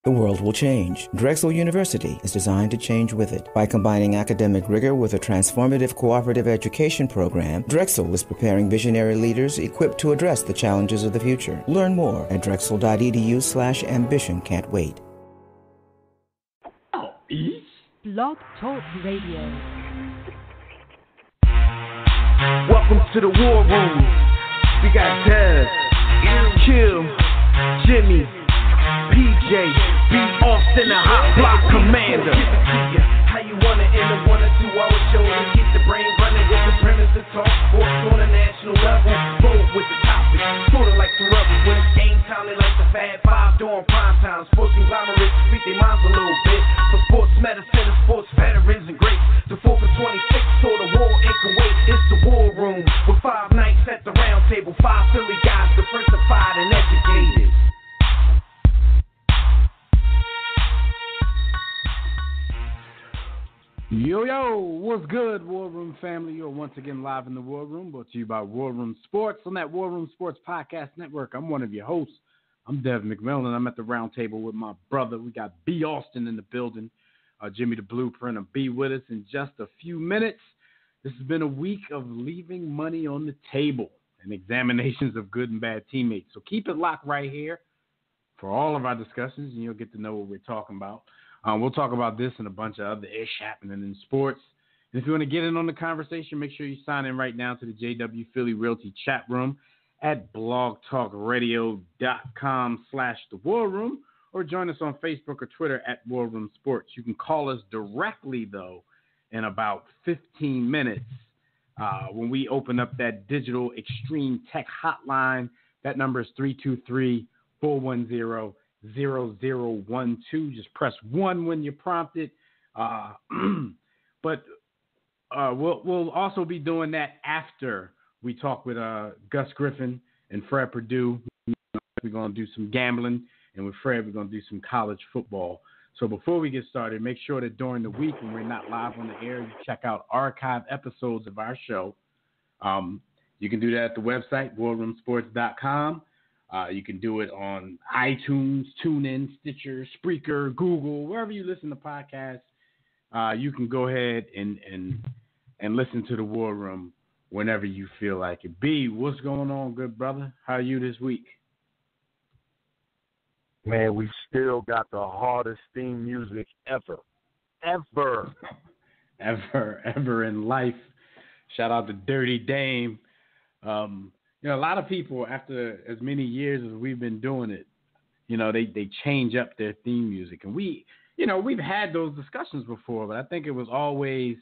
The world will change. Drexel University is designed to change with it. By combining academic rigor with a transformative cooperative education program, Drexel is preparing visionary leaders equipped to address the challenges of the future. Learn more at drexel.edu/ambition. Can't wait. Blog Talk Radio. Welcome to the War Room. We got Dev, Kill, Jimmy, PJ, B. Austin, the Hot Block Commander. How you want it in a 1 or 2 hour show to keep the brain running with the premise to talk sports on a national level. Bold with the topic, sorta like the rebels when it's game time. They like the Fab Five during prime time. Sports conglomerates speak their minds a little bit. For sports medicine and sports veterans and greats. The 4th and 26th tour the war in Kuwait. It's the War Room with 5 nights at the round table. 5 Philly guys, diversified and educated. Yo, what's good, War Room family? You're once again live in the War Room, brought to you by War Room Sports on that War Room Sports Podcast Network. I'm one of your hosts. I'm Dev McMillan. I'm at the round table with my brother. We got B. Austin in the building. Jimmy the Blueprint will be with us in just a few minutes. This has been a week of leaving money on the table and examinations of good and bad teammates. So keep it locked right here for all of our discussions, and you'll get to know what we're talking about. We'll talk about this and a bunch of other ish happening in sports. And if you want to get in on the conversation, make sure you sign in right now to the JW Philly Realty chat room at blogtalkradio.com/The War Room, or join us on Facebook or Twitter at War Room Sports. You can call us directly, though, in about 15 minutes when we open up that digital extreme tech hotline. That number is 323-410-0012. Just press 1 when you're prompted. But we'll also be doing that after we talk with Gus Griffin and Fred Perdue. We're going to do some gambling, and with Fred, we're going to do some college football. So before we get started, make sure that during the week when we're not live on the air, you check out archive episodes of our show. You can do that at the website, warroomsports.com. You can do it on iTunes, TuneIn, Stitcher, Spreaker, Google, wherever you listen to podcasts. You can go ahead and listen to the War Room whenever you feel like it. B, what's going on, good brother? How are you this week? Man, we still got the hardest theme music ever. Ever in life. Shout out to Dirty Dame. A lot of people, after as many years as we've been doing it, they change up their theme music. And we've had those discussions before, but I think it was always,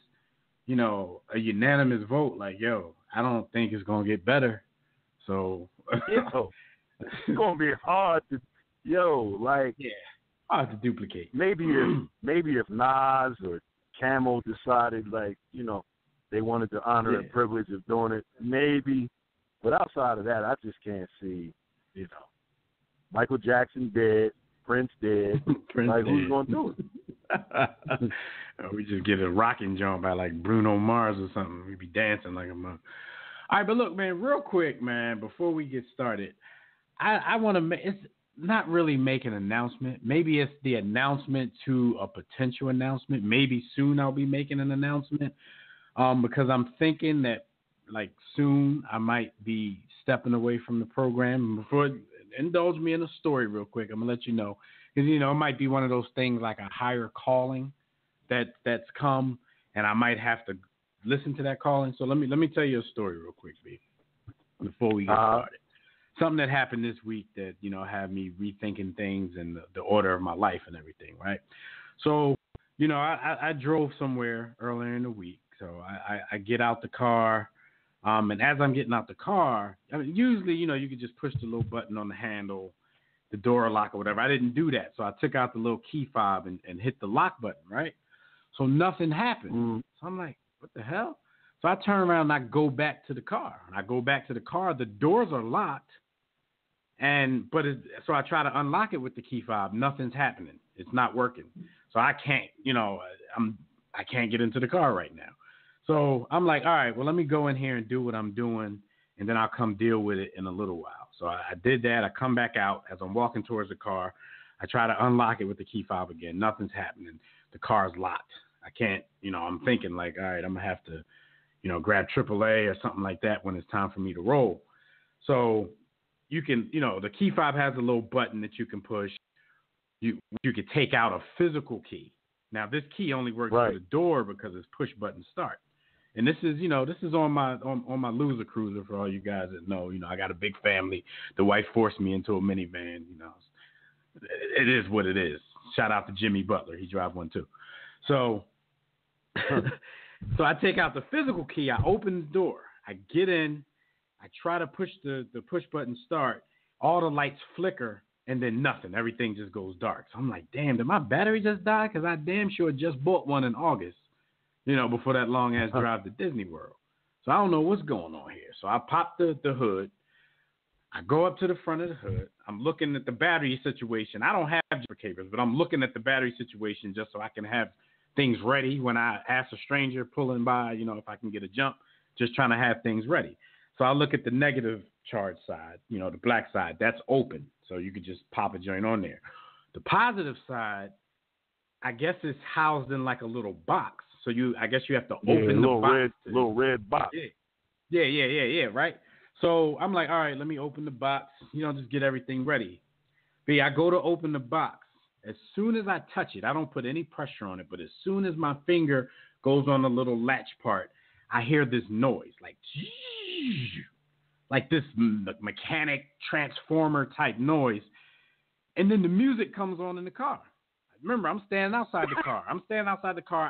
a unanimous vote. Like, I don't think it's going to get better. So it's going to be hard to, hard to duplicate. Maybe if Nas or Camel decided, they wanted to honor the privilege of doing it, maybe. But outside of that, I just can't see, Michael Jackson dead, Prince dead. Who's going to do it? We just get a rocking joint by Bruno Mars or something. We'd be dancing like a monk. All right, but look, man, real quick, man, before we get started, I want to it's not really make an announcement. Maybe it's the announcement to a potential announcement. Maybe soon I'll be making an announcement because I'm thinking that soon I might be stepping away from the program. Before, indulge me in a story real quick. I'm going to let you know. Because, it might be one of those things like a higher calling that's come, and I might have to listen to that calling. So let me tell you a story real quick, B, before we get started. Something that happened this week that, had me rethinking things and the order of my life and everything, right? So, I drove somewhere earlier in the week. So I get out the car. And as I'm getting out the car, usually, you could just push the little button on the handle, the door lock or whatever. I didn't do that. So I took out the little key fob and hit the lock button, right? So nothing happened. Mm-hmm. So I'm like, what the hell? So I turn around and I go back to the car. The doors are locked. So I try to unlock it with the key fob. Nothing's happening. It's not working. So I can't, I can't get into the car right now. So I'm like, all right, well, let me go in here and do what I'm doing, and then I'll come deal with it in a little while. So I did that. I come back out. As I'm walking towards the car, I try to unlock it with the key fob again. Nothing's happening. The car's locked. I can't, I'm thinking like, all right, I'm going to have to, grab AAA or something like that when it's time for me to roll. So you can, the key fob has a little button that you can push. You could take out a physical key. Now this key only works for the door because it's push button start. And this is, this is on my Loser Cruiser for all you guys that know. I got a big family. The wife forced me into a minivan. It is what it is. Shout out to Jimmy Butler. He drives one too. So, so I take out the physical key. I open the door. I get in. I try to push the push button start. All the lights flicker, and then nothing. Everything just goes dark. So I'm like, damn, did my battery just die? Because I damn sure just bought one in August. Before that long-ass drive to Disney World. So I don't know what's going on here. So I pop the hood. I go up to the front of the hood. I'm looking at the battery situation. I don't have jumper capers, but I'm looking at the battery situation just so I can have things ready when I ask a stranger pulling by, if I can get a jump, just trying to have things ready. So I look at the negative charge side, the black side. That's open, so you could just pop a joint on there. The positive side, I guess it's housed in like a little box. So I guess you have to open the box. Little red box. Yeah, right? So I'm like, all right, let me open the box, just get everything ready. But I go to open the box. As soon as I touch it, I don't put any pressure on it, but as soon as my finger goes on the little latch part, I hear this noise, like this mechanic transformer type noise. And then the music comes on in the car. Remember, I'm standing outside the car.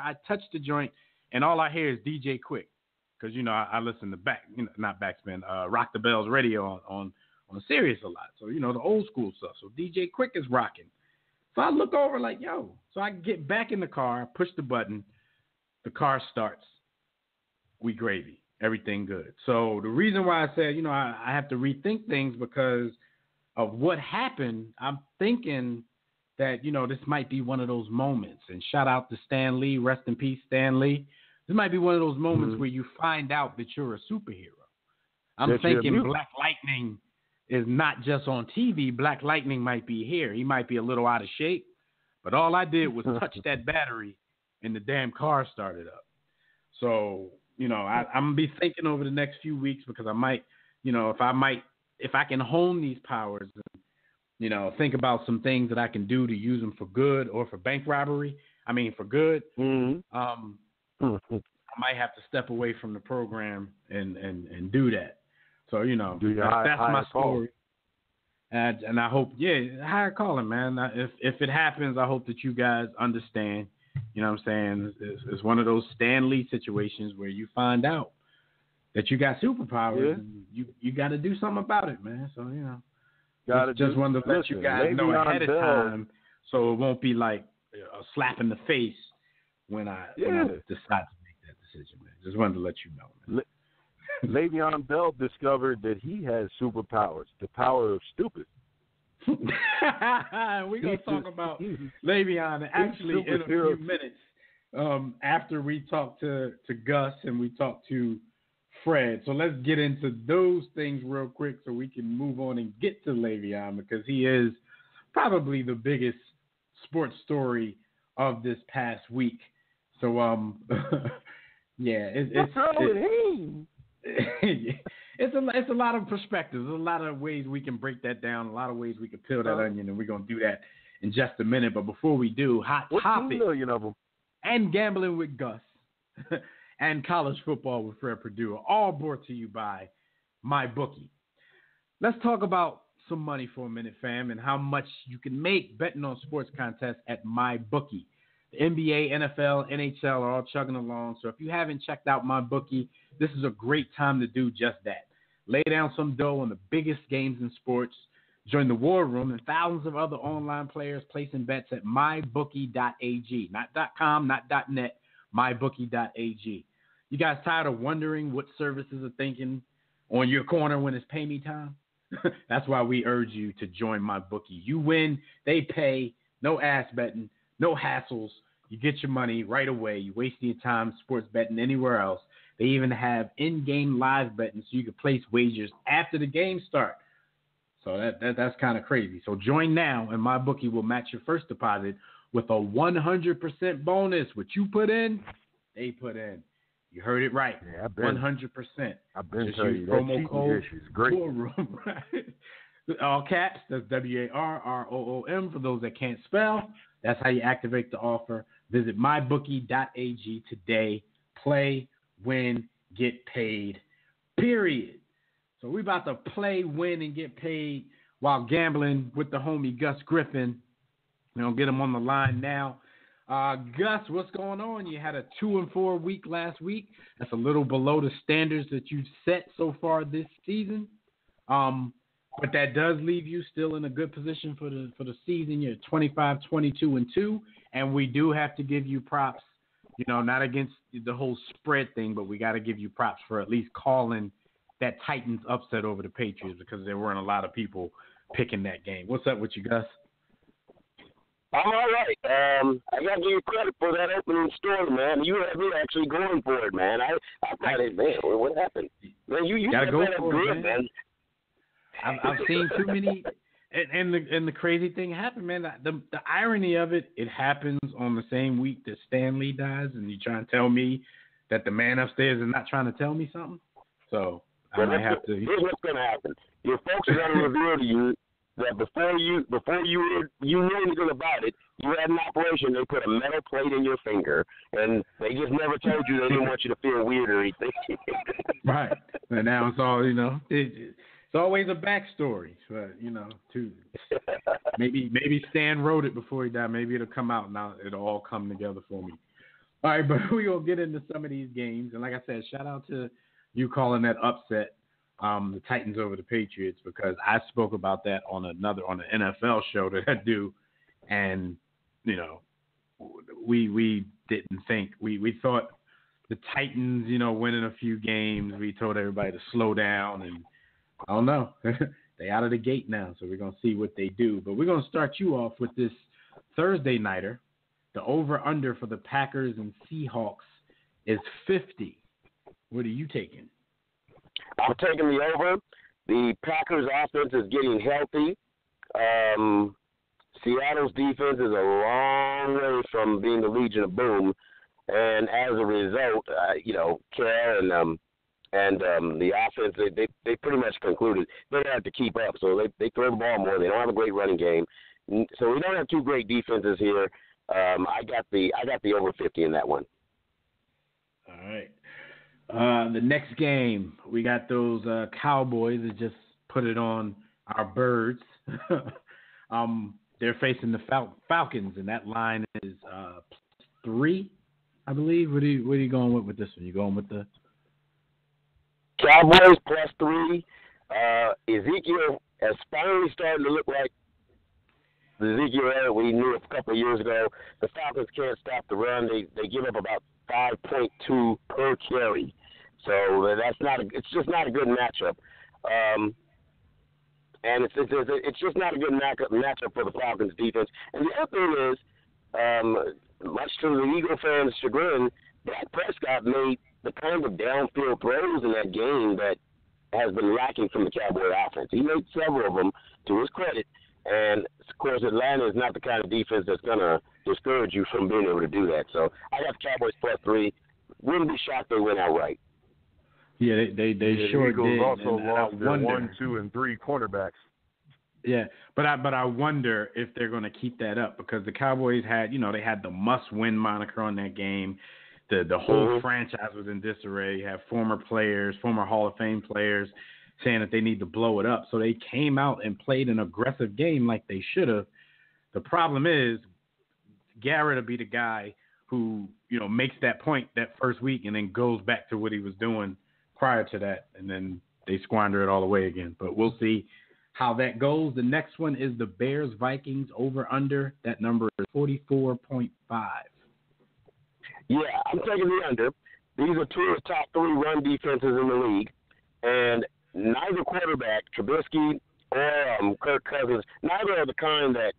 I touch the joint, and all I hear is DJ Quick. Because, I listen to Rock the Bells radio on Sirius a lot. So, the old school stuff. So DJ Quick is rocking. So I look over like, yo. So I get back in the car, push the button. The car starts. We gravy. Everything good. So the reason why I said, I have to rethink things because of what happened. I'm thinking that, this might be one of those moments. And shout out to Stan Lee. Rest in peace, Stan Lee. This might be one of those moments where you find out that you're a superhero. I'm thinking Black Lightning is not just on TV. Black Lightning might be here. He might be a little out of shape. But all I did was touch that battery and the damn car started up. So, I'm going to be thinking over the next few weeks because I might, if I can hone these powers and, think about some things that I can do to use them for good or for bank robbery. For good. I might have to step away from the program and do that. So, that's my story. And I hope, higher calling, man. If it happens, I hope that you guys understand. You know what I'm saying? It's one of those Stan Lee situations where you find out that you got superpowers and you got to do something about it, man. So, just wanted to let you guys know ahead of time so it won't be like a slap in the face when I decide to make that decision, man. Just wanted to let you know, man. Le'Veon Bell discovered that he has superpowers, the power of stupid. We're going to talk about Le'Veon actually in a few minutes after we talk to Gus and we talk to Fred. So let's get into those things real quick so we can move on and get to Le'Veon because he is probably the biggest sports story of this past week. So, it's a lot of perspectives. There's a lot of ways we can break that down, a lot of ways we can peel that onion, and we're going to do that in just a minute. But before we do, Hot Topic and Gambling with Gus and College Football with Fred Perdue are all brought to you by MyBookie. Let's talk about some money for a minute, fam, and how much you can make betting on sports contests at MyBookie. The NBA, NFL, NHL are all chugging along. So if you haven't checked out MyBookie, this is a great time to do just that. Lay down some dough on the biggest games in sports. Join the War Room and thousands of other online players placing bets at mybookie.ag. Not .com, not .net, mybookie.ag. You guys tired of wondering what services are thinking on your corner when it's pay me time? That's why we urge you to join MyBookie. You win, they pay, no ass betting, no hassles. You get your money right away. You waste your time sports betting anywhere else. They even have in-game live betting so you can place wagers after the game start. So that's kind of crazy. So join now, and MyBookie will match your first deposit with a 100% bonus. What you put in, they put in. You heard it right. Yeah, 100%. I've been Just telling use you promo that code is great. War Room. All caps. That's WARROOM for those that can't spell. That's how you activate the offer. Visit mybookie.ag today. Play, win, get paid. Period. So we about to play, win, and get paid while gambling with the homie Gus Griffin. We're going to get him on the line now. Gus, what's going on? You had a 2-4 week last week. That's a little below the standards that you've set so far this season. But that does leave you still in a good position for the season. You're 25-22-2, and we do have to give you props. Not against the whole spread thing, but we got to give you props for at least calling that Titans upset over the Patriots, because there weren't a lot of people picking that game. What's up with you, Gus? I'm all right. I got to give you credit for that opening story, man. You had me actually going for it, man. I thought, man, what happened? Man, you gotta go set up for good, it, man. I've seen too many, and the crazy thing happened, man. The irony of it happens on the same week that Stan Lee dies, and you trying to tell me that the man upstairs is not trying to tell me something? So I might have to. Here's what's going to happen. Your folks are going to reveal to you that before you knew anything about it, you had an operation. They put a metal plate in your finger, and they just never told you they didn't want you to feel weird or anything. Right. And now it's all, it's always a backstory. But, maybe Stan wrote it before he died. Maybe it'll come out now. It'll all come together for me. All right, but we're going to get into some of these games. And like I said, shout out to you calling that upset, the Titans over the Patriots, because I spoke about that on an NFL show that I do. And, we didn't think. We thought the Titans, winning a few games. We told everybody to slow down, and I don't know. They out of the gate now, so we're going to see what they do. But we're going to start you off with this Thursday nighter. The over-under for the Packers and Seahawks is 50. What are you taking? I'm taking the over. The Packers' offense is getting healthy. Seattle's defense is a long way from being the Legion of Boom. And as a result, Carr and the offense, they pretty much concluded they don't have to keep up. So they throw the ball more. They don't have a great running game. So we don't have two great defenses here. I got the over 50 in that one. All right. The next game, we got those Cowboys that just put it on our Birds. They're facing the Falcons, and that line is +3, I believe. What are you going with this one? You going with the Cowboys +3? Ezekiel has finally started to look like the Ezekiel we knew a couple of years ago. The Falcons can't stop the run. They give up about 5.2 per carry. So it's just not a good matchup. And it's just not a good matchup for the Falcons defense. And the other thing is, much to the Eagle fans' chagrin, Dak Prescott made the kind of downfield throws in that game that has been lacking from the Cowboy offense. He made several of them, to his credit. And, of course, Atlanta is not the kind of defense that's going to discourage you from being able to do that. So I got the Cowboys +3. Wouldn't be shocked they went outright. Yeah, they sure Eagles did. Also lost their 1, 2, and 3 cornerbacks. Yeah, but I wonder if they're going to keep that up, because the Cowboys had, they had the must-win moniker on that game. The whole franchise was in disarray. You have former Hall of Fame players saying that they need to blow it up. So they came out and played an aggressive game like they should have. The problem is Garrett will be the guy who, makes that point that first week and then goes back to what he was doing prior to that, and then they squander it all away again. But we'll see how that goes. The next one is the Bears-Vikings over-under. That number is 44.5. Yeah, I'm taking the under. These are two of the top 3 run defenses in the league, and neither quarterback, Trubisky or Kirk Cousins, neither are the kind that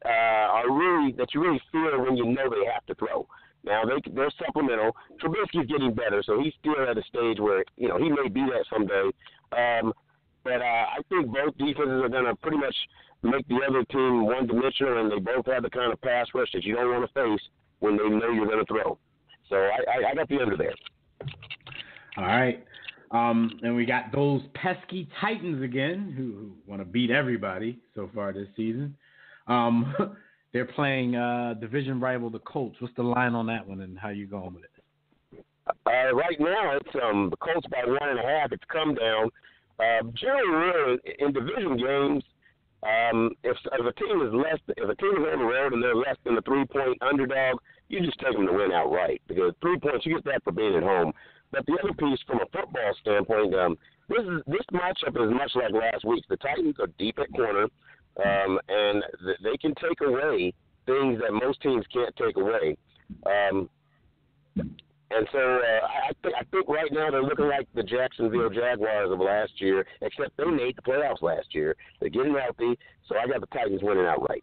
that you really feel when you know they have to throw. Now, they're supplemental. Trubisky's getting better, so he's still at a stage where, he may be that someday. But I think both defenses are going to pretty much make the other team one-dimensional, and they both have the kind of pass rush that you don't want to face when they know you're going to throw. So I got the under there. All right. And we got those pesky Titans again who want to beat everybody so far this season. They're playing division rival the Colts. What's the line on that one, and how you going with it? Right now, it's the Colts by 1.5. It's come down. Generally, in division games, if a team is on the road and they're less than a 3-point underdog, you just take them to win outright, because 3 points, you get that for being at home. But the other piece, from a football standpoint, this matchup is much like last week's. The Titans are deep at corner, and they can take away things that most teams can't take away. And so I think right now they're looking like the Jacksonville Jaguars of last year, except they made the playoffs last year. They're getting healthy, so I got the Titans winning outright.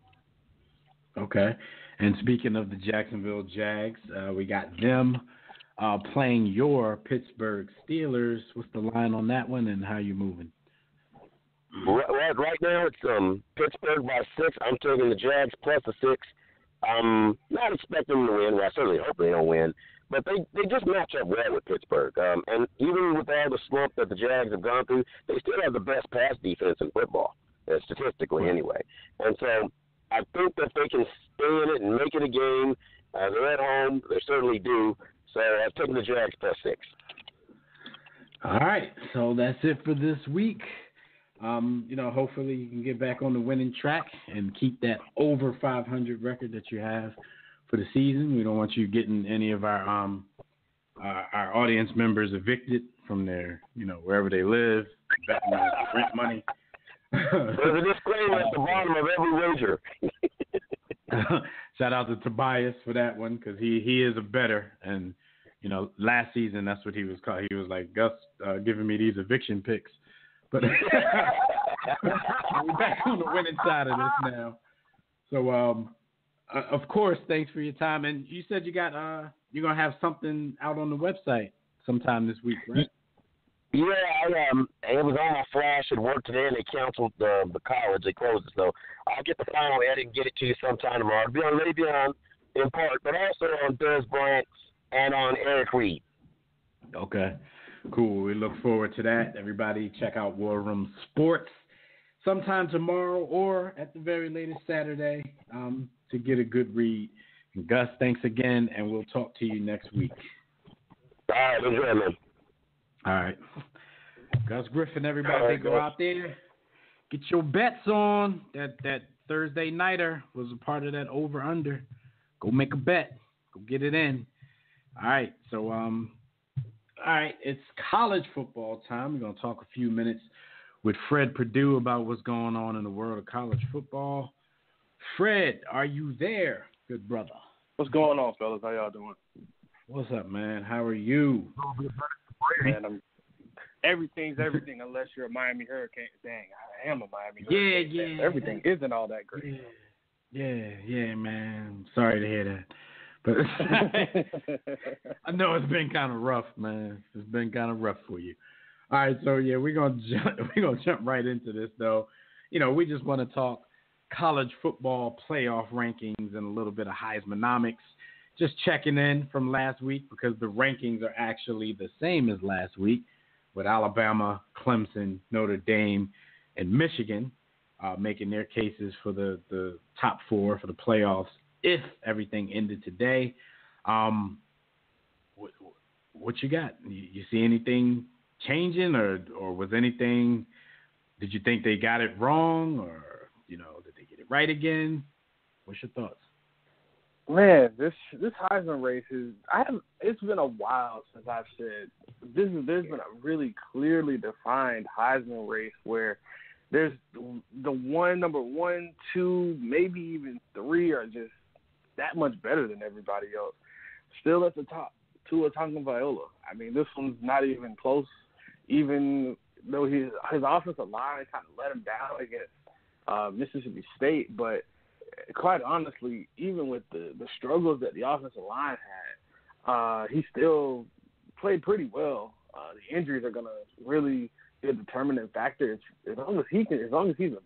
Okay. And speaking of the Jacksonville Jags, we got them playing your Pittsburgh Steelers. What's the line on that one, and how you moving? Right now it's Pittsburgh by 6. I'm taking the Jags plus a 6. I'm not expecting them to win. Well, I certainly hope they don't win. But they just match up well with Pittsburgh. And even with all the slump that the Jags have gone through, they still have the best pass defense in football, statistically anyway. And so I think that they can stay in it and make it a game. They're at home. They certainly do. So I've taken the Jags plus 6. All right. So that's it for this week. Hopefully you can get back on the winning track and keep that over 500 record that you have for the season. We don't want you getting any of our audience members evicted from their, wherever they live, betting on rent money. There's a disclaimer at the bottom of every wager. Shout out to Tobias for that one, because he is a bettor. And, last season, that's what he was called. He was like, Gus giving me these eviction picks. But we're back on the winning side of this now. So, of course, thanks for your time. And you said you got you're gonna have something out on the website sometime this week, right? Yeah, it was on my flash at work today, and they canceled the college. They closed it, so I'll get the final edit and get it to you sometime tomorrow. It'll be on Le'Veon in part, but also on Dez Bryant and on Eric Reed. Okay, cool. We look forward to that. Everybody, check out War Room Sports sometime tomorrow, or at the very latest Saturday, to get a good read. And Gus, thanks again, and we'll talk to you next week. All right, enjoy, man. All right. Gus Griffin, everybody, go out there, get your bets on. That Thursday nighter was a part of that over-under. Go make a bet. Go get it in. All right. So, all right, it's college football time. We're going to talk a few minutes with Fred Perdue about what's going on in the world of college football. Fred, are you there, good brother? What's going on, fellas? How y'all doing? What's up, man? How are you? Man, everything's everything unless you're a Miami Hurricane. Dang, I am a Miami Hurricane. Yeah. Everything isn't all that great. Yeah, man. Sorry to hear that. But I know it's been kind of rough, man. It's been kind of rough for you. All right, so yeah, we're gonna jump right into this though. We just want to talk college football playoff rankings and a little bit of Heismanomics. Just checking in from last week, because the rankings are actually the same as last week, with Alabama, Clemson, Notre Dame, and Michigan making their cases for the top 4 for the playoffs if everything ended today. What you got? You see anything changing, or was anything? Did you think they got it wrong, or did they get it right again? What's your thoughts? Man, this Heisman race it's been a while since I've said there's been a really clearly defined Heisman race where there's the number 1, 2, maybe even 3 are just that much better than everybody else. Still at the top, Tua Tagovailoa. I mean, this one's not even close, even though his offensive line kind of let him down against Mississippi State, but quite honestly, even with the struggles that the offensive line had, he still played pretty well. The injuries are going to really a determining factor. As long as he's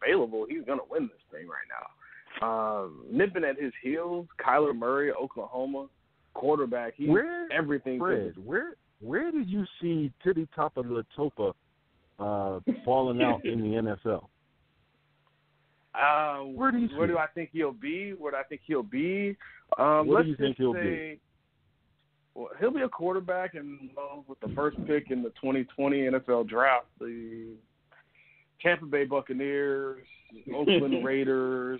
available, he's gonna win this thing right now. Nipping at his heels, Kyler Murray, Oklahoma quarterback. He's everything. Fred, where did you see Titty Tagovailoa falling out in the NFL? Where do I think he'll be? What do you think he'll be? Well, he'll be a quarterback, and with the first pick in the 2020 NFL Draft, the Tampa Bay Buccaneers, Oakland Raiders,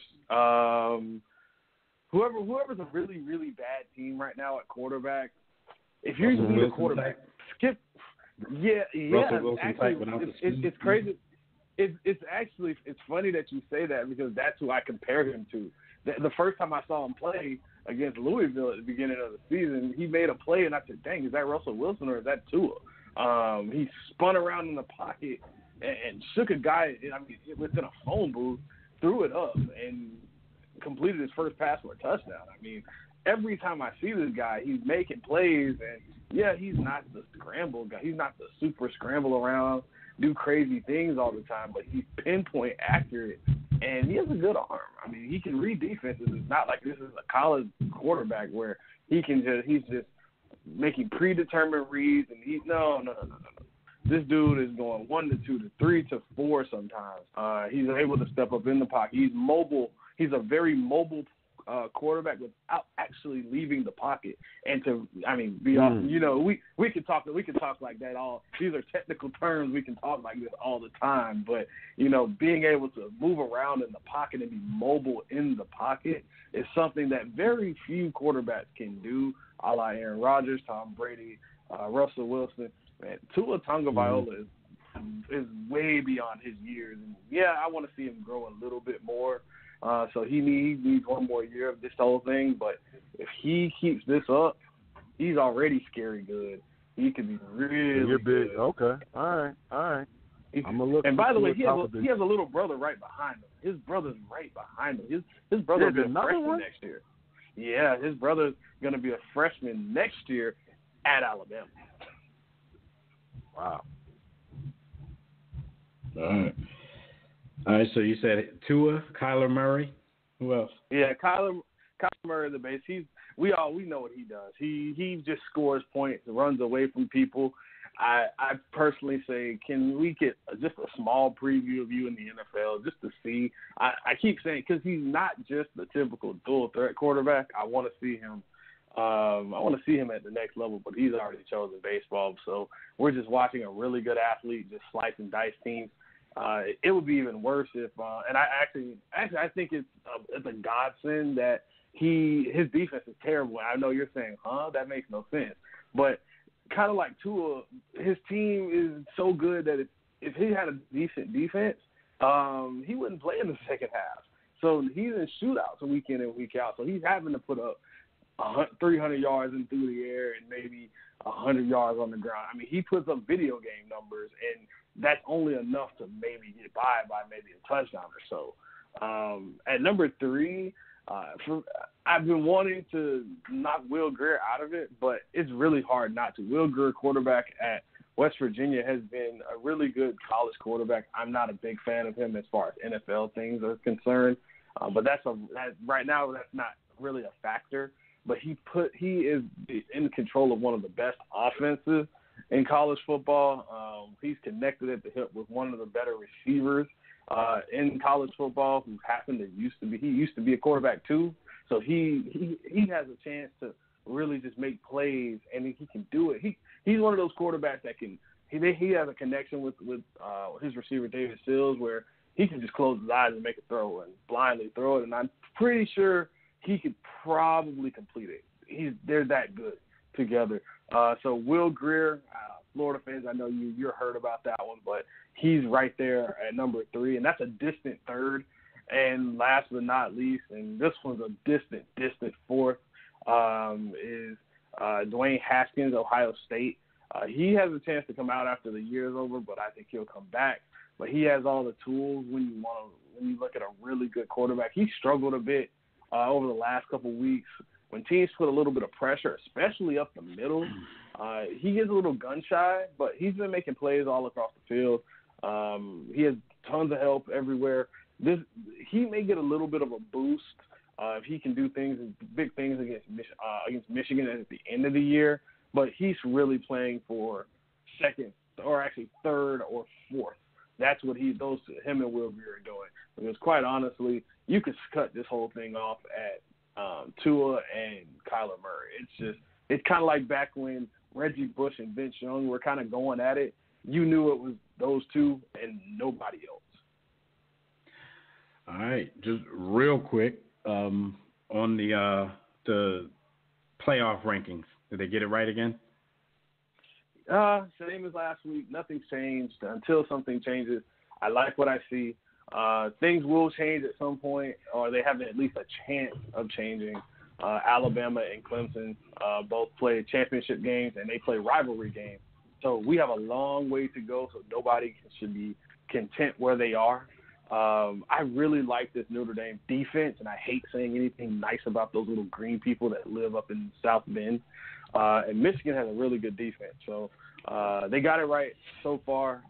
whoever's a really, really bad team right now at quarterback. If you're using a quarterback, skip. Yeah. Actually, it's crazy. It's funny that you say that because that's who I compare him to. The first time I saw him play against Louisville at the beginning of the season, he made a play, and I said, dang, is that Russell Wilson or is that Tua? He spun around in the pocket and shook a guy, within a phone booth, threw it up, and completed his first pass for a touchdown. Every time I see this guy, he's making plays, and, yeah, he's not the scramble guy. He's not the super scramble around, do crazy things all the time, but he's pinpoint accurate, and he has a good arm. He can read defenses. It's not like this is a college quarterback where he's just making predetermined reads, and no. This dude is going 1 to 2 to 3 to 4 sometimes. He's able to step up in the pocket. He's mobile. He's a very mobile quarterback without actually leaving the pocket. And to be honest, we can talk like that all. These are technical terms. We can talk like this all the time. But being able to move around in the pocket and be mobile in the pocket is something that very few quarterbacks can do. A la Aaron Rodgers, Tom Brady, Russell Wilson. Man, Tua Tagovailoa is way beyond his years. And yeah, I want to see him grow a little bit more. So he needs one more year of this whole thing. But if he keeps this up, he's already scary good. He could be really You're big. good. Okay. All right. I'm gonna look. And by the way, he has a little brother right behind him. His brother's right behind him. His brother's a freshman next year. Yeah, his brother's going to be a freshman next year at Alabama. Wow. All right. So you said Tua, Kyler Murray. Who else? Yeah, Kyler Murray the base. We know what he does. He just scores points, runs away from people. I personally say, can we get just a small preview of you in the NFL just to see? I keep saying, because he's not just the typical dual threat quarterback. I want to see him. I want to see him at the next level, but he's already chosen baseball. So we're just watching a really good athlete just slice and dice teams. It would be even worse if, and I think it's a godsend that his defense is terrible. I know you're saying, that makes no sense, but kind of like Tua, his team is so good that if he had a decent defense, he wouldn't play in the second half. So he's in shootouts week in and week out. So he's having to put up 300 yards in through the air and maybe 100 yards on the ground. He puts up video game numbers, and that's only enough to maybe get by maybe a touchdown or so. At number 3, I've been wanting to knock Will Grier out of it, but it's really hard not to. Will Grier, quarterback at West Virginia, has been a really good college quarterback. I'm not a big fan of him as far as NFL things are concerned, but right now that's not really a factor. But he is in control of one of the best offenses in college football. He's connected at the hip with one of the better receivers in college football, who used to be a quarterback too. So he has a chance to really just make plays, and he can do it. He's one of those quarterbacks that he has a connection with his receiver David Sills, where he can just close his eyes and make a throw and blindly throw it. And I'm pretty sure he could probably complete it. They're that good together. So Will Grier, Florida fans, I know you're heard about that one, but he's right there at number 3, and that's a distant third. And last but not least, and this one's a distant fourth, is Dwayne Haskins, Ohio State. He has a chance to come out after the year is over, but I think he'll come back. But he has all the tools when you look at a really good quarterback. He struggled a bit over the last couple of weeks when teams put a little bit of pressure, especially up the middle. He gets a little gun shy, but he's been making plays all across the field. He has tons of help everywhere. He may get a little bit of a boost if he can do big things against Michigan at the end of the year. But he's really playing for second, or actually third or fourth. That's what him and Will Grier are doing. Because quite honestly, you could cut this whole thing off at Tua and Kyler Murray. It's kind of like back when Reggie Bush and Vince Young were kind of going at it. You knew it was those two and nobody else. All right, just real quick on the playoff rankings. Did they get it right again? Same as last week. Nothing's changed until something changes. I like what I see. Things will change at some point, or they have at least a chance of changing. Alabama and Clemson both play championship games, and they play rivalry games. So we have a long way to go, so nobody should be content where they are. I really like this Notre Dame defense, and I hate saying anything nice about those little green people that live up in South Bend. And Michigan has a really good defense. So they got it right so far.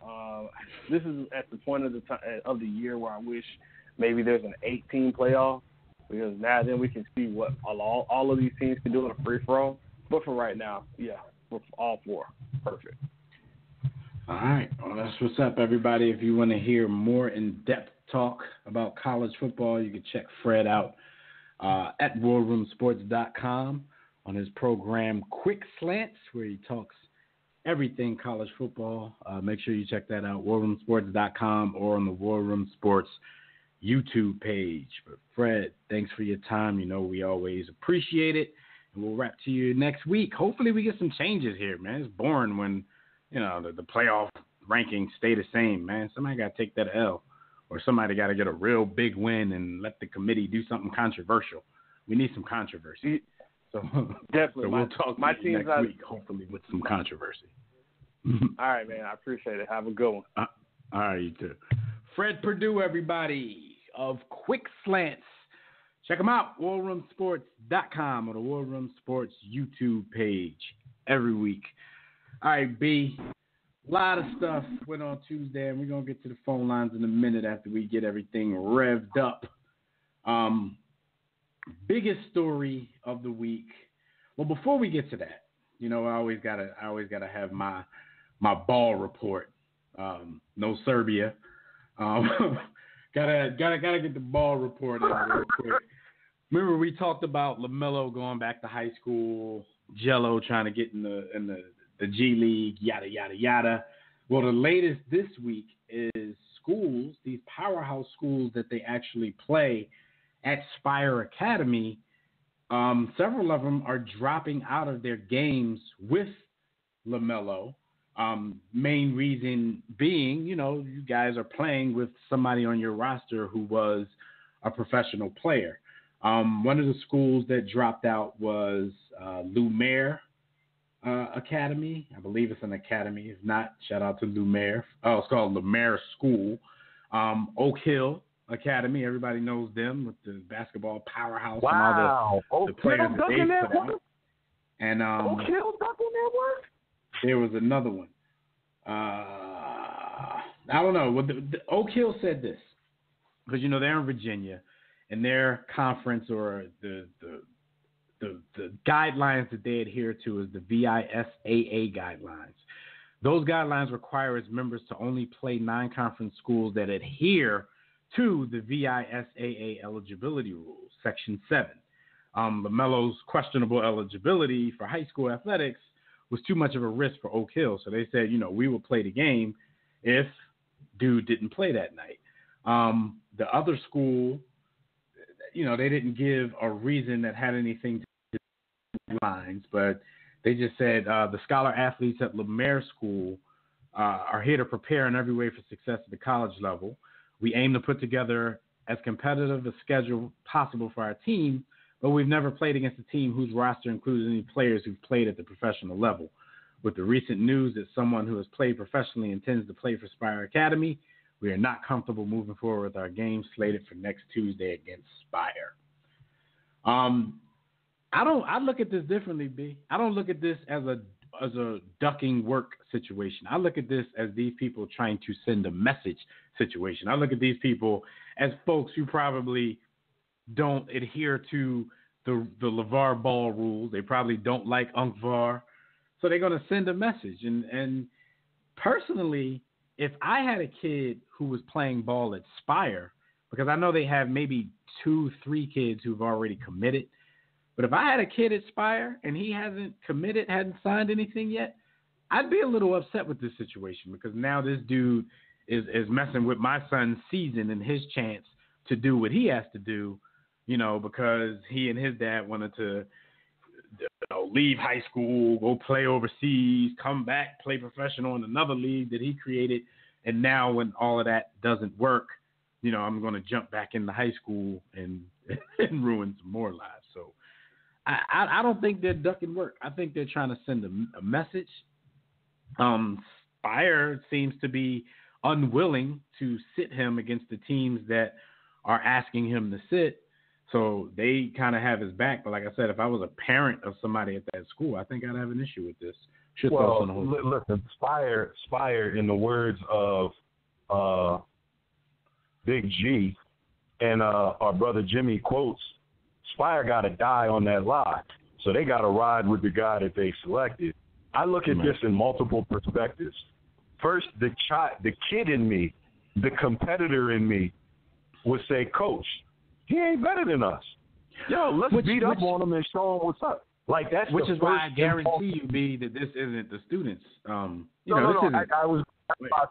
This is at the point of the year where I wish maybe there's an 8-team playoff, because now then we can see what all of these teams can do in a free-for-all. But for right now, yeah, we're all four. Perfect. All right. Well, that's what's up, everybody. If you want to hear more in-depth talk about college football, you can check Fred out at WarRoomSports.com on his program Quick Slants, where he talks everything college football. Make sure you check that out, WarRoomSports.com, or on the War Room Sports YouTube page. But Fred, thanks for your time. You know we always appreciate it. And we'll wrap to you next week. Hopefully we get some changes here, man. It's boring when, the playoff rankings stay the same, man. Somebody got to take that L, or somebody got to get a real big win and let the committee do something controversial. We need some controversy. So definitely. So we'll talk my to you team's next week, hopefully with some controversy. All right, man. I appreciate it. Have a good one. All right, you too. Fred Perdue, everybody, of Quick Slants. Check them out, WarRoomSports.com, or the War Room Sports YouTube page every week. All right, B, a lot of stuff went on Tuesday, and we're going to get to the phone lines in a minute after we get everything revved up. Biggest story of the week. Well, before we get to that, I always gotta have my ball report. No Serbia. Gotta get the ball report in real quick. Remember we talked about LaMelo going back to high school, Jello trying to get in the G League, yada yada yada. Well, the latest this week is schools, these powerhouse schools that they actually play at Spire Academy. Several of them are dropping out of their games with LaMelo. Main reason being, you guys are playing with somebody on your roster who was a professional player. One of the schools that dropped out was Lumiere Academy. I believe it's an academy. If not, shout out to Lumiere. Oh, it's called Lumiere School. Oak Hill Academy. Everybody knows them with the basketball powerhouse and all the players that they put out. And Oak Hill duck in that one? There was another one. I don't know. Well, the Oak Hill said this because they're in Virginia, and their conference, or the guidelines that they adhere to is the VISAA guidelines. Those guidelines require its members to only play non-conference schools that adhere to the VISAA eligibility rules, Section 7. LaMelo's questionable eligibility for high school athletics was too much of a risk for Oak Hill. So they said, we will play the game if dude didn't play that night. The other school, they didn't give a reason that had anything to do with lines, but they just said the scholar athletes at Lumiere School are here to prepare in every way for success at the college level. We aim to put together as competitive a schedule possible for our team, but we've never played against a team whose roster includes any players who've played at the professional level. With the recent news that someone who has played professionally intends to play for Spire Academy, we are not comfortable moving forward with our game slated for next Tuesday against Spire. I look at this differently, B. I don't look at this as a ducking work situation. I look at this as these people trying to send a message situation. I look at these people as folks who probably don't adhere to the LeVar Ball rules. They probably don't like Unc VAR. So they're going to send a message. And personally, if I had a kid who was playing ball at Spire, because I know they have maybe 2-3 kids who've already committed, but if I had a kid at Spire and he hasn't committed, hadn't signed anything yet, I'd be a little upset with this situation, because now this dude is messing with my son's season and his chance to do what he has to do, because he and his dad wanted to leave high school, go play overseas, come back, play professional in another league that he created. And now when all of that doesn't work, I'm going to jump back into high school and ruin some more lives. So I don't think they're ducking work. I think they're trying to send a message. Spire seems to be unwilling to sit him against the teams that are asking him to sit. So they kind of have his back. But like I said, if I was a parent of somebody at that school, I think I'd have an issue with this. Listen, Spire, in the words of Big G and our brother Jimmy quotes, Spire got to die on that lie. So they got to ride with the guy that they selected. I look at this in multiple perspectives. First, the kid in me, the competitor in me, would say, Coach, he ain't better than us. Yo, let's beat up on him and show him what's up. Like that's which is why I guarantee you, B, that this isn't the students. I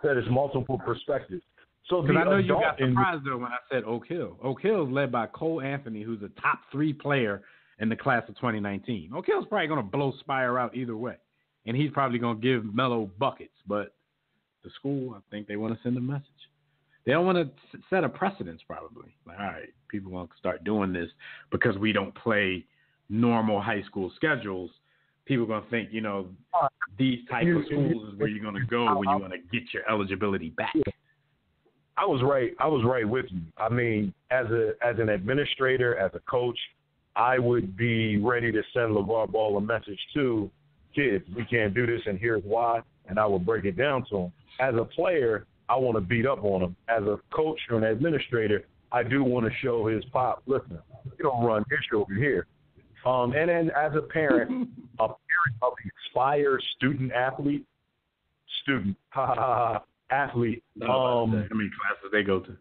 said it's multiple perspectives. So because I know you got surprised though when I said Oak Hill. Oak Hill is led by Cole Anthony, who's a top 3 player in the class of 2019. Oak Hill's probably going to blow Spire out either way, and he's probably going to give Melo buckets. But the school, I think they want to send a message. They don't want to set a precedence, probably. Like, all right, people want to start doing this because we don't play normal high school schedules. People are going to think, these type of schools is where you're going to go when you want to get your eligibility back. I was right with you. I mean, as an administrator, as a coach, I would be ready to send LeVar Ball a message to kids. We can't do this, and here's why. And I would break it down to them. As a player, I want to beat up on him. As a coach or an administrator, I do want to show his pop, listen, you don't run issue over here. And then as a parent of the Spire athlete, how many classes they go to?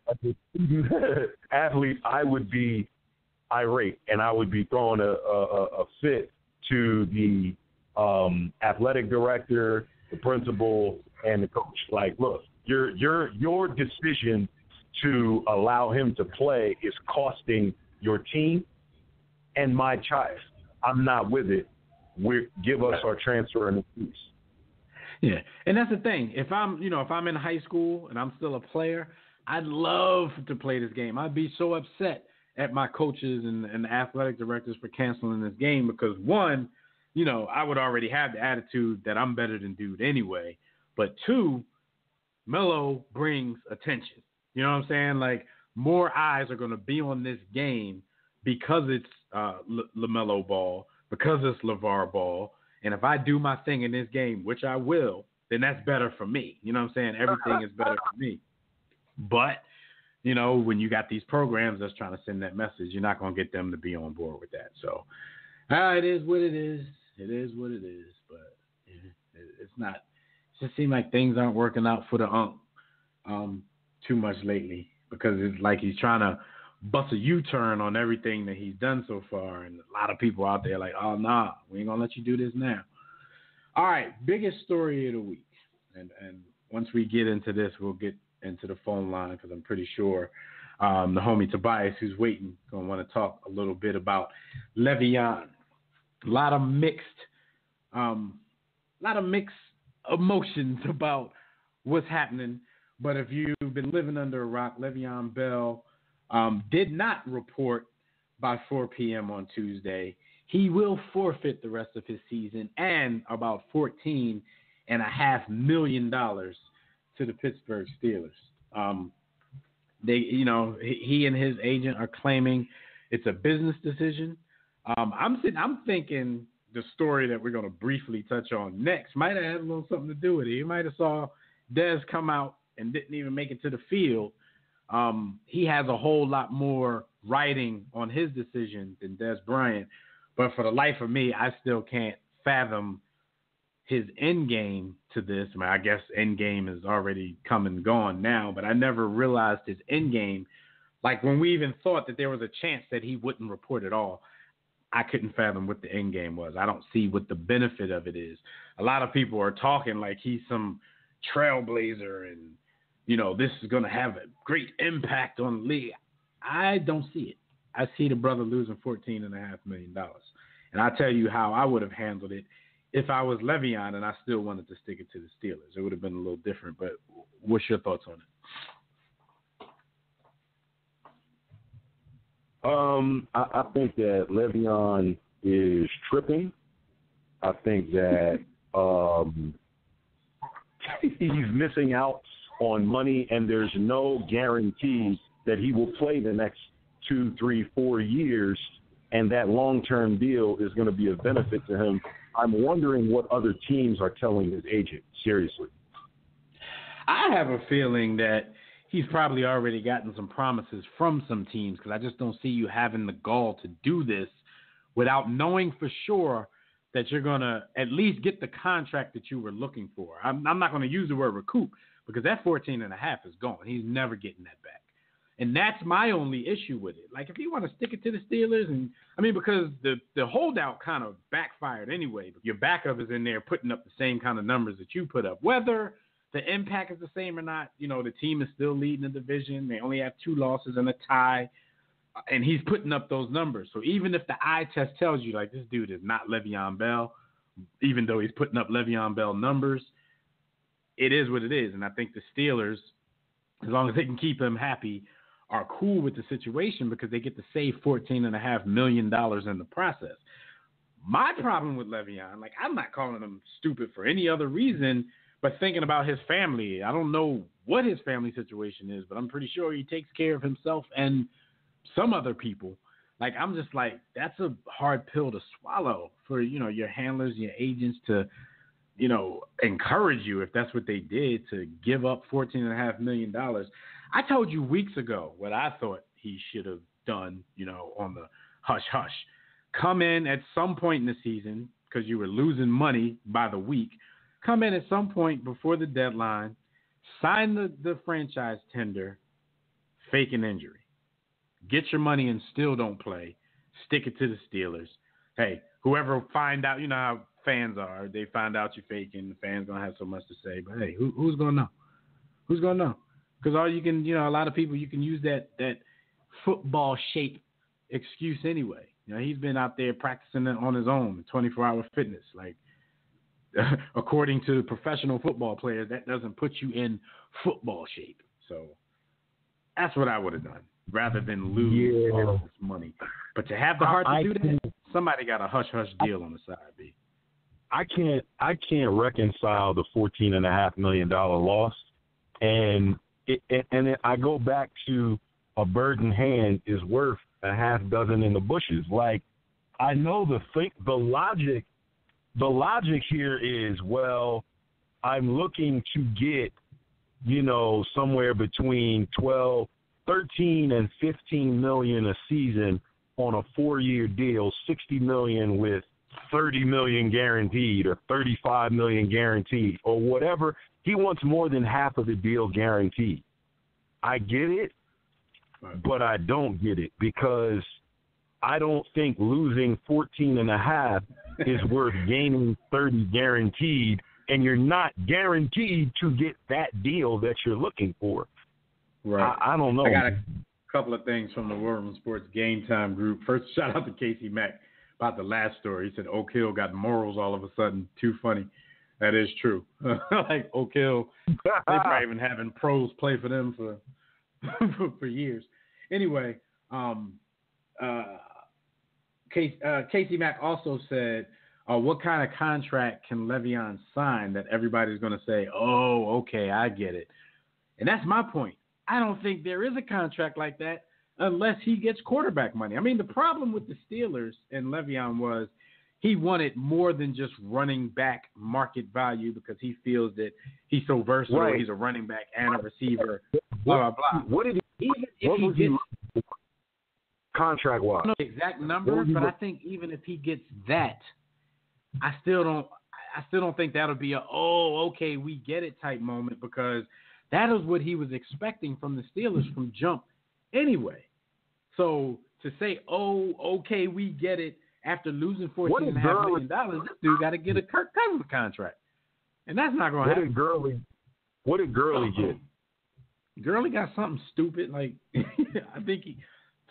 As a student athlete, I would be irate, and I would be throwing a fit to the athletic director, the principal, and the coach. Like, look, your decision to allow him to play is costing your team and my child. I'm not with it. Give us our transfer and fees. Yeah, and that's the thing. If I'm in high school and I'm still a player, I'd love to play this game. I'd be so upset at my coaches and the athletic directors for canceling this game because, one, I would already have the attitude that I'm better than dude anyway. But two, Melo brings attention. You know what I'm saying? Like, more eyes are going to be on this game because it's LaMelo Ball, because it's LeVar Ball. And if I do my thing in this game, which I will, then that's better for me. You know what I'm saying? Everything is better for me. But, when you got these programs that's trying to send that message, you're not going to get them to be on board with that. So, it is what it is. It is what it is. But it's not. It just seems like things aren't working out for the too much lately because it's like he's trying to bust a U-turn on everything that he's done so far. And a lot of people out there like, oh, nah, we ain't going to let you do this now. All right, biggest story of the week. And once we get into this, we'll get into the phone line because I'm pretty sure the homie Tobias, who's waiting, going to want to talk a little bit about Le'Veon. A lot of mixed emotions about what's happening. But if you've been living under a rock, Le'Veon Bell did not report by 4 p.m. on Tuesday. He will forfeit the rest of his season and about $14.5 million to the Pittsburgh Steelers. He and his agent are claiming it's a business decision. I'm thinking the story that we're going to briefly touch on next might have had a little something to do with it. You might have saw Dez come out and didn't even make it to the field. He has a whole lot more writing on his decision than Dez Bryant. But for the life of me, I still can't fathom his end game to this. I mean, I guess end game is already come and gone now, but I never realized his end game. Like when we even thought that there was a chance that he wouldn't report at all, I couldn't fathom what the end game was. I don't see what the benefit of it is. A lot of people are talking like he's some trailblazer and, you know, this is going to have a great impact on the league. I don't see it. I see the brother losing $14.5 million. And I'll tell you how I would have handled it if I was Le'Veon and I still wanted to stick it to the Steelers. It would have been a little different, but what's your thoughts on it? I think that Le'Veon is tripping. I think that he's missing out on money, and there's no guarantee that he will play the next 2, 3, 4 years, and that long-term deal is going to be a benefit to him. I'm wondering what other teams are telling his agent, seriously. I have a feeling that he's probably already gotten some promises from some teams, because I just don't see you having the gall to do this without knowing for sure that you're going to at least get the contract that you were looking for. I'm not going to use the word recoup, because that 14.5 is gone. He's never getting that back. And that's my only issue with it. Like, if you want to stick it to the Steelers, and I mean, because the holdout kind of backfired anyway. But your backup is in there putting up the same kind of numbers that you put up. Whether the impact is the same or not, you know, the team is still leading the division. They only have 2 losses and a tie. And he's putting up those numbers. So even if the eye test tells you, like, this dude is not Le'Veon Bell, even though he's putting up Le'Veon Bell numbers, it is what it is. And I think the Steelers, as long as they can keep him happy, are cool with the situation because they get to save $14.5 million in the process. My problem with Le'Veon, like, I'm not calling him stupid for any other reason but thinking about his family. I don't know what his family situation is, but I'm pretty sure he takes care of himself and some other people. Like, I'm just like, that's a hard pill to swallow for, you know, your handlers, your agents to, you know, encourage you, if that's what they did, to give up $14.5 million. I told you weeks ago what I thought he should have done, you know, on the hush-hush. Come in at some point in the season, because you were losing money by the week. Come in at some point before the deadline, sign the franchise tender, fake an injury. Get your money and still don't play. Stick it to the Steelers. Hey, whoever find out, you know how fans are. They find out you're faking. The fans don't have so much to say. But, hey, who's going to know? Who's going to know? Because all you can, you know, a lot of people, you can use that football shape excuse anyway. You know, he's been out there practicing on his own, 24-hour fitness. Like, according to professional football players, that doesn't put you in football shape. So that's what I would have done rather than lose all of this money. But to have the heart to do that, somebody got a hush-hush deal on the side, B. I can't reconcile the $14.5 million loss. And I go back to a bird in hand is worth a half dozen in the bushes. Like, I know the logic here is, well, I'm looking to get, you know, somewhere between 13 and 15 million a season on a 4-year deal, 60 million with 30 million guaranteed or 35 million guaranteed or whatever. He wants more than half of the deal guaranteed. I get it, but I don't get it because I don't think losing 14.5 is worth gaining 30 guaranteed, and you're not guaranteed to get that deal that you're looking for. Right. I don't know. I got a couple of things from the War Room Sports Game Time group. First, shout out to Casey Mack about the last story. He said Oak Hill got morals all of a sudden. Too funny. That is true. Like Oak Hill, they probably been having pros play for them for years. Anyway, Casey Mack also said, what kind of contract can Le'Veon sign that everybody's going to say, oh, okay, I get it. And that's my point. I don't think there is a contract like that unless he gets quarterback money. I mean, the problem with the Steelers and Le'Veon was he wanted more than just running back market value because he feels that he's so versatile. Right. He's a running back and a receiver. Blah blah blah. What did he? Even if What he was gets he contract wise? I don't know the exact number, but I think even if he gets that, I still don't think that'll be a okay, we get it type moment, because that is what he was expecting from the Steelers from jump anyway. So to say, okay, we get it after losing $14.5 million, this dude got to get a Kirk Cousins contract, and that's not going to happen. What did Gurley get? Gurley got something stupid like I think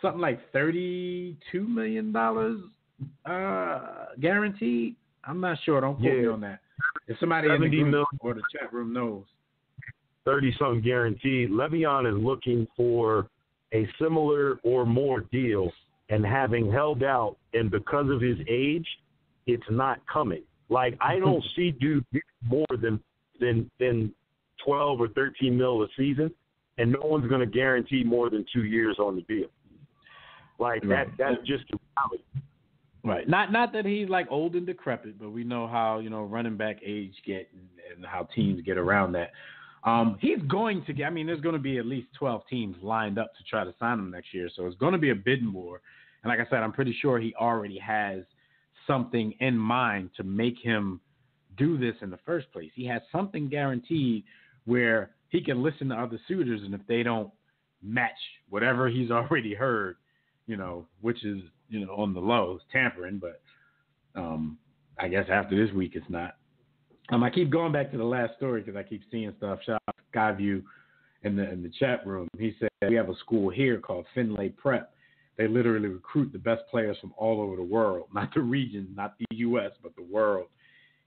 something like $32 million guaranteed. I'm not sure. Don't quote me on that. If somebody in the group or the chat room knows. 30-something guaranteed. Le'Veon is looking for a similar or more deal, and having held out, and because of his age, it's not coming. Like, I don't see dude more than 12 or 13 mil a season, and no one's going to guarantee more than 2 years on the deal. Like, that's just the reality. Right. Not that he's like old and decrepit, but we know how, running back age get and how teams get around that. He's going to get, there's going to be at least 12 teams lined up to try to sign him next year. So it's going to be a bidding war. And like I said, I'm pretty sure he already has something in mind to make him do this in the first place. He has something guaranteed where he can listen to other suitors, and if they don't match whatever he's already heard, which is, on the low, it's tampering, but I guess after this week it's not. I keep going back to the last story because I keep seeing stuff. Shout out to Skyview in the chat room. He said, we have a school here called Finlay Prep. They literally recruit the best players from all over the world, not the region, not the U.S., but the world.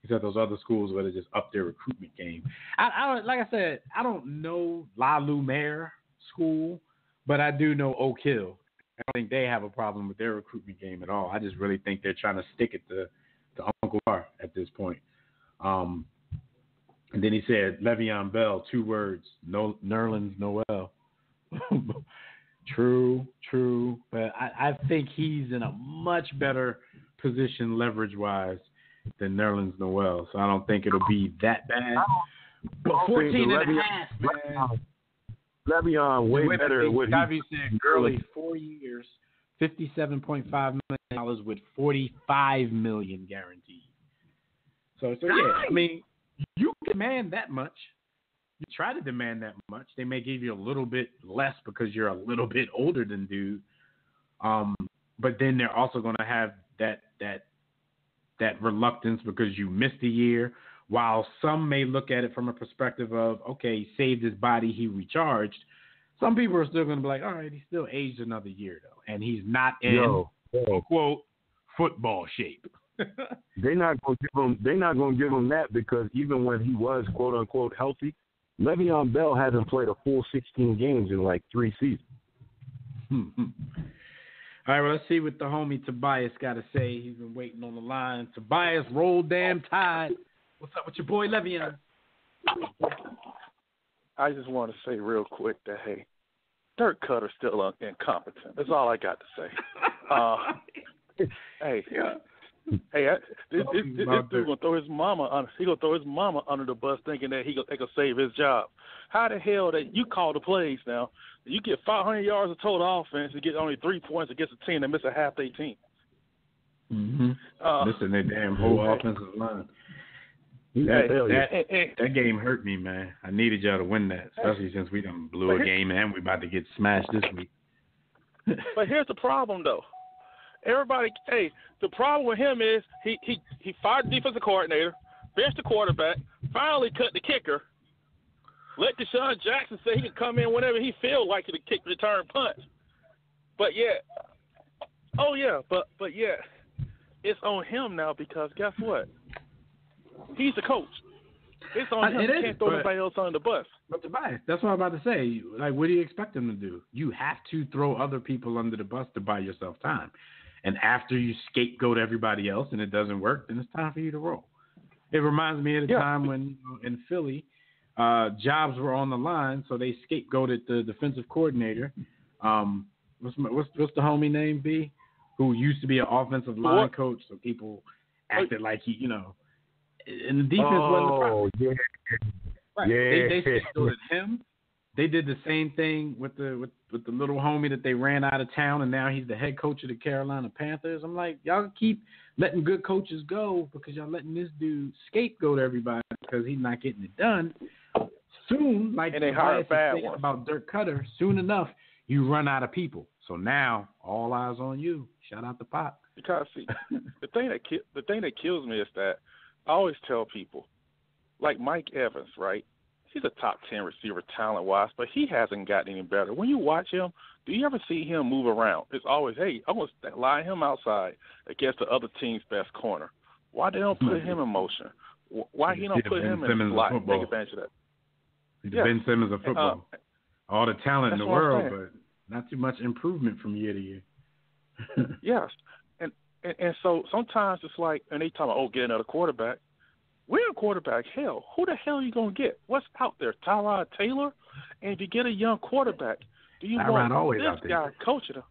He said those other schools where they just up their recruitment game. Like I said, I don't know La Lumiere School, but I do know Oak Hill. I don't think they have a problem with their recruitment game at all. I just really think they're trying to stick it to Uncle R at this point. And then he said, Le'Veon Bell, 2 words, no Nerlens Noel. True. But I think he's in a much better position leverage-wise than Nerlens Noel. So I don't think it'll be that bad. But 14 and a half, man. Le'Veon way better at what he said. Gurley, 4 years, $57.5 million with $45 million guaranteed. So yeah, you demand that much. You try to demand that much. They may give you a little bit less because you're a little bit older than dude. But then they're also going to have that reluctance because you missed a year. While some may look at it from a perspective of, okay, he saved his body, he recharged. Some people are still going to be like, all right, he's still aged another year though, and he's not in quote football shape. They're not going to give him that because even when he was quote unquote healthy, Le'Veon Bell hasn't played a full 16 games in like 3 seasons. All right, well, let's see what the homie Tobias got to say. He's been waiting on the line. Tobias, roll damn tide. What's up with your boy Le'Veon? I just want to say real quick that, hey, Dirk Cutter's still incompetent. That's all I got to say. This dude gonna throw his mama under. He gonna throw his mama under the bus, thinking that they gonna save his job. How the hell that you call the plays now? You get 500 yards of total offense and get only 3 points against a team that missed a half their team. Listen, their damn whole offensive line. That game hurt me, man. I needed y'all to win that, especially since we done blew a game and we about to get smashed this week. But here's the problem, though. The problem with him is he fired the defensive coordinator, benched the quarterback, finally cut the kicker, let Deshaun Jackson say he can come in whenever he feels like to kick return punts. But it's on him now because guess what? He's the coach. It's on him. He can't throw nobody else under the bus. But Tobias, that's what I'm about to say. Like, what do you expect him to do? You have to throw other people under the bus to buy yourself time. And after you scapegoat everybody else and it doesn't work, then it's time for you to roll. It reminds me of the time when in Philly, jobs were on the line, so they scapegoated the defensive coordinator. What's the homie name, B? Who used to be an offensive line coach, so people acted like he, and the defense wasn't the problem. Right. They scapegoated him. They did the same thing with the little homie that they ran out of town, and now he's the head coach of the Carolina Panthers. I'm like, y'all keep letting good coaches go because y'all letting this dude scapegoat everybody because he's not getting it done. Soon, like and they hire a bad one about Dirk Cutter, soon enough you run out of people. So now all eyes on you. Shout out to Pop. Because see, the thing that kills me is that I always tell people, like Mike Evans, right? He's a top 10 receiver talent-wise, but he hasn't gotten any better. When you watch him, do you ever see him move around? It's always, hey, I'm going to line him outside against the other team's best corner. Why they don't put him in motion? Why he don't put him in the slot and take advantage of that? He's Ben Simmons of football. All the talent in the world, but not too much improvement from year to year. Yes. And so sometimes it's like, and they talk about, get another quarterback. We're in quarterback hell. Who the hell are you going to get? What's out there? Tyrod Taylor? And if you get a young quarterback, do you want this guy coaching him?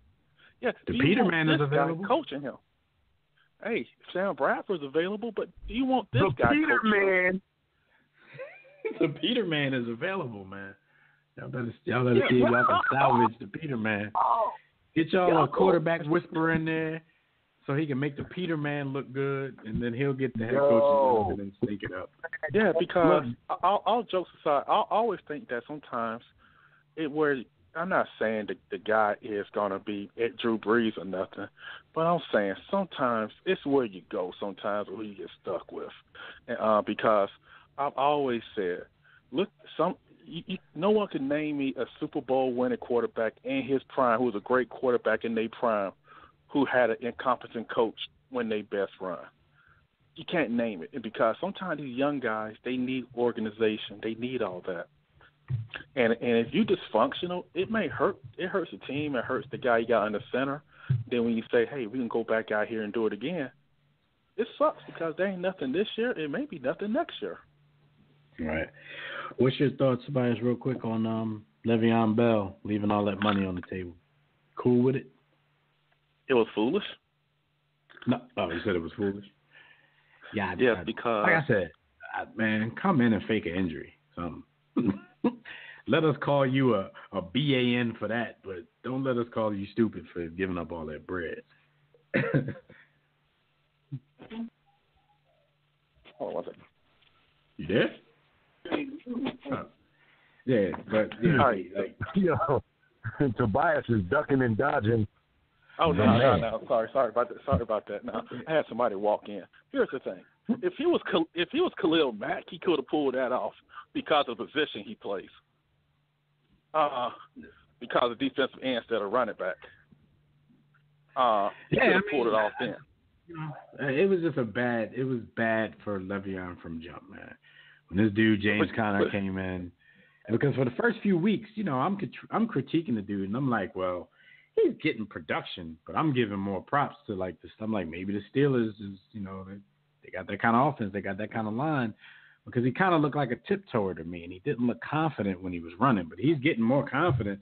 Yeah, the Peterman is available. Coaching him. Hey, Sam Bradford's available, but do you want this guy coaching him? The Peterman is available, man. Y'all better see if y'all can salvage the Peterman. Get y'all a quarterback whisperer in there so he can make the Peterman look good, and then he'll get the head coach's and then sneak it up. Yeah, because all jokes aside, I always think that sometimes I'm not saying the guy is going to be at Drew Brees or nothing, but I'm saying sometimes it's where you go sometimes where you get stuck with. And, because I've always said, look, no one can name me a Super Bowl winning quarterback in his prime who was a great quarterback in their prime who had an incompetent coach when they best run. You can't name it. And because sometimes these young guys, they need organization. They need all that. And if you dysfunctional, it may hurt. It hurts the team. It hurts the guy you got in the center. Then when you say, hey, we can go back out here and do it again, it sucks because there ain't nothing this year. It may be nothing next year. Right. What's your thoughts, Tobias, real quick, on Le'Veon Bell leaving all that money on the table? Cool with it? It was foolish. No, you said it was foolish. Yeah, because like I said, man, come in and fake an injury. Let us call you a BAN for that, but don't let us call you stupid for giving up all that bread. Hold on one second. You there? Yeah, but Tobias is ducking and dodging. Oh no! Sorry about that. No, I had somebody walk in. Here's the thing: if he was Khalil Mack, he could have pulled that off because of the position he plays. Because of defensive end instead of running back. He could have pulled it off then. It was just it was bad for Le'Veon from jump, man. When this dude James Conner came in, because for the first few weeks, I'm critiquing the dude, and I'm like, well, he's getting production, but I'm giving more props to like this. I'm like, maybe the Steelers is, they got that kind of offense, they got that kind of line, because he kind of looked like a tiptoer to me, and he didn't look confident when he was running, but he's getting more confident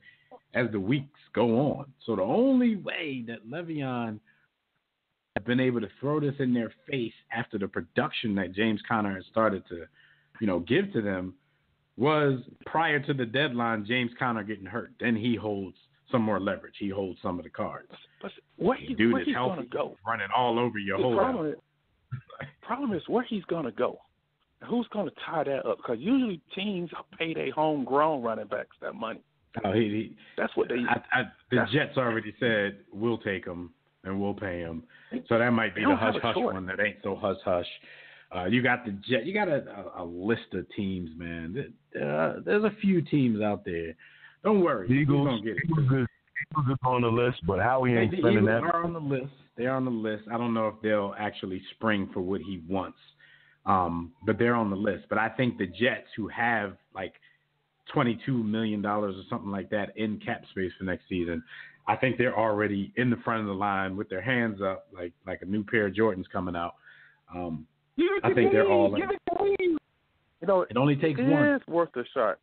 as the weeks go on. So the only way that Le'Veon have been able to throw this in their face after the production that James Conner has started to, give to them was prior to the deadline, James Conner getting hurt. Then he holds some more leverage. He holds some of the cards. But where he's going to go? Running all over your whole problem is where he's going to go. Who's going to tie that up? Because usually teams pay their homegrown running backs that money. Oh, that's what they. The Jets already said we'll take him and we'll pay him. So that might be the hush hush one that ain't so hush hush. You got the Jet. You got a list of teams, man. There's a few teams out there. Don't worry, Eagles gonna get it. Eagles are on the list, but Howie ain't spending that. They are on the list. They're on the list. I don't know if they'll actually spring for what he wants, but they're on the list. But I think the Jets, who have like $22 million or something like that in cap space for next season, I think they're already in the front of the line with their hands up, like a new pair of Jordans coming out. I think they're all in. It only takes one. It's worth a shot.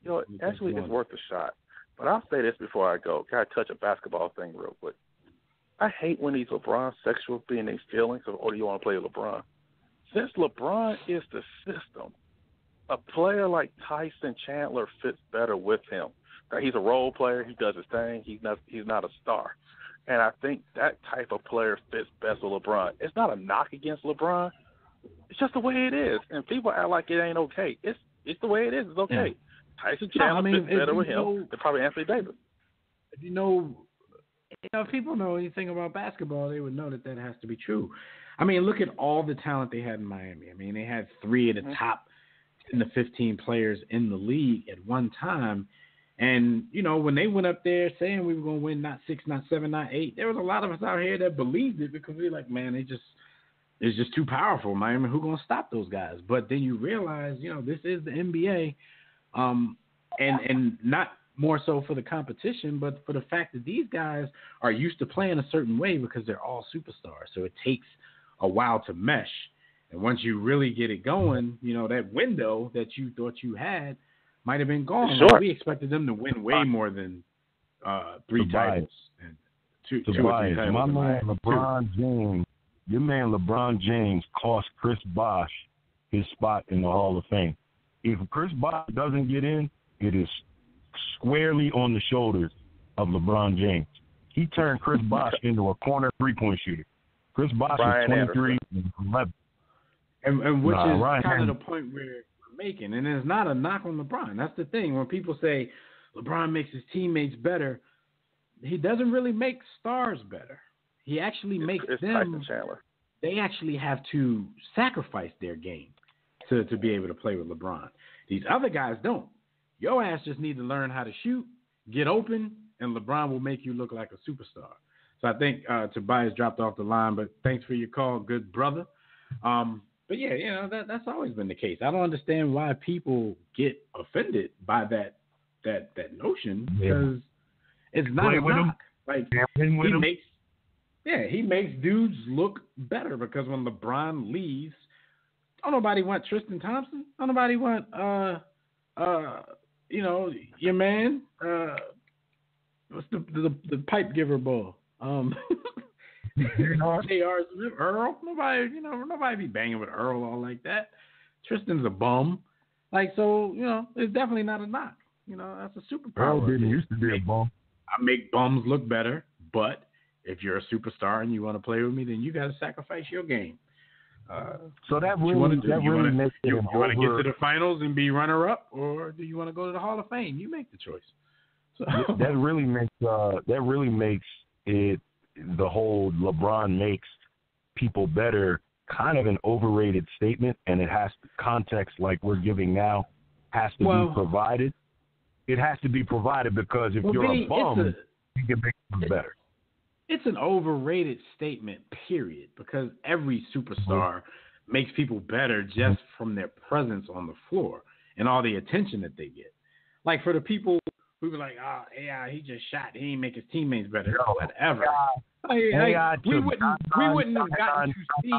It's worth a shot. But I'll say this before I go. Got to touch a basketball thing real quick. I hate when these LeBron sexuals be in their feelings, or do you want to play LeBron? Since LeBron is the system, a player like Tyson Chandler fits better with him. He's a role player. He does his thing. He's not a star. And I think that type of player fits best with LeBron. It's not a knock against LeBron. It's just the way it is. And people act like it ain't okay. It's the way it is. It's okay. Yeah. Tyson Chandler fits better with him than probably Anthony Davis. If if people know anything about basketball, they would know that has to be true. I mean, look at all the talent they had in Miami. I mean, they had 3 of the top 10 to 15 players in the league at one time. And, when they went up there saying we were going to win not 6, not 7, not 8, there was a lot of us out here that believed it because we were like, man, it's just too powerful, Miami. Who's going to stop those guys? But then you realize, this is the NBA, and not more so for the competition, but for the fact that these guys are used to playing a certain way because they're all superstars. So it takes a while to mesh. And once you really get it going, that window that you thought you had might have been gone. Sure. Like we expected them to win way more than 3 titles. And two or 3 titles. My man LeBron James, your man LeBron James cost Chris Bosh his spot in the Hall of Fame. If Chris Bosh doesn't get in, it is squarely on the shoulders of LeBron James. He turned Chris Bosh into a corner 3-point shooter. Chris Bosh is 23 and 11. And which is kind of the point we're making. And it's not a knock on LeBron. That's the thing. When people say LeBron makes his teammates better, he doesn't really make stars better. He actually makes them. They actually have to sacrifice their game to be able to play with LeBron. These other guys don't. Your ass just need to learn how to shoot, get open, and LeBron will make you look like a superstar. So I think Tobias dropped off the line, but thanks for your call, good brother. But yeah, that's always been the case. I don't understand why people get offended by that notion because it's not a knock. Like he makes dudes look better because when LeBron leaves, don't nobody want Tristan Thompson. Don't nobody want your man. What's the pipe giver ball? Earl. Nobody be banging with Earl all like that. Tristan's a bum. Like, so, it's definitely not a knock. That's a superpower. Earl didn't used to be a bum. I make bums look better, but if you're a superstar and you want to play with me, then you got to sacrifice your game. So that really makes it. You want to get to the finals and be runner-up, or do you want to go to the Hall of Fame? You make the choice. So that really makes it. The whole LeBron makes people better kind of an overrated statement, and it has context like we're giving now has to be provided. It has to be provided because if you're a bum, you can make them better. It's an overrated statement, period, because every superstar makes people better just from their presence on the floor and all the attention that they get. Like for the people who were like, he just shot. He ain't make his teammates better. Whatever. We wouldn't have gotten to see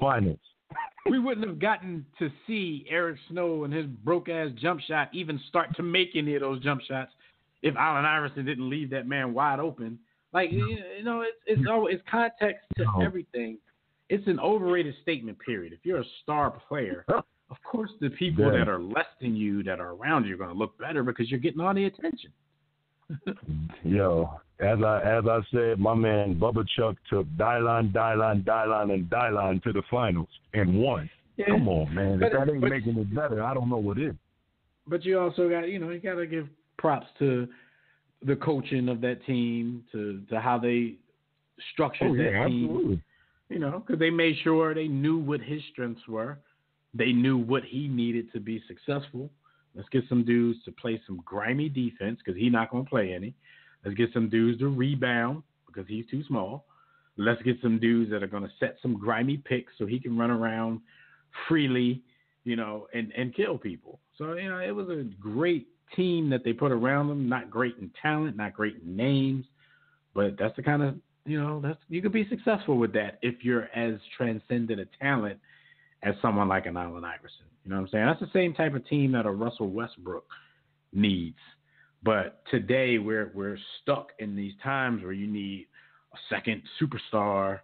finals. We wouldn't have gotten to see Eric Snow and his broke-ass jump shot even start to make any of those jump shots if Allen Iverson didn't leave that man wide open. Like, it's context to everything. It's an overrated statement, period. If you're a star player, of course the people that are less than you, that are around you, are going to look better because you're getting all the attention. Yo, as I said, my man Bubba Chuck took Dylan to the finals and won. Yeah. Come on, man. If that ain't making it better, I don't know what is. But you also got, you got to give props to the coaching of that team, to how they structured that team. Absolutely. Because they made sure they knew what his strengths were. They knew what he needed to be successful. Let's get some dudes to play some grimy defense because he's not going to play any. Let's get some dudes to rebound because he's too small. Let's get some dudes that are going to set some grimy picks so he can run around freely, and kill people. So, it was a great team that they put around him. Not great in talent, not great in names, but that's the kind of, you could be successful with that if you're as transcendent a talent as someone like an Allen Iverson. You know what I'm saying? That's the same type of team that a Russell Westbrook needs. But today we're stuck in these times where you need second superstar.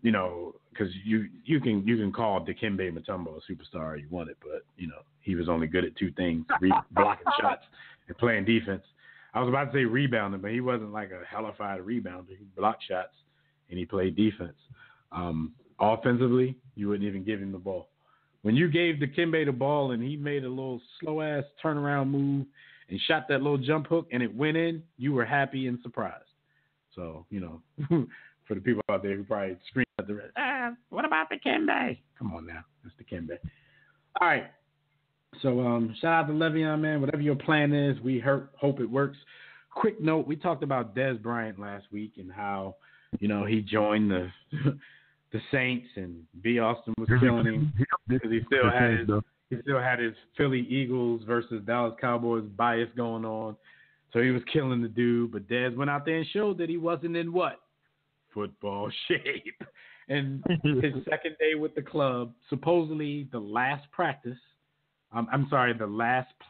You know, because you can call Dikembe Mutombo a superstar you wanted, but you know he was only good at two things: blocking shots and playing defense. I was about to say rebounding, but he wasn't like a hellified rebounder. He blocked shots and he played defense. Offensively, you wouldn't even give him the ball. When you gave Dikembe the ball and he made a little slow-ass turnaround move and shot that little jump hook and it went in, you were happy and surprised. So, you know, for the people out there who probably scream at the rest, what about Dikembe? Come on now, it's Dikembe. All right. So shout out to Le'Veon, man. Whatever your plan is, we hope it works. Quick note, we talked about Dez Bryant last week and how, you know, he joined the Saints and B. Austin was killing him because he still had his Philly Eagles versus Dallas Cowboys bias going on. So he was killing the dude, but Dez went out there and showed that he wasn't in what? Football shape. And his second day with the club, supposedly the last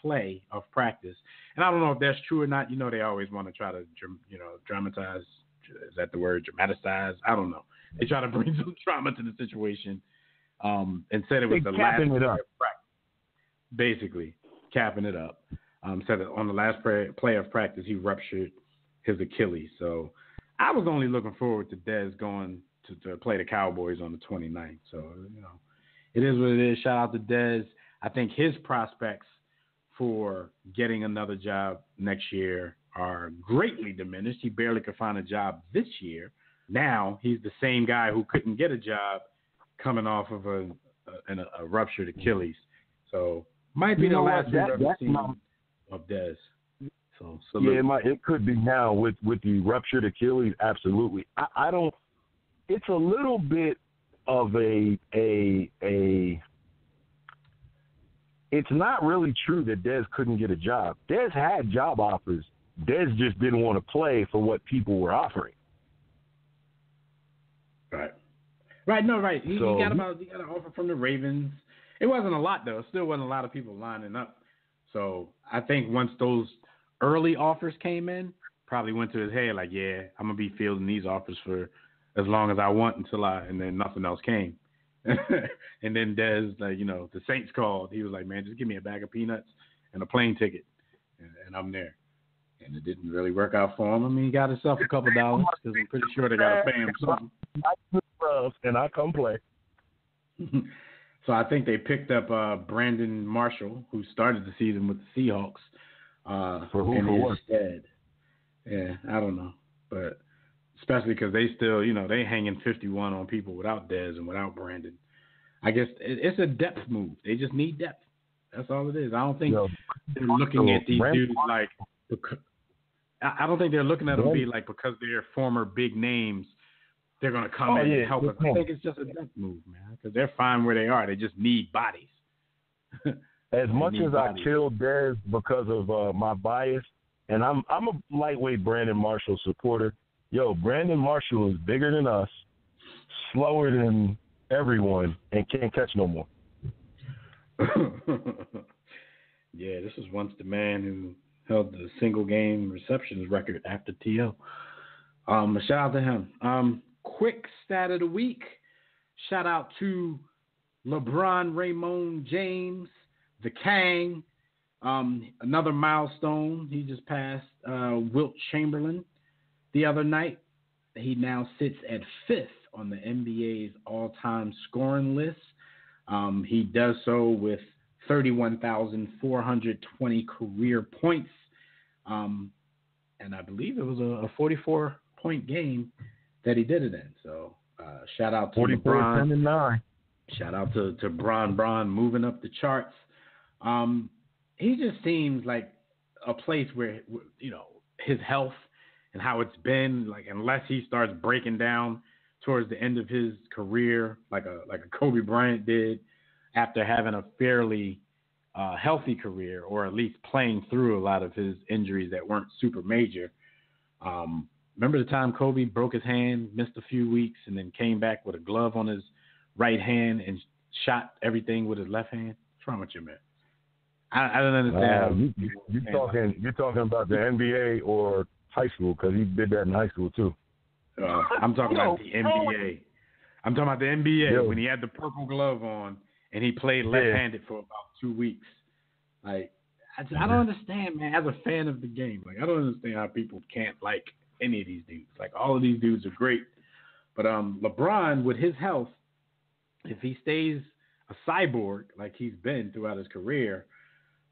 play of practice. And I don't know if that's true or not. You know, they always want to try to, you know, dramatize. Is that the word? Dramatize? I don't know. They try to bring some drama to the situation and said it was the last play of practice. Basically, capping it up. Said that on the last play of practice, he ruptured his Achilles. So I was only looking forward to Dez going to play the Cowboys on the 29th. So, you know, it is what it is. Shout out to Dez. I think his prospects for getting another job next year are greatly diminished. He barely could find a job this year. Now he's the same guy who couldn't get a job coming off of a ruptured Achilles. So might be the last we've ever seen of Dez. So yeah, it could be now with the ruptured Achilles. Absolutely. I don't. It's a little bit of a. It's not really true that Dez couldn't get a job. Dez had job offers. Dez just didn't want to play for what people were offering. Right. No, right. He got an offer from the Ravens. It wasn't a lot though. It still wasn't a lot of people lining up. So I think once those early offers came in, probably went to his head like, yeah, I'm gonna be fielding these offers for as long as I want and then nothing else came. And then Dez, like, you know, the Saints called. He was like, man, just give me a bag of peanuts and a plane ticket, and I'm there. And it didn't really work out for him. I mean, he got himself a couple dollars because I'm pretty sure they got to pay him something. And I come play. So I think they picked up Brandon Marshall, who started the season with the Seahawks. For his stead. Yeah, I don't know. But especially because they still, you know, they hanging 51 on people without Dez and without Brandon. I guess it's a depth move. They just need depth. That's all it is. I don't think they're looking at these dudes like – I don't think they're looking at them be like because they're former big names, they're going to come in and help us. I think it's just a depth move, man, because they're fine where they are. They just need bodies. As much as I killed Dez because of my bias, and I'm a lightweight Brandon Marshall supporter. Yo, Brandon Marshall is bigger than us, slower than everyone, and can't catch no more. Yeah, this was once the man who held the single game receptions record after T.O. Shout out to him. Quick stat of the week. Shout out to LeBron Raymond James, the Kang. Another milestone. He just passed Wilt Chamberlain the other night. He now sits at 5th on the NBA's all-time scoring list. He does so with 31,420 career points. And I believe it was a 44-point game that he did it in. So shout out to LeBron. Shout out to Bron moving up the charts. He just seems like a place where, you know, his health and how it's been, like, unless he starts breaking down towards the end of his career, like a Kobe Bryant did after having a fairly healthy career, or at least playing through a lot of his injuries that weren't super major. Remember the time Kobe broke his hand, missed a few weeks, and then came back with a glove on his right hand and shot everything with his left hand? What's wrong with you, man? I don't understand. You're talking about the NBA or high school, because he did that in high school too. I'm talking about the NBA. I'm talking about the NBA when he had the purple glove on and he played left-handed for about 2 weeks. Like, I don't understand, man. As a fan of the game, like, I don't understand how people can't like any of these dudes. Like, all of these dudes are great, but LeBron, with his health, if he stays a cyborg like he's been throughout his career,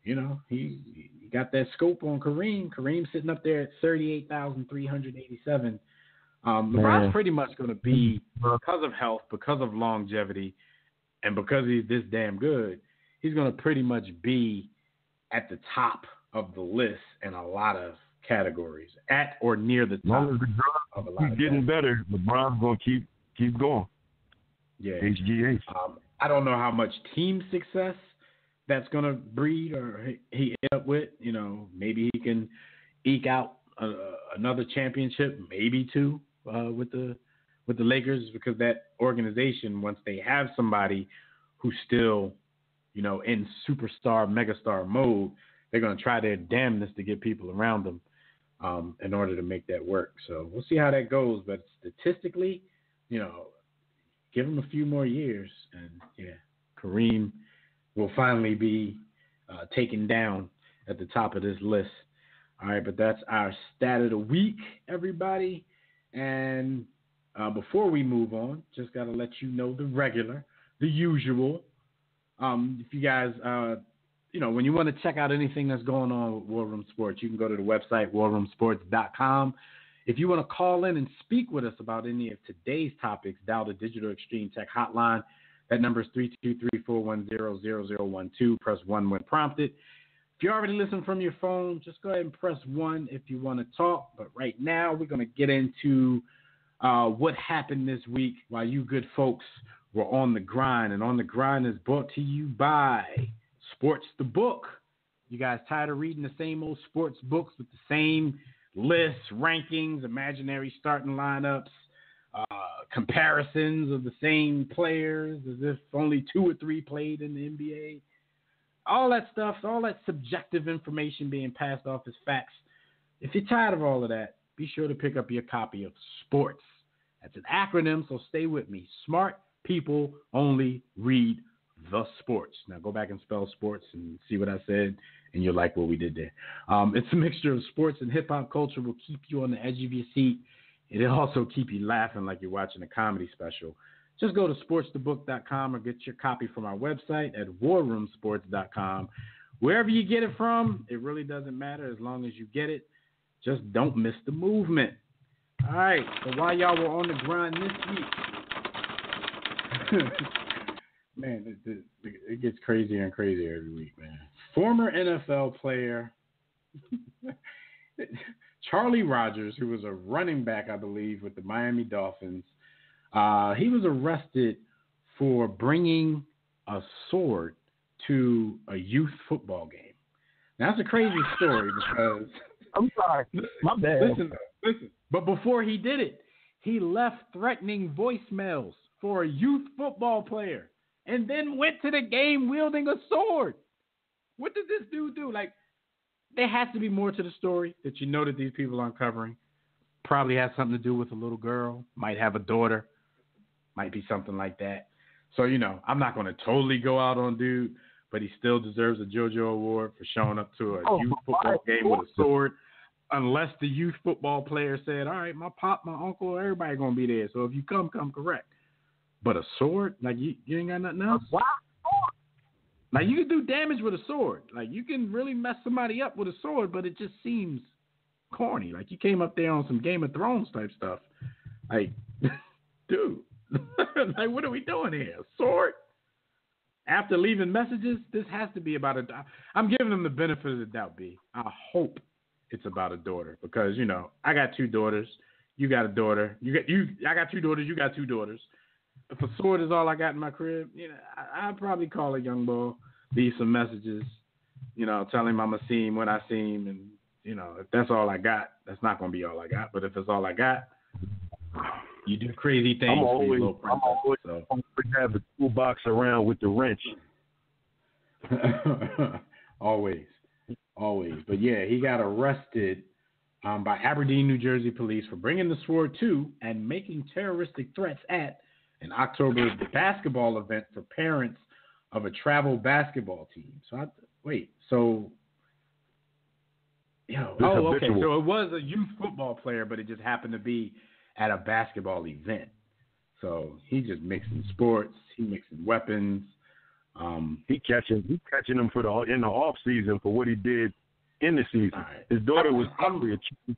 you know, he got that scope on Kareem. Kareem's sitting up there at 38,387. LeBron's pretty much going to be, because of health, because of longevity, and because he's this damn good, he's going to pretty much be at the top of the list in a lot of categories, at or near the top of a lot of getting better. LeBron's going to keep going. Yeah. HGH. I don't know how much team success that's going to breed or he end up with. You know, maybe he can eke out another championship, maybe two, with the Lakers, because that organization, once they have somebody who's still, you know, in superstar, megastar mode, they're going to try their damnedest to get people around them in order to make that work. So we'll see how that goes. But statistically, you know, give him a few more years, and Kareem will finally be taken down at the top of this list. All right, but that's our stat of the week, everybody. And before we move on, just got to let you know the usual. If you guys, you know, when you want to check out anything that's going on with War Room Sports, you can go to the website, warroomsports.com. If you want to call in and speak with us about any of today's topics, dial the Digital Extreme Tech Hotline. That number is 323-410-0012. Press 1 when prompted. If you already listen from your phone, just go ahead and press 1 if you want to talk. But right now, we're going to get into what happened this week while you good folks were on the grind. And On the Grind is brought to you by Sports the Book. You guys tired of reading the same old sports books with the same lists, rankings, imaginary starting lineups, comparisons of the same players as if only 2 or 3 played in the NBA? All that stuff, all that subjective information being passed off as facts. If you're tired of all of that, be sure to pick up your copy of Sports. That's an acronym, so stay with me. Smart people only read the sports. Now go back and spell sports and see what I said, and you'll like what we did there. It's a mixture of sports and hip-hop culture. Will keep you on the edge of your seat. It'll also keep you laughing like you're watching a comedy special. Just go to sportsthebook.com or get your copy from our website at warroomsports.com. Wherever you get it from, it really doesn't matter as long as you get it. Just don't miss the movement. All right, so while y'all were on the grind this week, man, it gets crazier and crazier every week, man. Former NFL player Charlie Rogers, who was a running back, I believe, with the Miami Dolphins, he was arrested for bringing a sword to a youth football game. Now, that's a crazy story because... I'm sorry. My bad. Listen. But before he did it, he left threatening voicemails for a youth football player and then went to the game wielding a sword. What did this dude do? Like, there has to be more to the story that you know that these people are uncovering. Probably has something to do with a little girl. Might have a daughter. Might be something like that. So, you know, I'm not going to totally go out on dude, but he still deserves a JoJo Award for showing up to a youth football game with a sword. Unless the youth football player said, all right, my pop, my uncle, everybody going to be there. So if you come correct. But a sword? Like, you ain't got nothing else? Like, you can do damage with a sword. Like, you can really mess somebody up with a sword, but it just seems corny. Like, you came up there on some Game of Thrones type stuff. Like, dude, like, what are we doing here? A sword? After leaving messages, this has to be about I'm giving them the benefit of the doubt, B. I hope it's about a daughter because, you know, I got 2 daughters. You got a daughter. I got 2 daughters. You got 2 daughters. If a sword is all I got in my crib, you know, I'd probably call a young boy, leave some messages, you know, tell him I'm going to see him when I see him. And, you know, if that's all I got, that's not going to be all I got. But if it's all I got, you do crazy things. I'm always so. have the toolbox around with the wrench. Always. But, yeah, he got arrested by Aberdeen, New Jersey police for bringing the sword to and making terroristic threats at an October basketball event for parents of a travel basketball team. Okay. So it was a youth football player, but it just happened to be at a basketball event. So he's just mixing sports. He mixing weapons. He catching him in the off season for what he did in the season. Right. His daughter was probably a chief.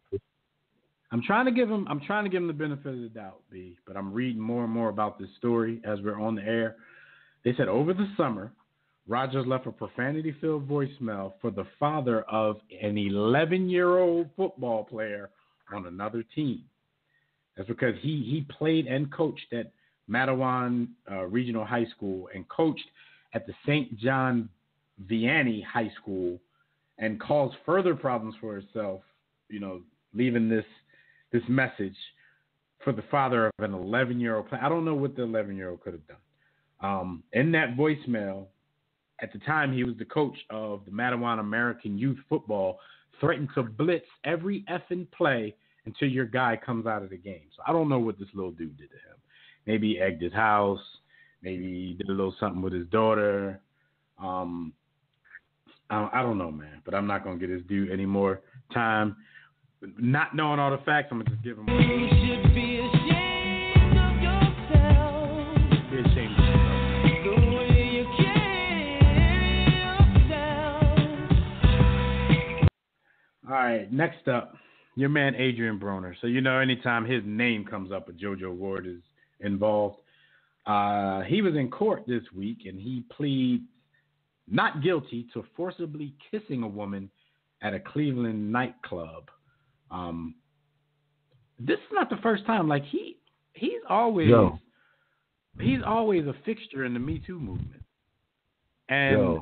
I'm trying to give him the benefit of the doubt, B, but I'm reading more and more about this story as we're on the air. They said over the summer, Rogers left a profanity-filled voicemail for the father of an 11-year-old football player on another team. That's because he played and coached at Matawan Regional High School and coached at the St. John Vianney High School and caused further problems for himself, leaving this message for the father of an 11-year-old player. I don't know what the 11-year-old could have done. In that voicemail, at the time he was the coach of the Matawan American Youth Football, threatened to blitz every effing play until your guy comes out of the game. So I don't know what this little dude did to him. Maybe he egged his house. Maybe he did a little something with his daughter. I don't know, man. But I'm not going to get this dude any more time. Not knowing all the facts, I'm going to just give him one. You should be ashamed of yourself. Be ashamed of yourself. The way you carry yourself. All right, next up, your man Adrian Broner. So, anytime his name comes up, a JoJo Ward is involved. He was in court this week, and he pleads not guilty to forcibly kissing a woman at a Cleveland nightclub. This is not the first time. Like he's always a fixture in the Me Too movement. And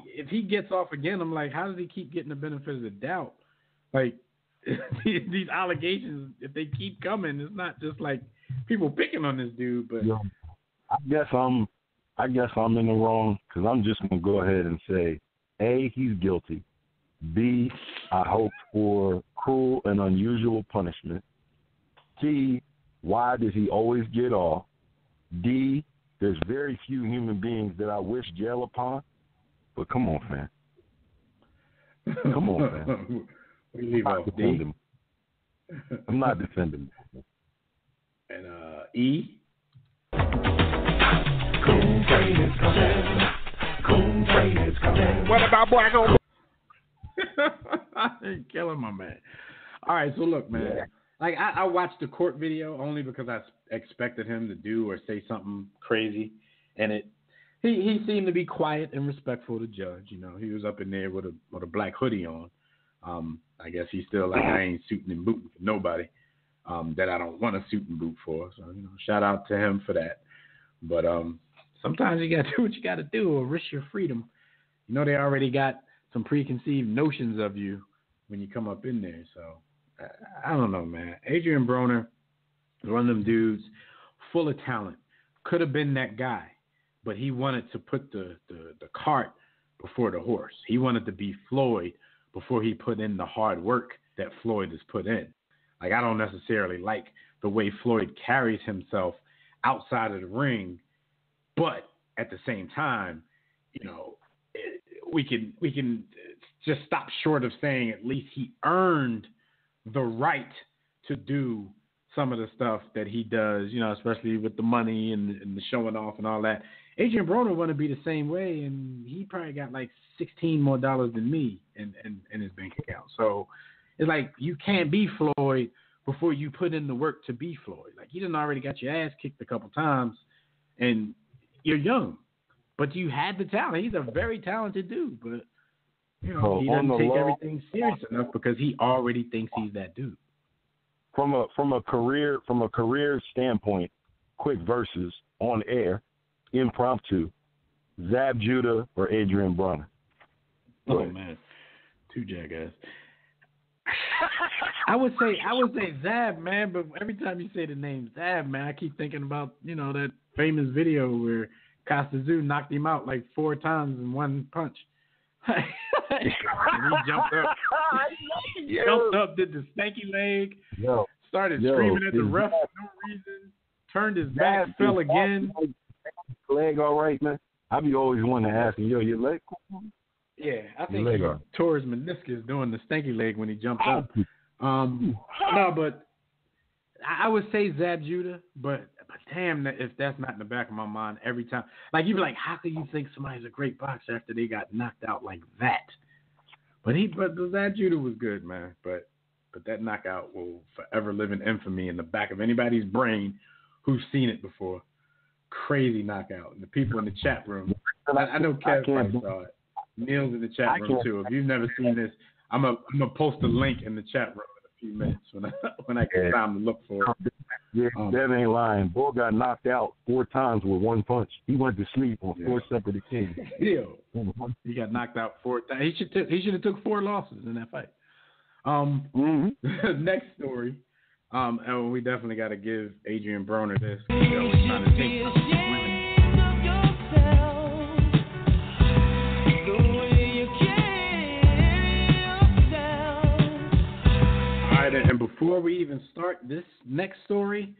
if he gets off again, I'm like, how does he keep getting the benefit of the doubt? Like these allegations, if they keep coming, it's not just like people picking on this dude. But I guess I'm in the wrong because I'm just gonna go ahead and say, A, he's guilty. B, I hope for cruel and unusual punishment. C, why does he always get off? D, there's very few human beings that I wish jail upon. But come on, fam. Come on, fam. We leave off D. I'm not defending him. And E. Coon train is coming. Coon train is coming. What about Black on? You're killing my man. All right, so look, man. Yeah. Like I watched the court video only because I expected him to do or say something crazy, and he seemed to be quiet and respectful to judge. He was up in there with a black hoodie on. I guess he's still like, I ain't suiting and booting for nobody that I don't want to suit and boot for. So shout out to him for that. But sometimes you got to do what you got to do or risk your freedom. They already got some preconceived notions of you when you come up in there. So I don't know, man. Adrian Broner is one of them dudes full of talent. Could have been that guy, but he wanted to put the cart before the horse. He wanted to be Floyd before he put in the hard work that Floyd has put in. Like, I don't necessarily like the way Floyd carries himself outside of the ring, but at the same time, we can just stop short of saying at least he earned the right to do some of the stuff that he does, especially with the money and the showing off and all that. Adrian Broner want to be the same way, and he probably got like $16 more than me in his bank account. So it's like you can't be Floyd before you put in the work to be Floyd. Like, you done already got your ass kicked a couple times, and you're young, but you had the talent. He's a very talented dude, but he doesn't take everything serious enough because he already thinks he's that dude. From a career standpoint, quick verses on air, impromptu, Zab Judah or Adrian Broner? Oh man, two jackass. I would say Zab, man, but every time you say the name Zab, man, I keep thinking about that famous video where Costa Zoo knocked him out like 4 times in one punch. And he jumped up, did the stanky leg, started screaming at the ref for no reason, turned his back, fell again. Leg all right, man? I be always wanting to ask him, your leg cool? Yeah, I think he tore his meniscus doing the stanky leg when he jumped up. No, but I would say Zab Judah, but damn, if that's not in the back of my mind every time. Like, you'd be like, how can you think somebody's a great boxer after they got knocked out like that? But Zab Judah was good, man. But that knockout will forever live in infamy in the back of anybody's brain who's seen it before. Crazy knockout. And the people in the chat room, I know Kev saw it. Neil's in the chat room too. If you've never seen this, I'm gonna post a link in the chat room in a few minutes when I get time to look for it. Yeah, that ain't lying. Boy got knocked out 4 times with one punch. He went to sleep on 4 separate occasions. He got knocked out 4 times. He should have took 4 losses in that fight. Next story. And we definitely got to give Adrian Broner this. He's trying to take women. And before we even start this next story,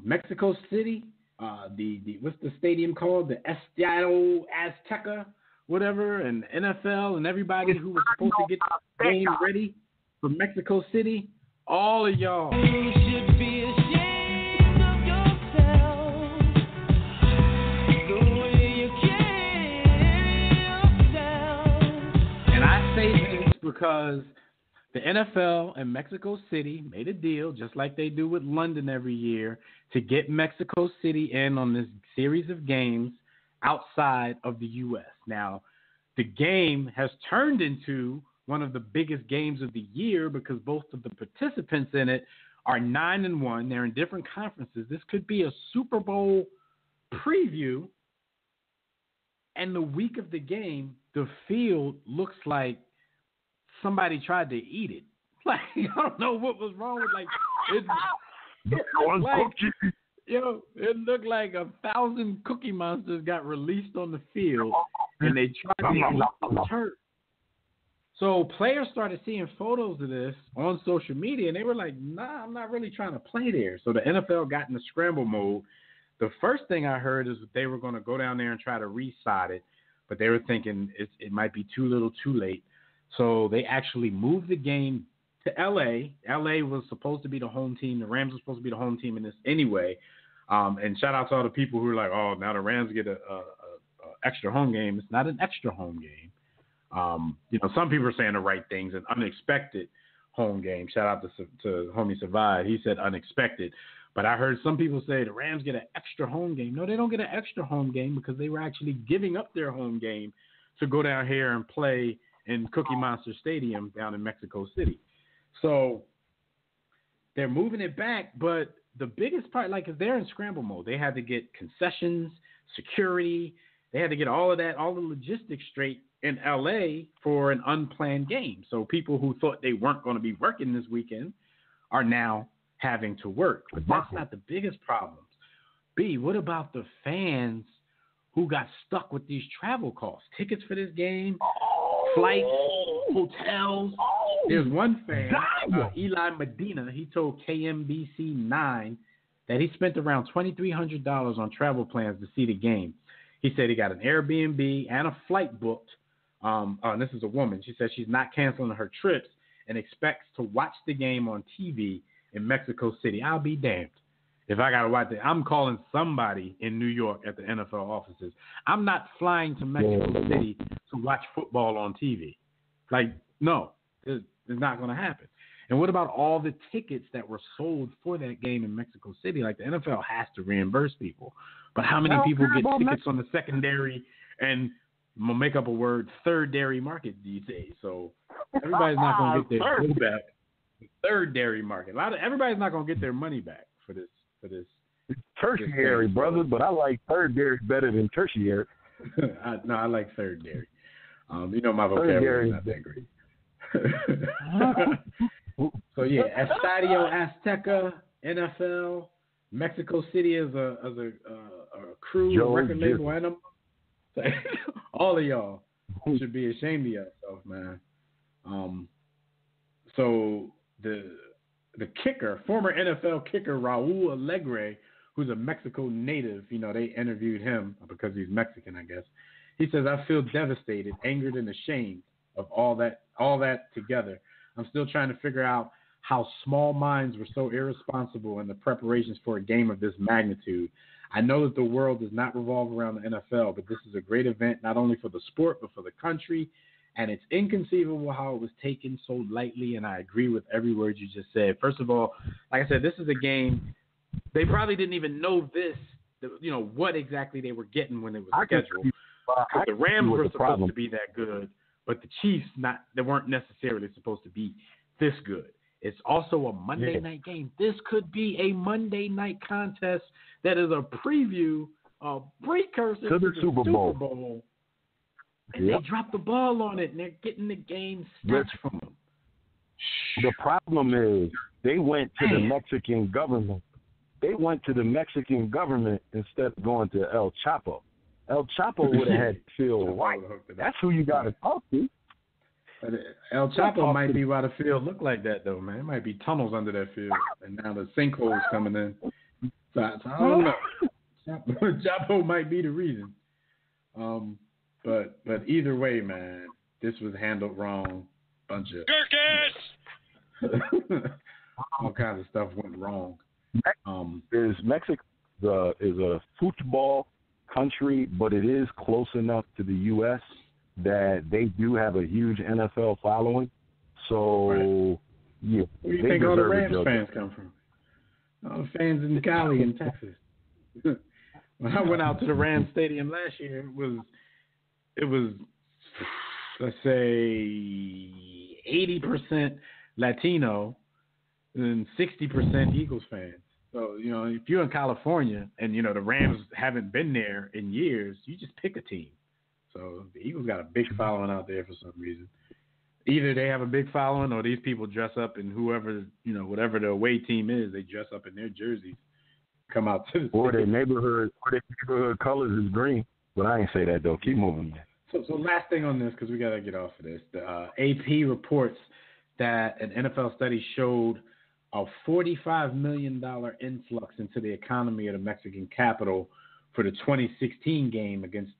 Mexico City, what's the stadium called? The Estadio Azteca, whatever, and NFL and everybody who was supposed to get the game ready for Mexico City, all of y'all. You should be ashamed of yourself, the way you carry yourself. And I say this because the NFL and Mexico City made a deal, just like they do with London every year, to get Mexico City in on this series of games outside of the U.S. Now, the game has turned into one of the biggest games of the year because both of the participants in it are 9-1. They're in different conferences. This could be a Super Bowl preview. And the week of the game, the field looks like somebody tried to eat it. Like, I don't know what was wrong with, like, it looked like 1,000 Cookie Monsters got released on the field, and they tried to eat the turf. So players started seeing photos of this on social media, and they were like, nah, I'm not really trying to play there. So the NFL got in the scramble mode. The first thing I heard is that they were going to go down there and try to re-side it, but they were thinking it might be too little too late. So they actually moved the game to L.A. L.A. was supposed to be the home team. The Rams were supposed to be the home team in this anyway. And shout out to all the people who are like, oh, now the Rams get a extra home game. It's not an extra home game. Some people are saying the right things. An unexpected home game. Shout out to homie Survive. He said unexpected. But I heard some people say the Rams get an extra home game. No, they don't get an extra home game because they were actually giving up their home game to go down here and play in Cookie Monster Stadium down in Mexico City. So they're moving it back, but the biggest part, like, if they're in scramble mode, they had to get concessions, security, they had to get all of that, all the logistics straight in LA for an unplanned game. So people who thought they weren't going to be working this weekend are now having to work. But that's not the biggest problems. B, what about the fans who got stuck with these travel costs? Tickets for this game, flights, hotels. There's one fan, Eli Medina, he told KMBC 9 that he spent around $2,300 on travel plans to see the game. He said he got an Airbnb and a flight booked. And this is a woman. She said she's not canceling her trips and expects to watch the game on TV in Mexico City. I'll be damned if I got to watch it. I'm calling somebody in New York at the NFL offices. I'm not flying to Mexico City to watch football on TV. Like, no, it's not going to happen. And what about all the tickets that were sold for that game in Mexico City? Like, the NFL has to reimburse people. But how many people get tickets on the secondary and make up a word, third-dairy market these days? So everybody's not going to get their money back. Third-dairy market. Everybody's not going to get their money back for this. It's tertiary, brother, but I like third dairy better than tertiary. I like third dairy. My vocabulary is not that great. So yeah, Estadio Azteca, NFL, Mexico City as a crew, record label, and all of y'all should be ashamed of yourself, man. So the kicker, former NFL kicker Raul Alegre, who's a Mexico native, they interviewed him because he's Mexican, I guess. He says, "I feel devastated, angered, and ashamed of all that together. I'm still trying to figure out how small minds were so irresponsible in the preparations for a game of this magnitude. I know that the world does not revolve around the NFL, but this is a great event, not only for the sport, but for the country. And it's inconceivable how it was taken so lightly, and I agree with every word you just said." First of all, like I said, this is a game. They probably didn't even know what exactly they were getting when it was scheduled. The Rams were supposed to be that good, but the Chiefs they weren't necessarily supposed to be this good. It's also a Monday night game. This could be a Monday night contest that is a preview, a precursor to the Super Bowl. And they dropped the ball on it, and they're getting the game snatched from them. The problem is they went to the Mexican government. They went to the Mexican government instead of going to El Chapo. El Chapo would have had Phil White. That's who you got to talk to. But El Chapo might be why the field look like that, though, man. It might be tunnels under that field, and now the sinkholes coming in. So I don't know. Chapo might be the reason. But either way, man, this was handled wrong. Bunch of all kinds of stuff went wrong. Mexico is a football country, but it is close enough to the U.S. that they do have a huge NFL following. So, yeah. Where do you think all the Rams fans come from? All the fans in Cali and Texas. When I went out to the Rams Stadium last year, it was let's say 80% Latino and 60% Eagles fans. So, if you're in California and, the Rams haven't been there in years, you just pick a team. So the Eagles got a big following out there for some reason. Either they have a big following or these people dress up in whatever the away team is, they dress up in their jerseys, come out to the or their neighborhood colors is green. But I ain't say that, though. Keep moving. So last thing on this, because we got to get off of this. The AP reports that an NFL study showed a $45 million influx into the economy of the Mexican capital for the 2016 game against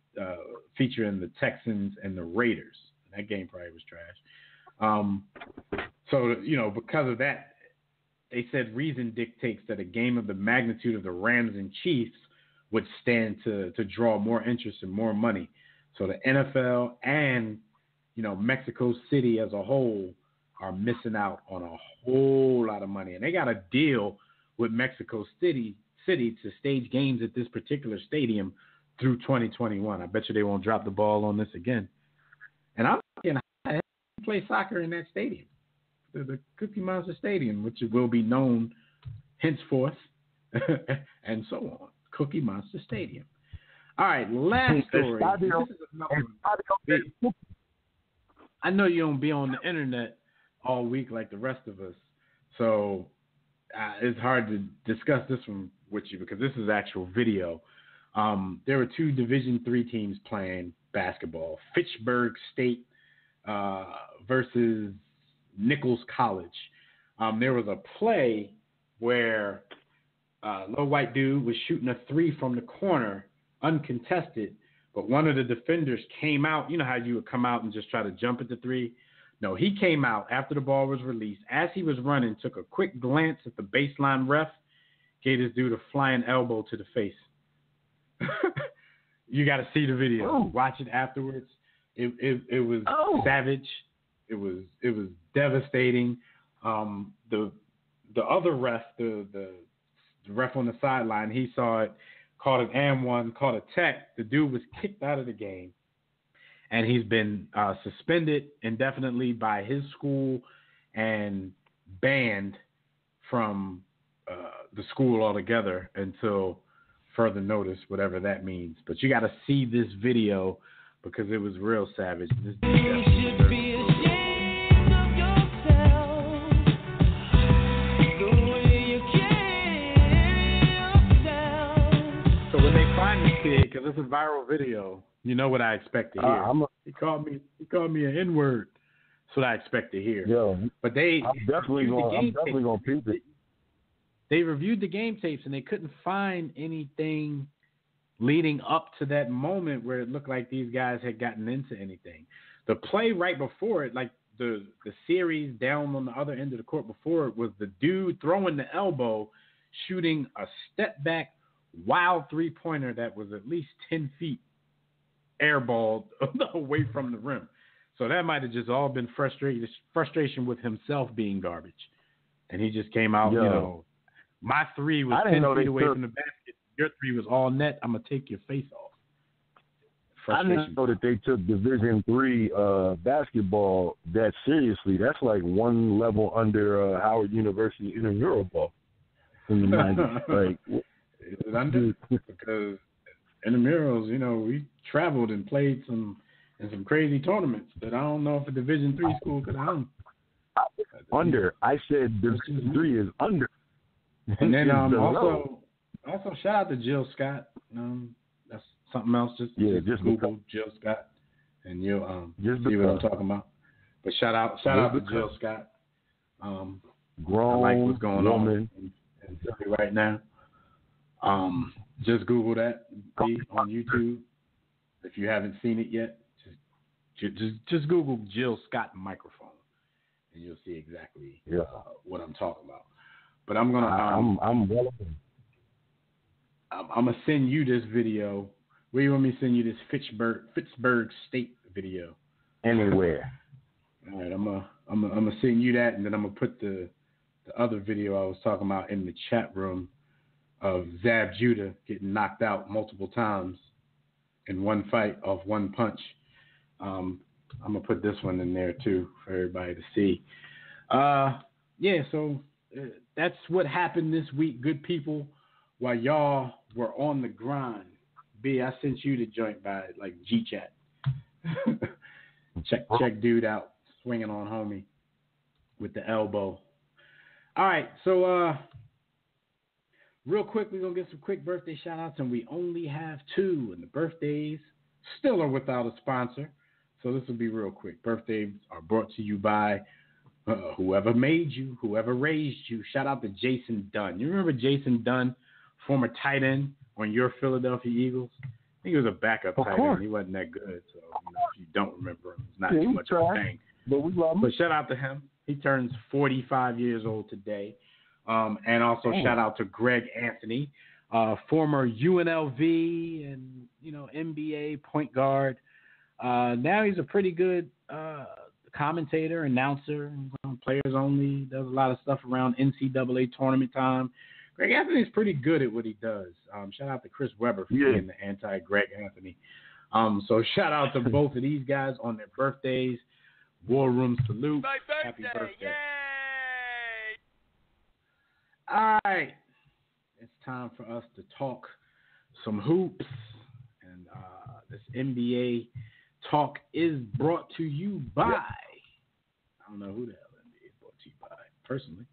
featuring the Texans and the Raiders. That game probably was trash. So, because of that, they said reason dictates that a game of the magnitude of the Rams and Chiefs would stand to draw more interest and more money. So the NFL and, Mexico City as a whole are missing out on a whole lot of money. And they got a deal with Mexico City to stage games at this particular stadium through 2021. I bet you they won't drop the ball on this again. And I'm thinking, how the heck do you play soccer in that stadium? The Cookie Monster Stadium, which will be known henceforth and so on. Cookie Monster Stadium. All right, last story. This is another one. I know you don't be on the internet all week like the rest of us, so it's hard to discuss this one with you because this is actual video. There were two Division III teams playing basketball, Fitchburg State versus Nichols College. There was a play where a little white dude was shooting a three from the corner, uncontested, but one of the defenders came out. You know how you would come out and just try to jump at the three? No, he came out after the ball was released. As he was running, took a quick glance at the baseline ref, gave this dude a flying elbow to the face. You got to see the video. Oh. Watch it afterwards. It was savage. It was devastating. The other ref, the ref on the sideline, he saw it, called an and-one, called a tech. The dude was kicked out of the game, and he's been suspended indefinitely by his school and banned from the school altogether until further notice, whatever that means. But you got to see this video because it was real savage. This should be ashamed of yourself, the way you carry yourself. So when they find this kid, because it's a viral video, you know what I expect to hear. He called me an N-word. That's what I expect to hear. Yo, but I'm definitely gonna peep it. They reviewed the game tapes and they couldn't find anything leading up to that moment where it looked like these guys had gotten into anything. The play right before it, like the series down on the other end of the court before it, was the dude throwing the elbow, shooting a step back wild three-pointer that was at least 10 feet airballed away from the rim. So that might have just all been frustration with himself being garbage. And he just came out, my three was 10 feet away from the basket. Your three was all net. I'm going to take your face off. I didn't know that they took Division III basketball that seriously. That's like one level under Howard University intramural ball in the 90s. Like, is it under? Because intramurals, we traveled and played in some crazy tournaments that I don't know if a Division III school could own. Under. I said Division III is under. And then also shout out to Jill Scott. That's something else. Just Google Jill Scott, and you'll see what I'm talking about. But shout out to Jill Scott. Grown I like what's going woman. on in Philly right now. Just Google that on YouTube if you haven't seen it yet. Just Google Jill Scott microphone, and you'll see exactly what I'm talking about. But I'm gonna I'm gonna send you this video. Where you want me to send you this Pittsburgh State video? Anywhere. All right, I'm gonna send you that, and then I'm gonna put the other video I was talking about in the chat room of Zab Judah getting knocked out multiple times in one fight off one punch. I'm gonna put this one in there too for everybody to see. So that's what happened this week, good people. While y'all were on the grind, B, I sent you the joint by like G-Chat. check dude out swinging on homie with the elbow. All right, so real quick, we're gonna get some quick birthday shout outs, and we only have 2, and the birthdays still are without a sponsor. So this will be real quick. Birthdays are brought to you by whoever made you, whoever raised you. Shout out to Jason Dunn. You remember Jason Dunn, former tight end on your Philadelphia Eagles? I think he was a backup tight end. He wasn't that good. So if you don't remember him, it's not too much of a thing. But we love him. But shout out to him. He turns 45 years old today. And also shout out to Greg Anthony, former UNLV and NBA point guard. Now he's a pretty good commentator, announcer, players only, does a lot of stuff around NCAA tournament time. Greg Anthony is pretty good at what he does. Shout out to Chris Webber for being the anti-Greg Anthony. So shout out to both of these guys on their birthdays. War Room salute. Happy birthday. Yay! All right. It's time for us to talk some hoops. And this NBA talk is brought to you by, I don't know who the hell NBA is brought to you by, personally.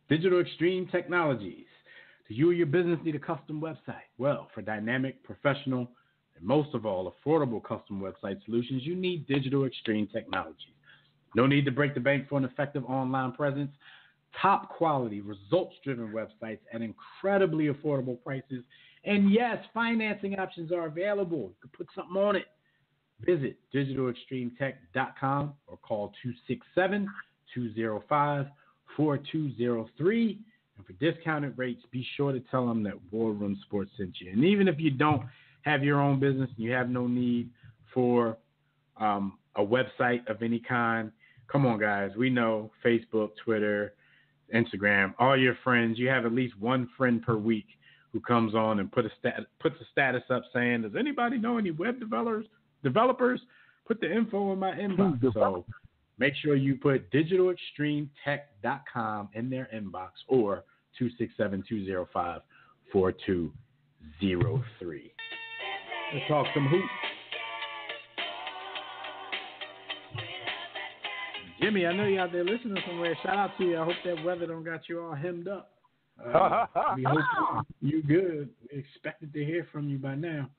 Digital Extreme Technologies. Do you or your business need a custom website? Well, for dynamic, professional, and most of all, affordable custom website solutions, you need Digital Extreme Technologies. No need to break the bank for an effective online presence. Top quality, results-driven websites at incredibly affordable prices. And yes, financing options are available. You can put something on it. Visit digitalextremetech.com or call 267-205-4203. And for discounted rates, be sure to tell them that War Room Sports sent you. And even if you don't have your own business and you have no need for a website of any kind, come on, guys. We know Facebook, Twitter, Instagram, all your friends. You have at least one friend per week who comes on and puts a status up saying, does anybody know any web developers? Put the info in my inbox. So make sure you put digitalextremetech.com in their inbox or 267-205-4203. Let's talk some hoops. Jimmy, I know you out there listening somewhere. Shout out to you. I hope that weather don't got you all hemmed up. We hope you good. We expected to hear from you by now.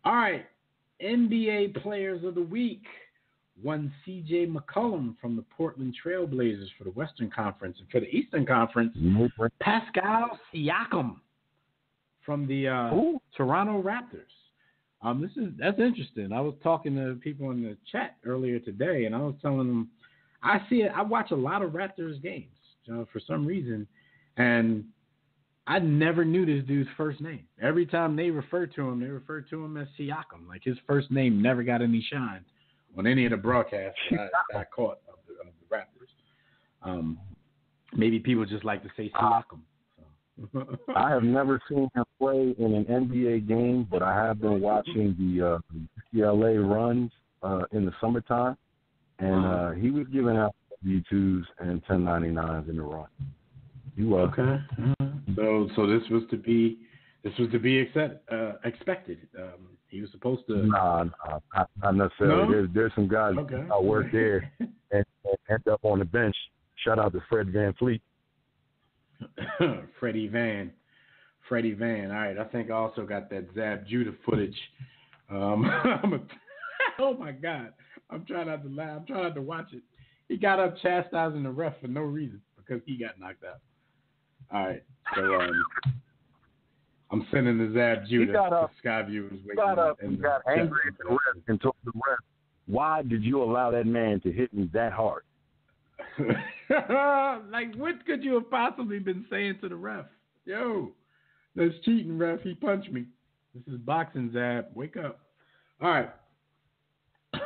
All right. NBA Players of the Week. One C.J. McCollum from the Portland Trail Blazers for the Western Conference. And for the Eastern Conference, Pascal Siakam from the Toronto Raptors. That's interesting. I was talking to people in the chat earlier today, and I was telling them I watch a lot of Raptors games for some reason, and I never knew this dude's first name. Every time they refer to him as Siakam. Like his first name never got any shine on any of the broadcasts that I caught of the Raptors. Maybe people just like to say Siakam. So. I have never seen him play in an NBA game, but I have been watching the UCLA runs in the summertime, and he was giving out W2s and 1099s in the run. He was. Okay. So this was to be expected. He was supposed to. Nah, not necessarily. No? There's some guys that work there and end up on the bench. Shout out to Fred VanVleet. Freddie Van. All right, I think I also got that Zab Judah footage. Oh my God, I'm trying not to laugh. I'm trying not to watch it. He got up chastising the ref for no reason because he got knocked out. All right, so I'm sending the Zab Judah to Skyview. He got up and got angry at the ref and told the ref, "Why did you allow that man to hit me that hard?" Like, what could you have possibly been saying to the ref? Yo, that's cheating, ref. He punched me. This is boxing, Zab. Wake up. All right.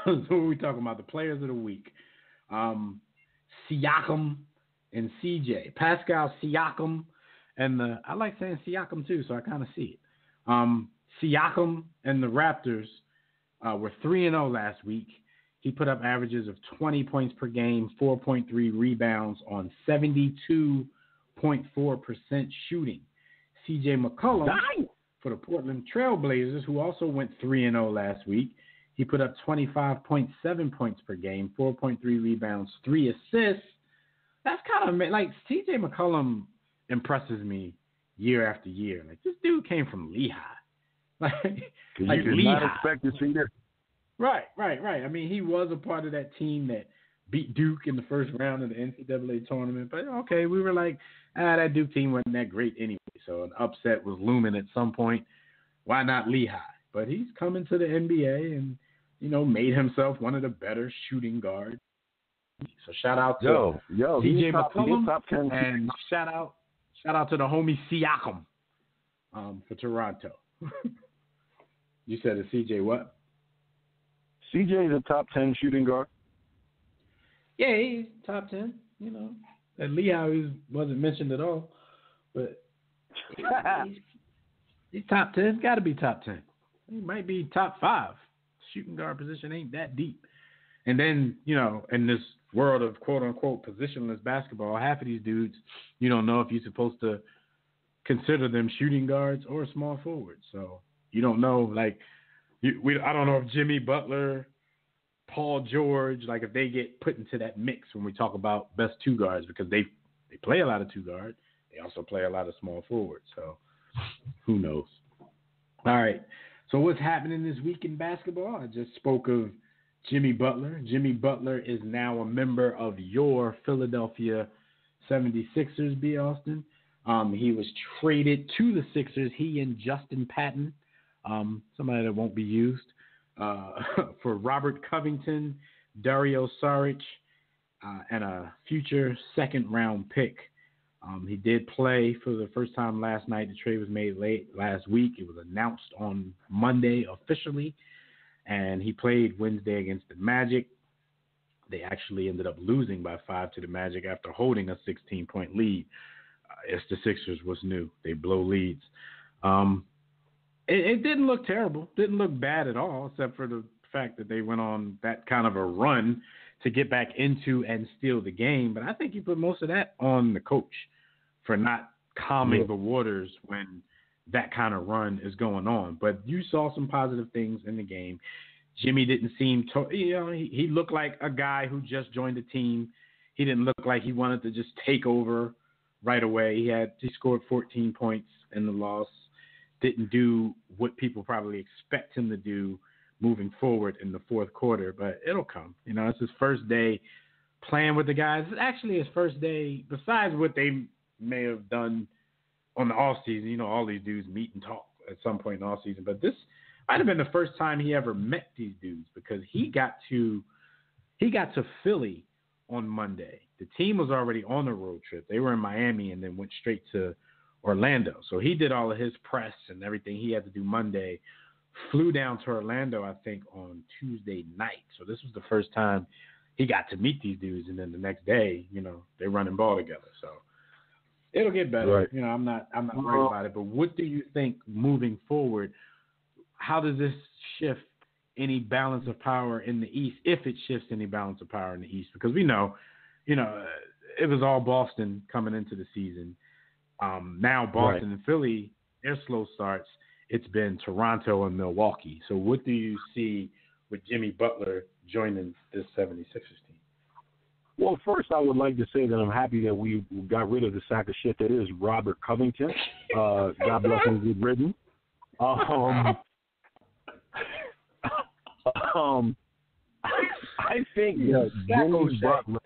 So what are we talking about? The Players of the Week. Siakam and CJ. Pascal Siakam and I like saying Siakam too, so I kind of see it. Siakam and the Raptors were 3-0 last week. He put up averages of 20 points per game, 4.3 rebounds on 72.4% shooting. C.J. McCollum for the Portland Trail Blazers, who also went 3-0 last week. He put up 25.7 points per game, 4.3 rebounds, 3 assists. That's kind of like C.J. McCollum impresses me year after year. Like, this dude came from Lehigh. Like you did Lehigh. not expect to see this. Right. I mean, he was a part of that team that beat Duke in the first round of the NCAA tournament. But, okay, we were like, that Duke team wasn't that great anyway. So an upset was looming at some point. Why not Lehigh? But he's coming to the NBA and, made himself one of the better shooting guards. So shout out to C.J. McCollum and shout out to the homie Siakam for Toronto. You said it's C.J. what? CJ is a top 10 shooting guard. Yeah, he's top 10. At Lehigh he wasn't mentioned at all, but he's top 10. Got to be top 10. He might be top 5. Shooting guard position ain't that deep. And then in this world of quote unquote positionless basketball, half of these dudes you don't know if you're supposed to consider them shooting guards or small forwards. So you don't know I don't know if Jimmy Butler, Paul George, if they get put into that mix when we talk about best two guards, because they play a lot of two guard. They also play a lot of small forwards. So who knows? All right. So what's happening this week in basketball? I just spoke of Jimmy Butler. Jimmy Butler is now a member of your Philadelphia 76ers, B. Austin. He was traded to the Sixers, he and Justin Patton. Somebody that won't be used, for Robert Covington, Dario Saric, and a future second-round pick. He did play for the first time last night. The trade was made late last week. It was announced on Monday officially, and he played Wednesday against the Magic. They actually ended up losing by 5 to the Magic after holding a 16-point lead. It's the Sixers was new. They blow leads. It didn't look terrible. Didn't look bad at all, except for the fact that they went on that kind of a run to get back into and steal the game. But I think you put most of that on the coach for not calming the waters when that kind of run is going on. But you saw some positive things in the game. Jimmy didn't seem he looked like a guy who just joined the team. He didn't look like he wanted to just take over right away. He scored 14 points in the loss. Didn't do what people probably expect him to do moving forward in the fourth quarter, but it'll come. You know, it's his first day playing with the guys. It's actually his first day, besides what they may have done on the off season. You know, all these dudes meet and talk at some point in the off season, but this might have been the first time he ever met these dudes, because he got to Philly on Monday. The team was already on a road trip. They were in Miami and then went straight to Orlando. So he did all of his press and everything he had to do Monday, flew down to Orlando, I think, on Tuesday night. So this was the first time he got to meet these dudes. And then the next day, you know, they're running ball together. So it'll get better. Right. You know, I'm not worried about it. But what do you think moving forward? How does this shift any balance of power in the East, if it shifts any balance of power in the East? Because we know, you know, it was all Boston coming into the season. Now Boston and Philly, their slow starts, it's been Toronto and Milwaukee. So what do you see with Jimmy Butler joining this 76ers team? Well, first I would like to say that I'm happy that we got rid of the sack of shit that is Robert Covington. God bless him, good riddance. I think that Jimmy Butler.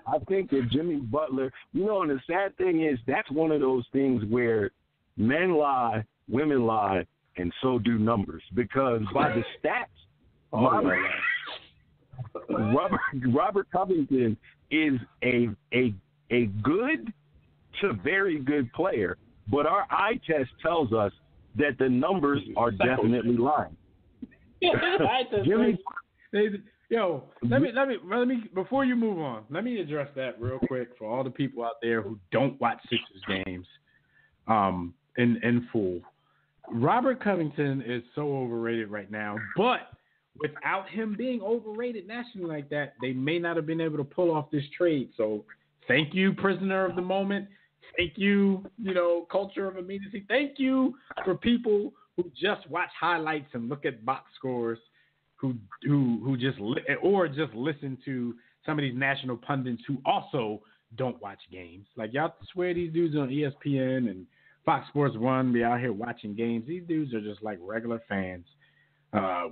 I think that Jimmy Butler, you know, and the sad thing is that's one of those things where men lie, women lie, and so do numbers. Because by the stats, Robert Covington is a good to very good player, but our eye test tells us that the numbers are definitely lying. Jimmy, let me before you move on, let me address that real quick for all the people out there who don't watch Sixers games in full. Robert Covington is so overrated right now, but without him being overrated nationally like that, they may not have been able to pull off this trade. So thank you, prisoner of the moment. Thank you, culture of immediacy. Thank you for people who just watch highlights and look at box scores, who just listen to some of these national pundits who also don't watch games. Like, y'all swear these dudes on ESPN and Fox Sports 1 be out here watching games. These dudes are just like regular fans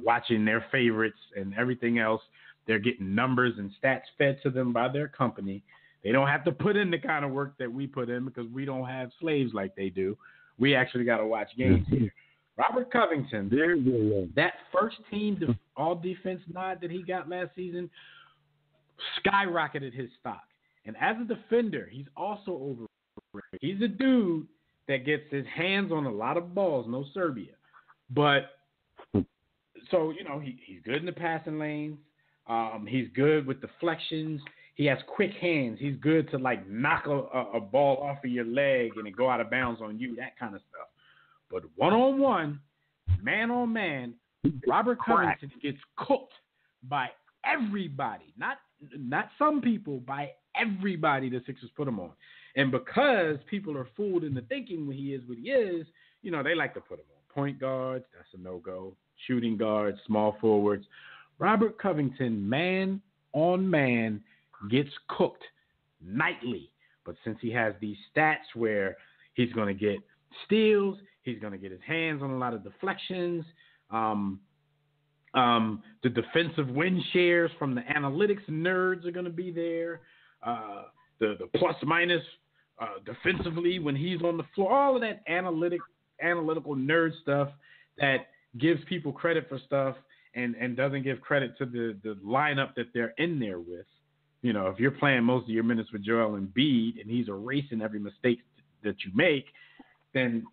watching their favorites and everything else. They're getting numbers and stats fed to them by their company. They don't have to put in the kind of work that we put in because we don't have slaves like they do. We actually got to watch games here. Robert Covington, that first team all defense nod that he got last season skyrocketed his stock. And as a defender, he's also overrated. He's a dude that gets his hands on a lot of balls, no Serbia. But so, he's good in the passing lanes. He's good with deflections. He has quick hands. He's good to knock a ball off of your leg and it go out of bounds on you, that kind of stuff. But one-on-one, man-on-man, Robert Covington gets cooked by everybody. Not some people, by everybody the Sixers put him on. And because people are fooled into thinking when he is what he is, they like to put him on point guards. That's a no-go. Shooting guards, small forwards. Robert Covington, man-on-man, gets cooked nightly. But since he has these stats where he's going to get steals, he's going to get his hands on a lot of deflections, the defensive win shares from the analytics nerds are going to be there, the plus minus defensively when he's on the floor, all of that analytical nerd stuff that gives people credit for stuff and doesn't give credit to the lineup that they're in there with. If you're playing most of your minutes with Joel Embiid and he's erasing every mistake that you make, then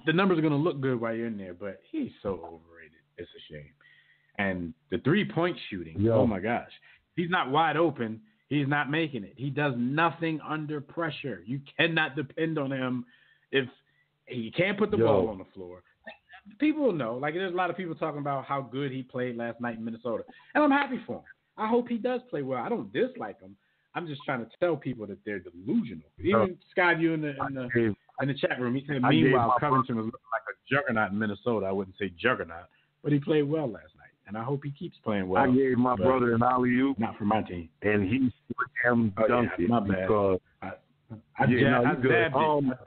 the numbers are going to look good while you're in there. But he's so overrated. It's a shame. And the three-point shooting, oh, my gosh. He's not wide open. He's not making it. He does nothing under pressure. You cannot depend on him if he can't put the ball on the floor. People will know. There's a lot of people talking about how good he played last night in Minnesota. And I'm happy for him. I hope he does play well. I don't dislike him. I'm just trying to tell people that they're delusional. Even Scott, you in the chat room, he said, meanwhile, Covington was looking like a juggernaut in Minnesota. I wouldn't say juggernaut, but he played well last night. And I hope he keeps playing well. I gave my brother an alley-oop. Not for my team. And he dunked it. My bad. Because I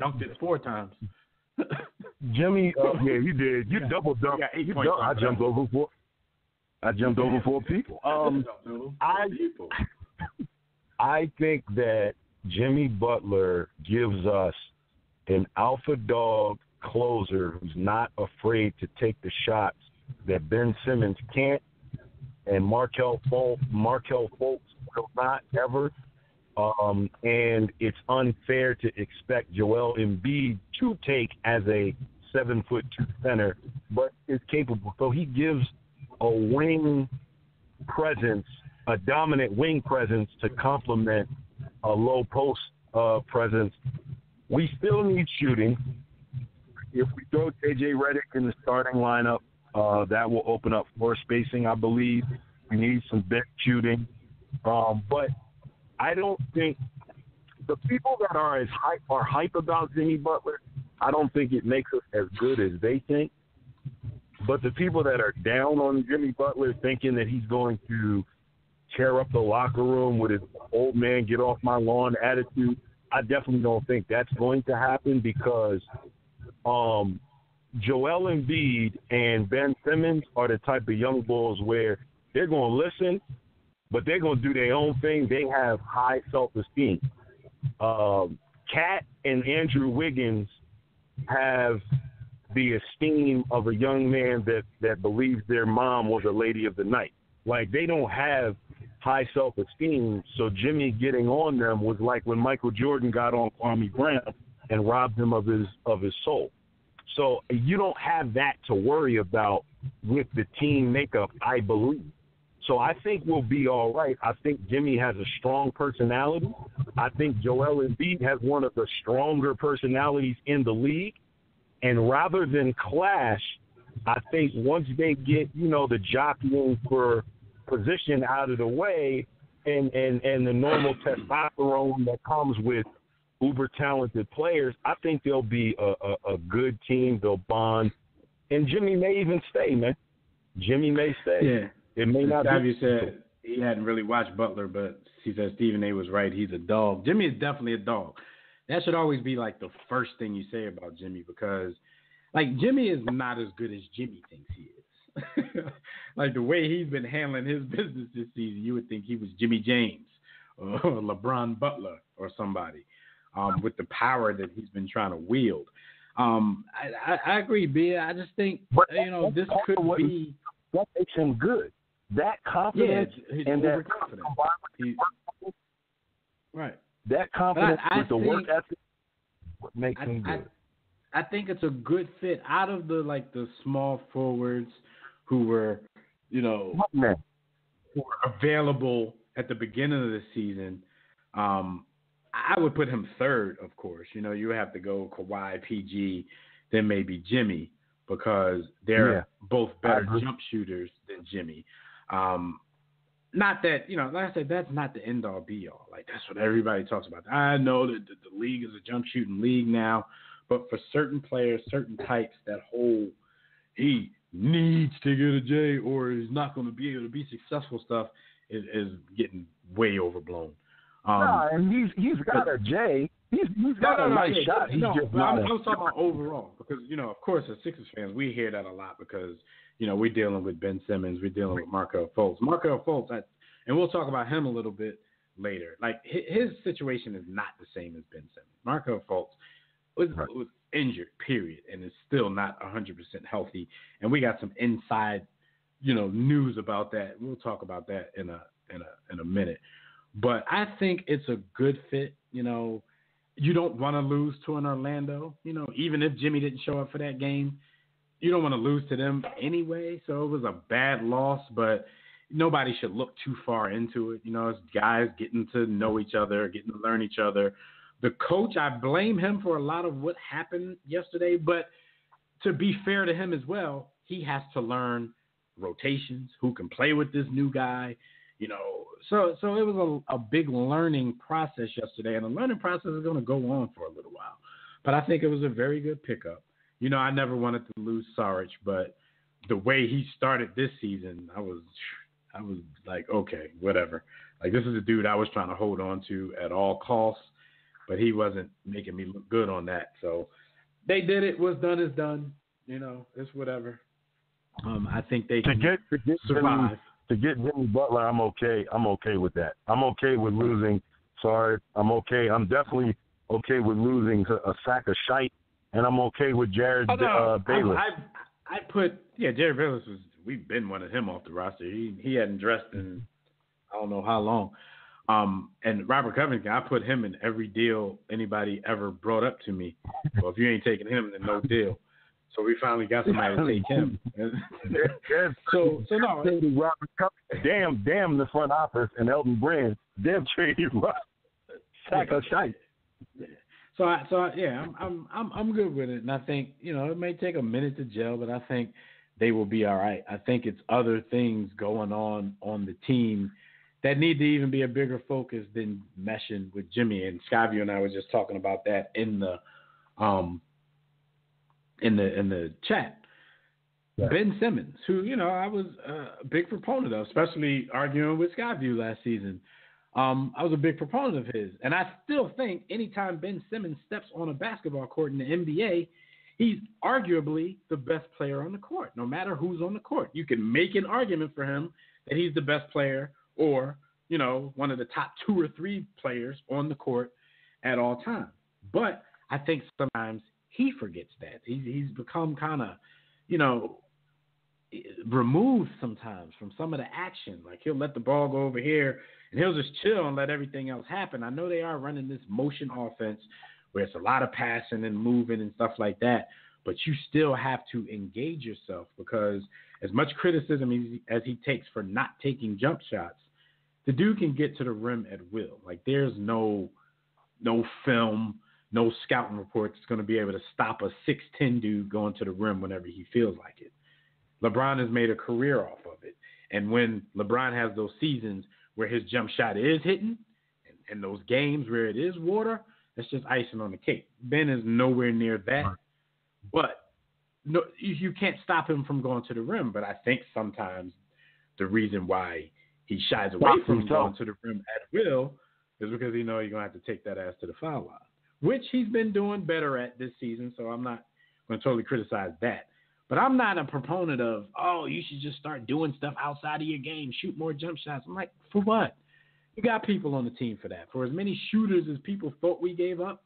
dunked it 4 times. Jimmy, yeah, you did. You double dunked. I jumped over four. I jumped over four people. I think that Jimmy Butler gives us an alpha dog closer who's not afraid to take the shots that Ben Simmons can't, and Markelle Fultz will not ever. And it's unfair to expect Joel Embiid to take as a 7'2" center, but is capable. So he gives a wing presence, a dominant wing presence to complement a low post presence. We still need shooting. If we throw J.J. Redick in the starting lineup, that will open up floor spacing, I believe. We need some bench shooting. But I don't think the people that are hype about Jimmy Butler, I don't think it makes us as good as they think. But the people that are down on Jimmy Butler thinking that he's going to tear up the locker room with his old man get off my lawn attitude, I definitely don't think that's going to happen because Joel Embiid and Ben Simmons are the type of young bulls where they're going to listen, but they're going to do their own thing. They have high self-esteem. Cat and Andrew Wiggins have the esteem of a young man that believes their mom was a lady of the night. Like, they don't have high self-esteem, so Jimmy getting on them was like when Michael Jordan got on Kwame Brown and robbed him of his soul. So you don't have that to worry about with the team makeup, I believe. So I think we'll be all right. I think Jimmy has a strong personality. I think Joel Embiid has one of the stronger personalities in the league. And rather than clash, I think once they get, the jockeying for position out of the way and the normal testosterone that comes with uber talented players, I think they'll be a good team. They'll bond. And Jimmy may even stay, man. Jimmy may stay. Yeah. It may not be. Said he hadn't really watched Butler, but he said Stephen A. was right. He's a dog. Jimmy is definitely a dog. That should always be like the first thing you say about Jimmy because, like, Jimmy is not as good as Jimmy thinks he is. Like, the way he's been handling his business this season, you would think he was Jimmy James or LeBron Butler or somebody with the power that he's been trying to wield. I agree, B. I just think, this could be. What makes him good? That confidence and that confidence. Right. That confidence with the work ethic, what makes him good. I think it's a good fit out of the small forwards who were, who were available at the beginning of the season. I would put him third, of course. You have to go Kawhi, PG, then maybe Jimmy because they're both better jump shooters than Jimmy. Not that, like I said, that's not the end all be all. Like, that's what everybody talks about. I know that the league is a jump shooting league now, but for certain players, certain types, that whole he needs to get a J or is not going to be able to be successful stuff is getting way overblown. And he's got a J. He's got a nice shot. I was talking about overall because, of course, as Sixers fans, we hear that a lot because, we're dealing with Ben Simmons. We're dealing with Markelle Fultz. Markelle Fultz, and we'll talk about him a little bit later. Like, his situation is not the same as Ben Simmons. Markelle Fultz was injured, period, and is still not 100% healthy. And we got some inside, news about that. We'll talk about that in a minute. But I think it's a good fit. You don't want to lose to an Orlando. Even if Jimmy didn't show up for that game, you don't want to lose to them anyway. So it was a bad loss, but nobody should look too far into it. It's guys getting to know each other, getting to learn each other. The coach, I blame him for a lot of what happened yesterday, but to be fair to him as well, he has to learn rotations, who can play with this new guy, So it was a big learning process yesterday, and the learning process is going to go on for a little while. But I think it was a very good pickup. I never wanted to lose Saric, but the way he started this season, I was like, okay, whatever. Like, this is a dude I was trying to hold on to at all costs, but he wasn't making me look good on that. So they did it. What's done is done. You know, it's whatever. I think they can survive. To get Jimmy Butler, I'm okay. I'm okay with that. I'm okay with losing. Sorry, I'm okay. I'm definitely okay with losing a sack of shite, and I'm okay with Jared Bayless. I put Jared Bayless was. We've been wanting him off the roster. He hadn't dressed in I don't know how long. And Robert Covington, I put him in every deal anybody ever brought up to me. Well, if you ain't taking him, then no deal. So we finally got somebody to take him. so no. Damn the front office and Elton Brand. Damn traded sack of shite. So I'm good with it, and I think it may take a minute to gel, but I think they will be all right. I think it's other things going on the team that need to even be a bigger focus than meshing with Jimmy. And Skyview and I were just talking about that in the chat. Yeah. Ben Simmons, who I was a big proponent of, especially arguing with Skyview last season. I was a big proponent of his, and I still think anytime Ben Simmons steps on a basketball court in the NBA, he's arguably the best player on the court, no matter who's on the court. You can make an argument for him that he's the best player or, one of the top 2 or 3 players on the court at all times. But I think sometimes he forgets that. He's become kind of, removed sometimes from some of the action. Like he'll let the ball go over here and he'll just chill and let everything else happen. I know they are running this motion offense where it's a lot of passing and moving and stuff like that, but you still have to engage yourself because as much criticism as he takes for not taking jump shots, the dude can get to the rim at will. Like there's no film, no scouting report that's going to be able to stop a 6'10" dude going to the rim whenever he feels like it. LeBron has made a career off of it. And when LeBron has those seasons where his jump shot is hitting and those games where it is water, that's just icing on the cake. Ben is nowhere near that. But no, you can't stop him from going to the rim. But I think sometimes the reason why he shies away from going to the rim at will is because you're going to have to take that ass to the foul line, which he's been doing better at this season. So I'm not going to totally criticize that. But I'm not a proponent of, you should just start doing stuff outside of your game, shoot more jump shots. I'm like, for what? You got people on the team for that. For as many shooters as people thought we gave up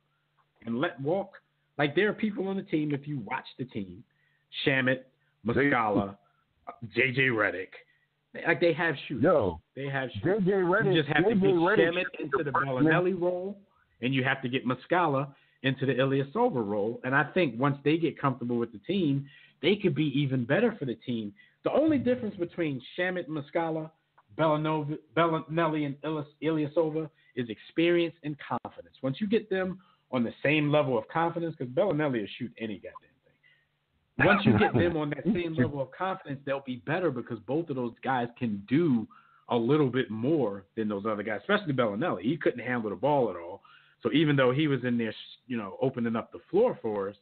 and let walk, like there are people on the team, if you watch the team, Shamet, Muscala, J.J. Redick, like they have shooters. They have shooters. J.J. Redick, you just have to get Shamet into the Bellinelli role, and you have to get Muscala into the Ilyasova role. And I think once they get comfortable with the team, they could be even better for the team. The only difference between Shamet, Muscala, Bellinelli, and Ilyasova is experience and confidence. Once you get them on the same level of confidence, because Bellinelli will shoot any goddamn thing. Once you get them on that same level of confidence, they'll be better because both of those guys can do a little bit more than those other guys, especially Bellinelli. He couldn't handle the ball at all. So even though he was in there, opening up the floor for us,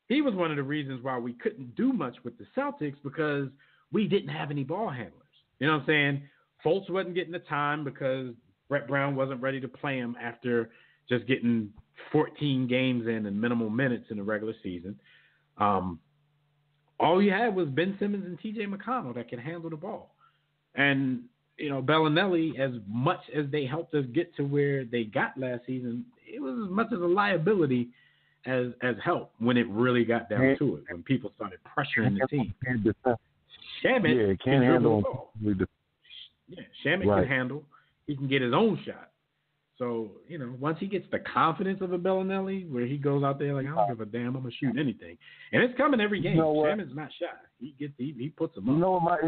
he was one of the reasons why we couldn't do much with the Celtics because we didn't have any ball handlers. You know what I'm saying? Fultz wasn't getting the time because Brett Brown wasn't ready to play him after just getting 14 games in minimal minutes in the regular season. All you had was Ben Simmons and T.J. McConnell that could handle the ball. And, Bellinelli, as much as they helped us get to where they got last season, it was as much as a liability as help when it really got down to it, when people started pressuring the team. Shamet can handle the ball. Shamet can handle. He can get his own shot. So, once he gets the confidence of a Bellinelli, where he goes out there like, I don't give a damn, I'm going to shoot anything. And it's coming every game. Shamet's not shy. He puts them up. You know what my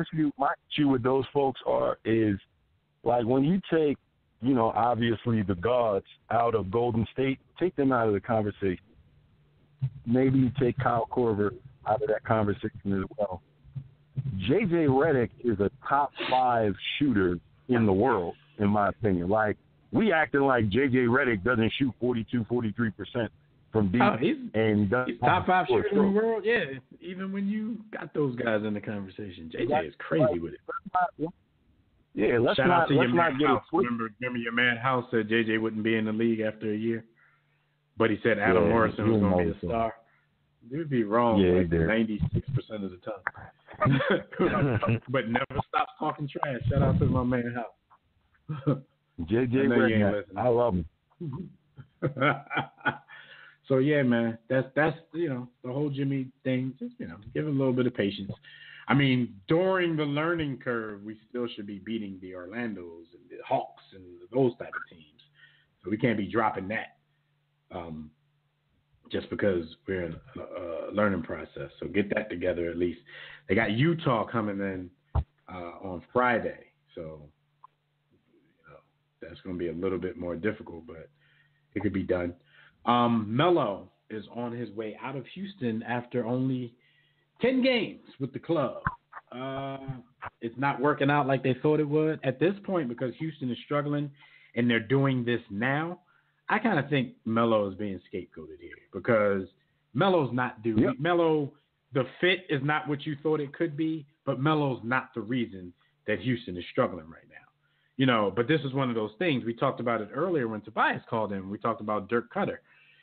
issue with those folks is, like, when you take, obviously the guards out of Golden State, take them out of the conversation. Maybe you take Kyle Korver out of that conversation as well. J.J. Redick is a top 5 shooter in the world, in my opinion. Like, we acting like J.J. Redick doesn't shoot 42, 43% from deep. He's top 5 shooter in the world, yeah. Even when you got those guys in the conversation. J.J. is crazy with it. Yeah, let's Shout out to not your get House. Remember your man House said J.J. wouldn't be in the league after a year? But he said Adam Morrison was going to be a star. You'd be wrong like 96% of the time. But never stops talking trash. Shout out to my man Hal. JJ, I love him. So yeah, man, that's the whole Jimmy thing. Just give him a little bit of patience. I mean, during the learning curve, we still should be beating the Orlandos and the Hawks and those type of teams. So we can't be dropping that just because we're in a learning process. So get that together at least. They got Utah coming in on Friday, so that's going to be a little bit more difficult, but it could be done. Melo is on his way out of Houston after only 10 games with the club. It's not working out like they thought it would. At this point, because Houston is struggling and they're doing this now, I kind of think Melo is being scapegoated here because Melo's not due. Yep. Melo, the fit is not what you thought it could be, but Melo's not the reason that Houston is struggling right now. But this is one of those things. We talked about it earlier when Tobias called in. We talked about Dirk Cutter.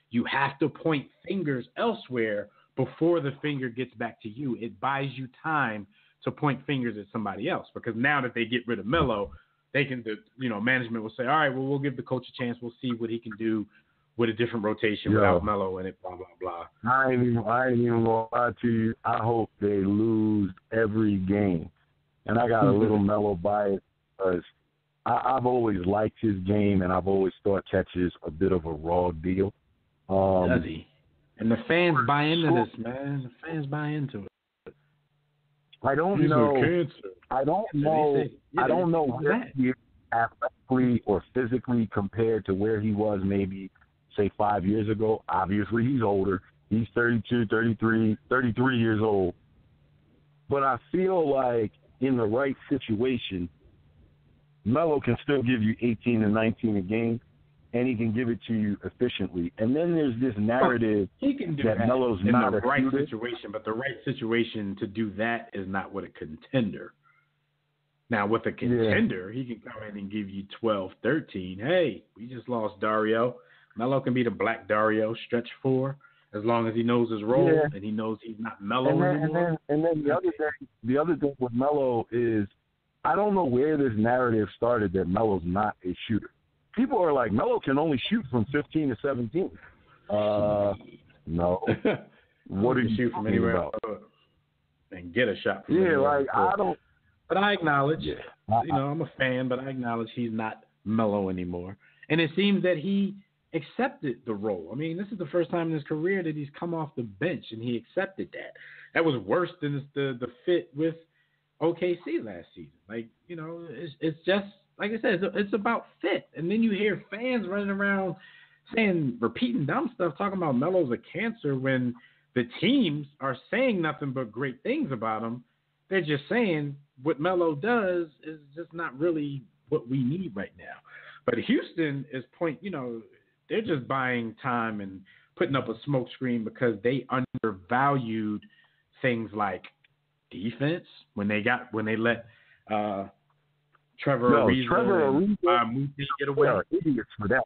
You have to point fingers elsewhere before the finger gets back to you. It buys you time to point fingers at somebody else because now that they get rid of Melo, they can, management will say, all right, well, we'll give the coach a chance. We'll see what he can do with a different rotation without Melo in it, blah, blah, blah. I ain't even going to lie to you. I hope they lose every game. And I got a little Melo bias because I've always liked his game, and I've always thought Catches a bit of a raw deal. Does he? And the fans buy into this, man. The fans buy into it. I don't know. I don't know where he is athletically or physically compared to where he was maybe, say, 5 years ago. Obviously, he's older. He's 32, 33 years old. But I feel like in the right situation, Melo can still give you 18 and 19 a game, and he can give it to you efficiently. And then there's this narrative he can do that Melo's in not the right shooter. situation, but the right situation to do that is not with a contender. Now, with a contender, he can come in and give you 12, 13. Hey, we just lost Dario. Melo can be the black Dario, stretch 4, as long as he knows his role and he knows he's not Melo anymore. And then the other thing with Melo is I don't know where this narrative started that Melo's not a shooter. People are like, Melo can only shoot from 15 to 17. No. What are you shoot from anywhere about? And get a shot from anywhere. I don't. But I acknowledge, I'm a fan, but I acknowledge he's not Melo anymore. And it seems that he accepted the role. I mean, this is the first time in his career that he's come off the bench, and he accepted that. That was worse than the fit with OKC last season. Like, it's just, like I said, it's about fit. And then you hear fans running around repeating dumb stuff, talking about Melo's a cancer when the teams are saying nothing but great things about him. They're just saying what Melo does is just not really what we need right now. But Houston is they're just buying time and putting up a smoke screen because they undervalued things like defense when they let Trevor Ariza and get away. They are idiots for that.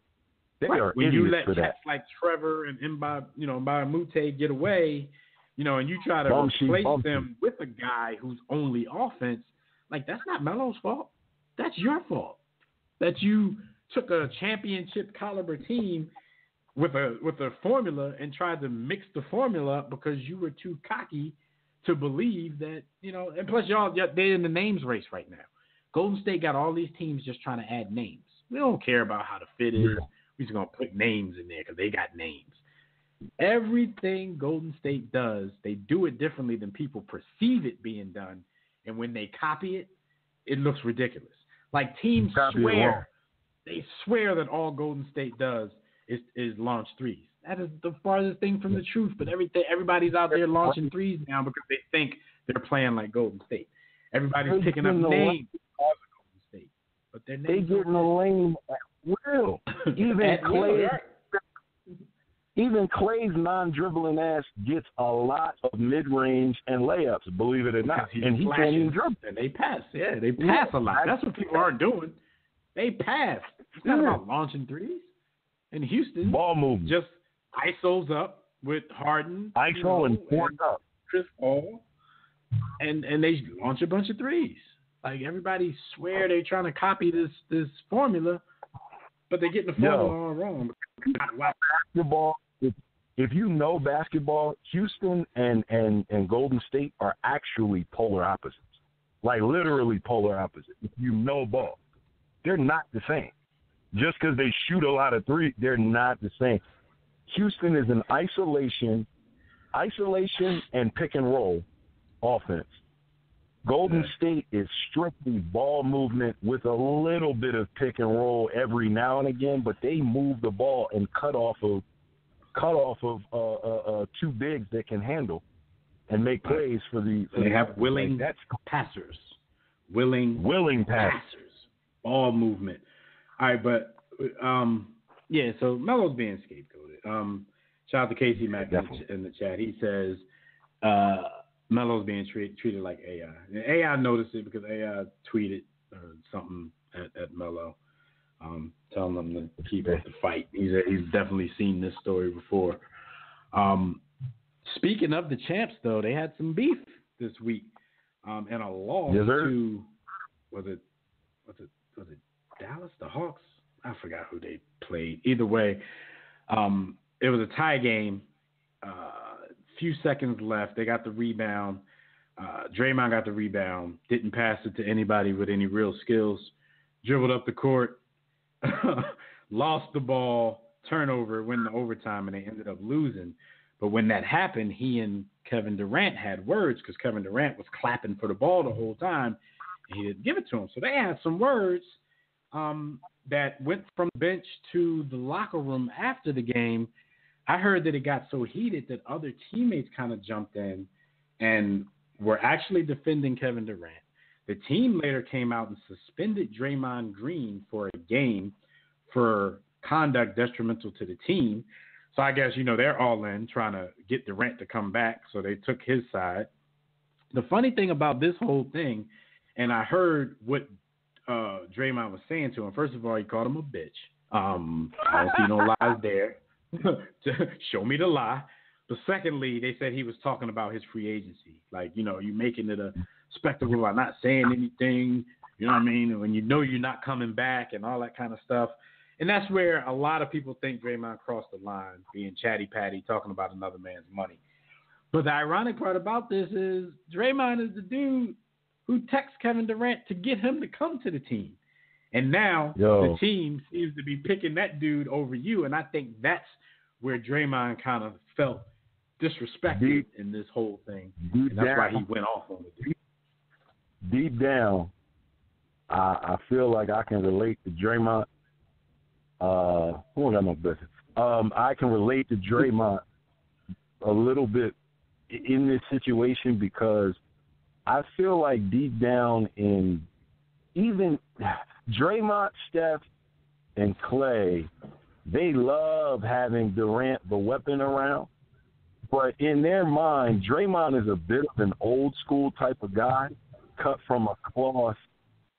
When you let cats like Trevor and Mbamute get away, and you try to replace them with a guy who's only offense, like that's not Melo's fault. That's your fault. That you took a championship caliber team with a formula and tried to mix the formula up because you were too cocky to believe that, and plus they're in the names race right now. Golden State got all these teams just trying to add names. We don't care about how the fit is. We're just going to put names in there because they got names. Everything Golden State does, they do it differently than people perceive it being done. And when they copy it, it looks ridiculous. Like teams swear that all Golden State does is launch threes. That is the farthest thing from the truth. But everybody's out there launching threes now because they think they're playing like Golden State. Everybody's picking up names because of Golden State, but their names they get in the lane at will. Even Clay's non-dribbling ass gets a lot of mid-range and layups, believe it or not, and he can't even dribble. And they pass. Yeah, they pass a lot. That's what people aren't doing. They pass. It's not about launching threes. In Houston, ball movement just ISOs up, with Harden, ISO and four up. Chris Paul, and they launch a bunch of threes. Like everybody swear they're trying to copy this formula, but they're getting the formula all wrong. Basketball. If you know basketball, Houston and Golden State are actually polar opposites. Like literally polar opposites. If you know ball, they're not the same. Just because they shoot a lot of threes, they're not the same. Houston is an isolation and pick and roll offense. Golden State is strictly ball movement with a little bit of pick and roll every now and again, but they move the ball and cut off of two bigs that can handle and make plays for the. They have willing passers, willing passers, ball movement. All right, but so Melo's being scapegoated. Shout out to Casey Mack in the chat. He says Melo's being treated like AI. And AI noticed it because AI tweeted something at Melo, telling them to keep up the fight. He's definitely seen this story before. Speaking of the champs, though, they had some beef this week, and a loss to was it Dallas, the Hawks? I forgot who they played. Either way, it was a tie game. Few seconds left. They got the rebound. Draymond got the rebound. Didn't pass it to anybody with any real skills. Dribbled up the court. Lost the ball. Turnover. Went to overtime, and they ended up losing. But when that happened, he and Kevin Durant had words because Kevin Durant was clapping for the ball the whole time. And he didn't give it to him. So they had some words that went from the bench to the locker room after the game. I heard that it got so heated that other teammates kind of jumped in and were actually defending Kevin Durant. The team later came out and suspended Draymond Green for a game for conduct detrimental to the team. So I guess, they're all in trying to get Durant to come back, so they took his side. The funny thing about this whole thing, and I heard what Draymond was saying to him. First of all, he called him a bitch. I don't see no lies there. Show me the lie. But secondly, they said he was talking about his free agency. Like, you making it a spectacle by not saying anything, you know what I mean? When you're not coming back and all that kind of stuff. And that's where a lot of people think Draymond crossed the line, being chatty patty, talking about another man's money. But the ironic part about this is Draymond is the dude who texts Kevin Durant to get him to come to the team. And now the team seems to be picking that dude over you. And I think that's where Draymond kind of felt disrespected in this whole thing. And that's why he went off on it. Deep down, I feel like I can relate to Draymond. Who got no business? I can relate to Draymond a little bit in this situation because I feel like deep down in even Draymond, Steph, and Clay, they love having Durant, the weapon, around. But in their mind, Draymond is a bit of an old school type of guy, cut from a cloth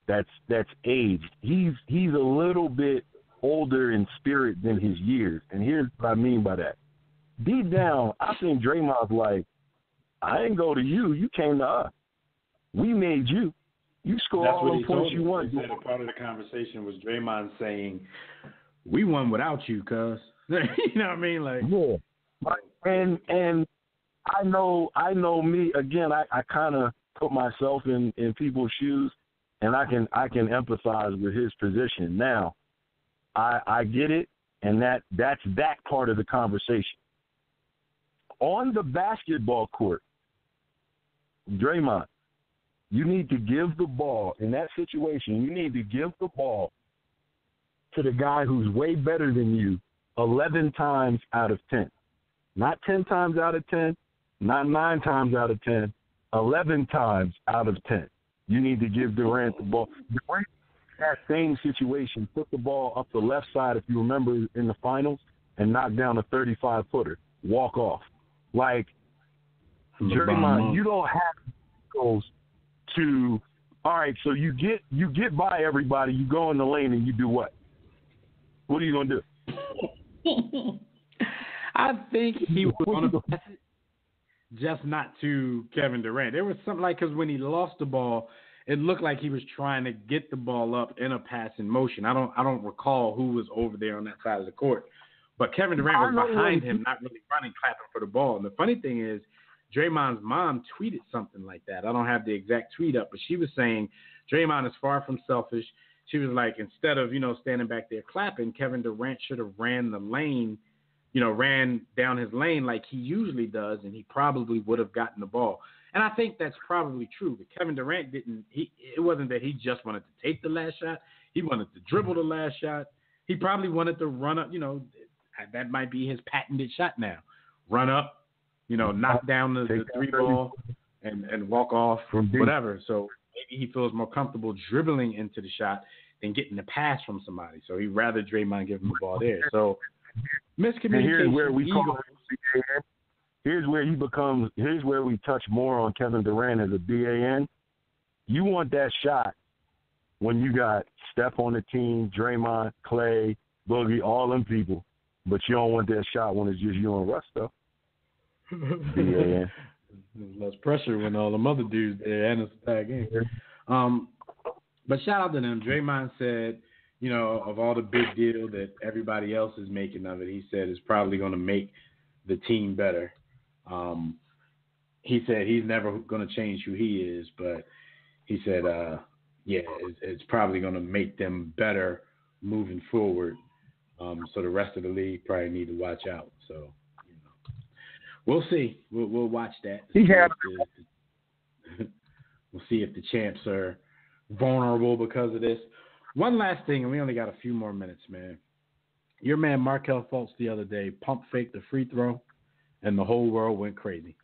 that's aged. He's a little bit older in spirit than his years. And here's what I mean by that. Deep down, I think Draymond's like, I didn't go to you. You came to us. We made you. You scored all the points you want. He said a part of the conversation was Draymond saying, we won without you, cuz. You know what I mean? Like, yeah. And I know me, again, I kind of put myself in people's shoes, and I can empathize with his position. Now, I get it, and that's that part of the conversation. On the basketball court, Draymond, you need to give the ball, in that situation, you need to give the ball to the guy who's way better than you 11 times out of 10. Not 10 times out of 10, not 9 times out of 10, 11 times out of 10. You need to give Durant the ball. Durant, that same situation, put the ball up the left side, if you remember, in the finals, and knock down a 35-footer, walk off. Like, Draymond, you don't have goals to, all right, so you get by everybody, you go in the lane, and you do what? What are you going to do? I think he was going to pass it, just not to Kevin Durant. There was something like, because when he lost the ball, it looked like he was trying to get the ball up in a passing motion. I don't recall who was over there on that side of the court, but Kevin Durant was behind him, not really running, clapping for the ball. And the funny thing is, Draymond's mom tweeted something like that. I don't have the exact tweet up, but she was saying Draymond is far from selfish. She was like, instead of, standing back there clapping, Kevin Durant should have ran the lane, ran down his lane like he usually does, and he probably would have gotten the ball. And I think that's probably true. But Kevin Durant it wasn't that he just wanted to take the last shot. He wanted to dribble the last shot. He probably wanted to run up, that might be his patented shot now. Run up, knock down the three ball and walk off from whatever. So maybe he feels more comfortable dribbling into the shot than getting the pass from somebody. So he'd rather Draymond give him the ball there. So miscommunication. Here's where we call it. Here's where we touch more on Kevin Durant as a BAN. You want that shot when you got Steph on the team, Draymond, Clay, Boogie, all them people, but you don't want that shot when it's just you and Russ, though. BAN. There's less pressure when all them other dudes there and it's a tag game. But shout out to them. Draymond said, of all the big deal that everybody else is making of it, he said it's probably going to make the team better. He said he's never going to change who he is, but he said, it's probably going to make them better moving forward. So the rest of the league probably need to watch out. So, we'll see. We'll watch that. We'll see if the champs are vulnerable because of this. One last thing, and we only got a few more minutes, man. Your man Markelle Fultz the other day pump faked the free throw, and the whole world went crazy.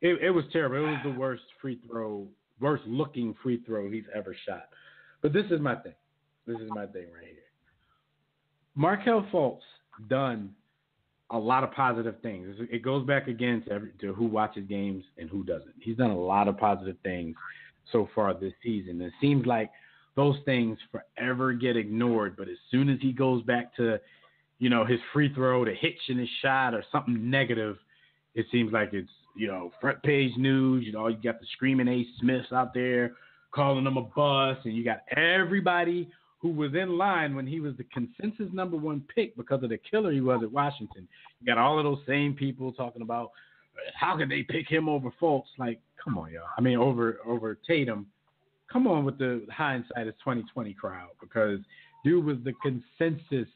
It was terrible. It was the worst looking free throw he's ever shot. But this is my thing. This is my thing right here. Markelle Fultz done a lot of positive things. It goes back again to who watches games and who doesn't. He's done a lot of positive things so far this season. It seems like those things forever get ignored, but as soon as he goes back to, his free throw, the hitch in his shot or something negative, it seems like it's, front page news. You got the screaming A. Smiths out there calling him a bust, and you got everybody who was in line when he was the consensus number one pick because of the killer he was at Washington. You got all of those same people talking about how could they pick him over Fultz? Like, come on, y'all. I mean, over Tatum. Come on with the hindsight is 2020 crowd, because dude was the consensus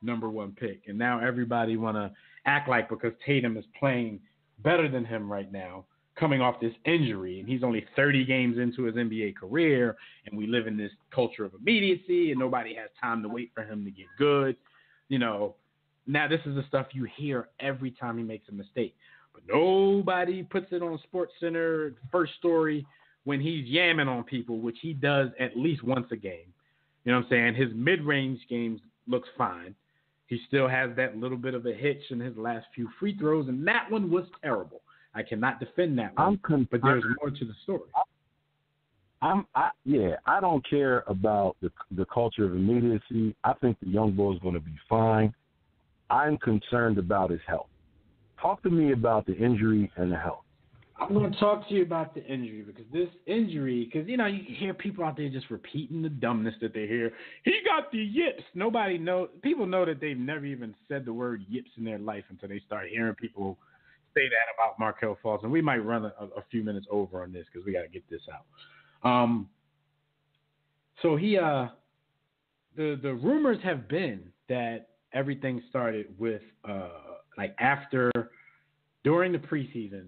number one pick, and now everybody want to act like because Tatum is playing better than him right now, coming off this injury, and he's only 30 games into his NBA career, and we live in this culture of immediacy, and nobody has time to wait for him to get good. Now this is the stuff you hear every time he makes a mistake, but nobody puts it on SportsCenter first story when he's yamming on people, which he does at least once a game. You know what I'm saying? His mid-range games looks fine. He still has that little bit of a hitch in his last few free throws, and that one was terrible. I cannot defend that one, but there's more to the story. I don't care about the culture of immediacy. I think the young boy's going to be fine. I'm concerned about his health. Talk to me about the injury and the health. I'm going to talk to you about the injury, because this injury, because, you hear people out there just repeating the dumbness that they hear. He got the yips. People know that they've never even said the word yips in their life until they start hearing people say that about Markelle Fultz. And we might run a few minutes over on this because we got to get this out. So he, the rumors have been that everything started with, during the preseason,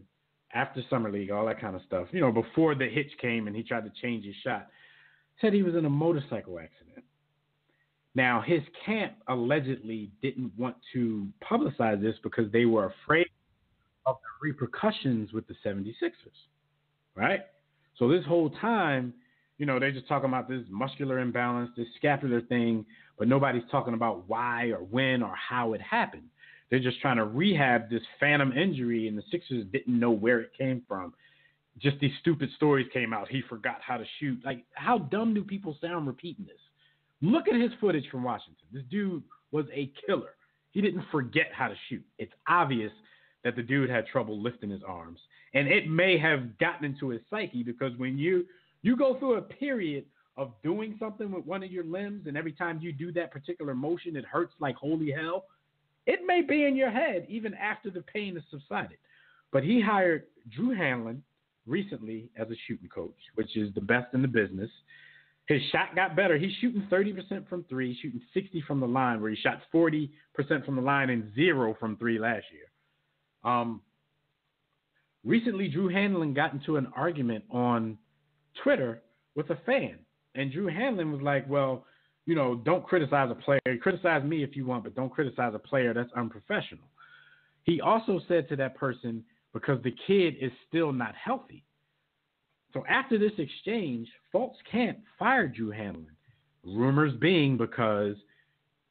after Summer League, all that kind of stuff, before the hitch came and he tried to change his shot, said he was in a motorcycle accident. Now, his camp allegedly didn't want to publicize this because they were afraid of the repercussions with the 76ers, right? So this whole time, they're just talking about this muscular imbalance, this scapular thing, but nobody's talking about why or when or how it happened. They're just trying to rehab this phantom injury, and the Sixers didn't know where it came from. Just these stupid stories came out. He forgot how to shoot. Like, how dumb do people sound repeating this? Look at his footage from Washington. This dude was a killer. He didn't forget how to shoot. It's obvious that the dude had trouble lifting his arms. And it may have gotten into his psyche because when you go through a period of doing something with one of your limbs, and every time you do that particular motion, it hurts like holy hell, it may be in your head even after the pain has subsided. But he hired Drew Hanlen recently as a shooting coach, which is the best in the business. His shot got better. He's shooting 30% from three, shooting 60 from the line, where he shot 40% from the line and 0 from three last year. Recently, Drew Hanlen got into an argument on Twitter with a fan. And Drew Hanlen was like, well, don't criticize a player. Criticize me if you want, but don't criticize a player. That's unprofessional. He also said to that person, because the kid is still not healthy. So after this exchange, Fultz Camp fired Drew Hanlen. Rumors being because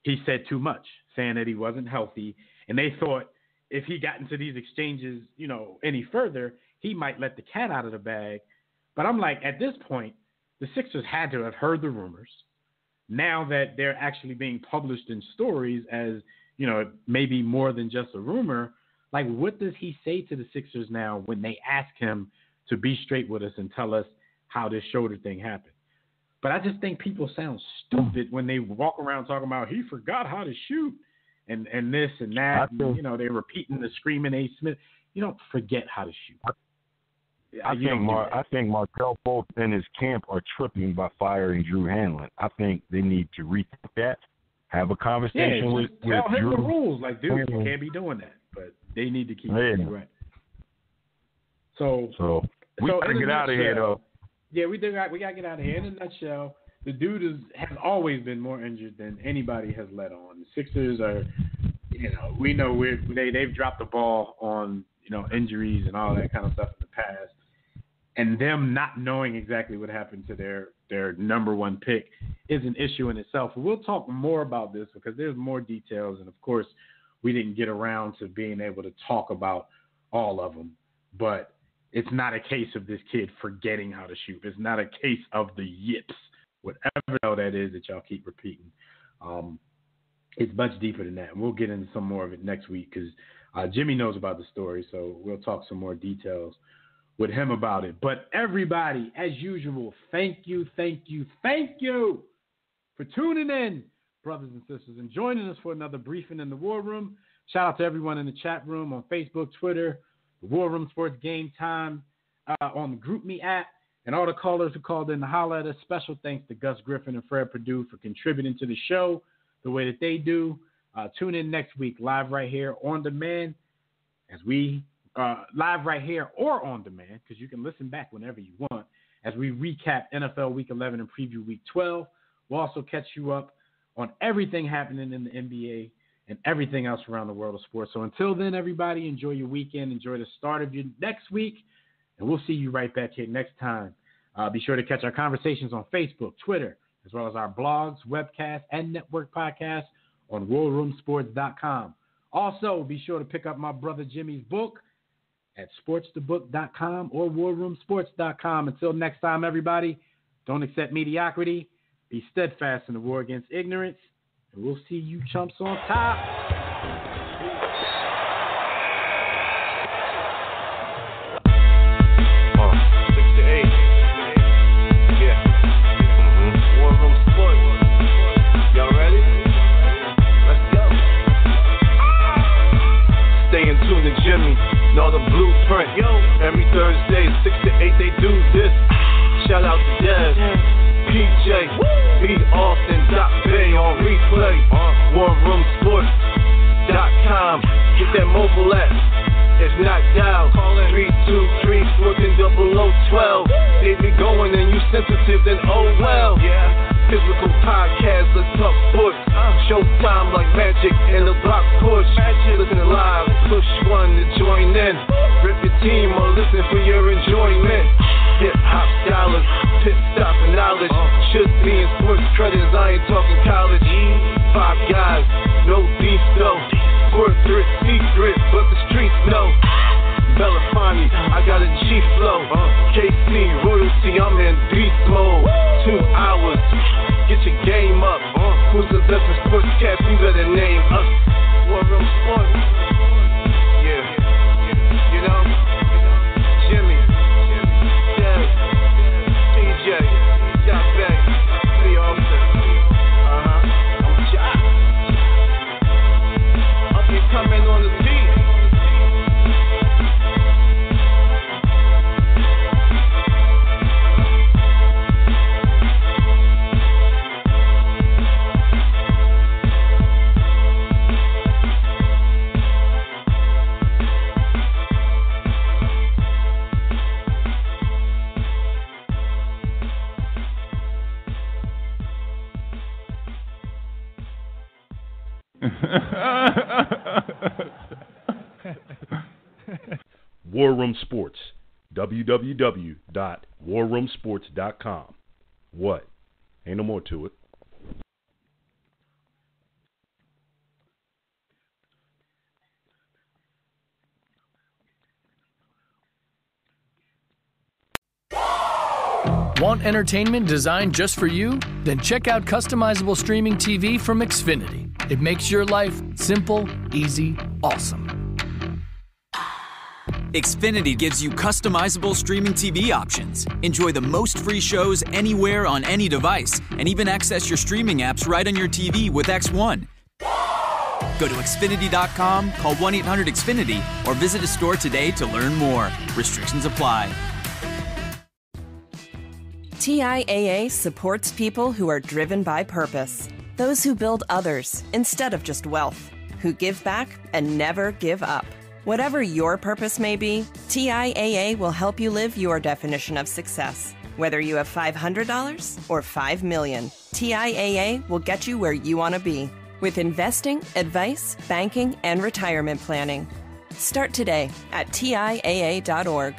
he said too much, saying that he wasn't healthy. And they thought if he got into these exchanges, any further, he might let the cat out of the bag. But I'm like, at this point, the Sixers had to have heard the rumors. Now that they're actually being published in stories as, maybe more than just a rumor, like, what does he say to the Sixers now when they ask him to be straight with us and tell us how this shoulder thing happened? But I just think people sound stupid when they walk around talking about he forgot how to shoot and this and that. And, they're repeating the screaming A. Smith. You don't forget how to shoot. I think Markelle Fultz and his camp are tripping by firing Drew Hanlen. I think they need to rethink that, have a conversation with tell him Drew. The rules. Like, dude, you can't be doing that. But they need to keep it right. So we got to get out of here, though. Yeah, we got to get out of here. In a nutshell, the dude has always been more injured than anybody has let on. The Sixers are, we know they've dropped the ball on, injuries and all that kind of stuff in the past. And them not knowing exactly what happened to their number one pick is an issue in itself. We'll talk more about this because there's more details. And, of course, we didn't get around to being able to talk about all of them. But it's not a case of this kid forgetting how to shoot. It's not a case of the yips, whatever that is that y'all keep repeating. It's much deeper than that. And we'll get into some more of it next week because Jimmy knows about the story. So we'll talk some more details with him about it. But everybody, as usual, thank you for tuning in, brothers and sisters, and joining us for another briefing in the War Room. Shout out to everyone in the chat room on Facebook, Twitter, the War Room Sports Game Time, on the GroupMe app, and all the callers who called in to holler at us. Special thanks to Gus Griffin and Fred Perdue for contributing to the show the way that they do. Tune in next week, live right here on demand, as we live right here or on demand, because you can listen back whenever you want, as we recap NFL Week 11 and preview Week 12. We'll also catch you up on everything happening in the NBA and everything else around the world of sports. So until then, everybody, enjoy your weekend. Enjoy the start of your next week, and we'll see you right back here next time. Be sure to catch our conversations on Facebook, Twitter, as well as our blogs, webcasts, and network podcasts on warroomsports.com. Also, be sure to pick up my brother Jimmy's book at sportsthebook.com or warroomsports.com. Until next time, everybody, don't accept mediocrity. Be steadfast in the war against ignorance, and we'll see you chumps on top. 6 to 8. Yeah. War Room Sports. Y'all ready? Let's go. Stay in tune to Jimmy. Know the blueprint. Yo. Every Thursday, 6 to 8, they do this. Shout out to Dev, PJ, B. Austin, Bay on replay. warroomsports.com. Get that mobile app. If not, dial 323-1400-12. They be going and you sensitive, then oh well. Yeah. Physical podcast, let's talk sports. Showtime like magic in the block push. Listen live, push one to join in. Rip your team or listen for your enjoyment. Hip hop dollars, pit stop knowledge. Should be in sports credits, I ain't talking college. 5 guys, no beef though. Corporate secret, but the streets know. Belafonte, I got a G flow. KC royalty, I'm in beast mode. 2 hours, get your game up. Who's the best in sportscast? You better name us. War Room Sports. www.warroomsports.com. What? Ain't no more to it. Want entertainment designed just for you? Then check out customizable streaming TV from Xfinity. It makes your life simple, easy, awesome. Xfinity gives you customizable streaming TV options. Enjoy the most free shows anywhere on any device, and even access your streaming apps right on your TV with X1. Go to Xfinity.com, call 1-800-XFINITY, or visit a store today to learn more. Restrictions apply. TIAA supports people who are driven by purpose. Those who build others instead of just wealth. Who give back and never give up. Whatever your purpose may be, TIAA will help you live your definition of success. Whether you have $500 or $5 million, TIAA will get you where you want to be. With investing, advice, banking, and retirement planning. Start today at TIAA.org.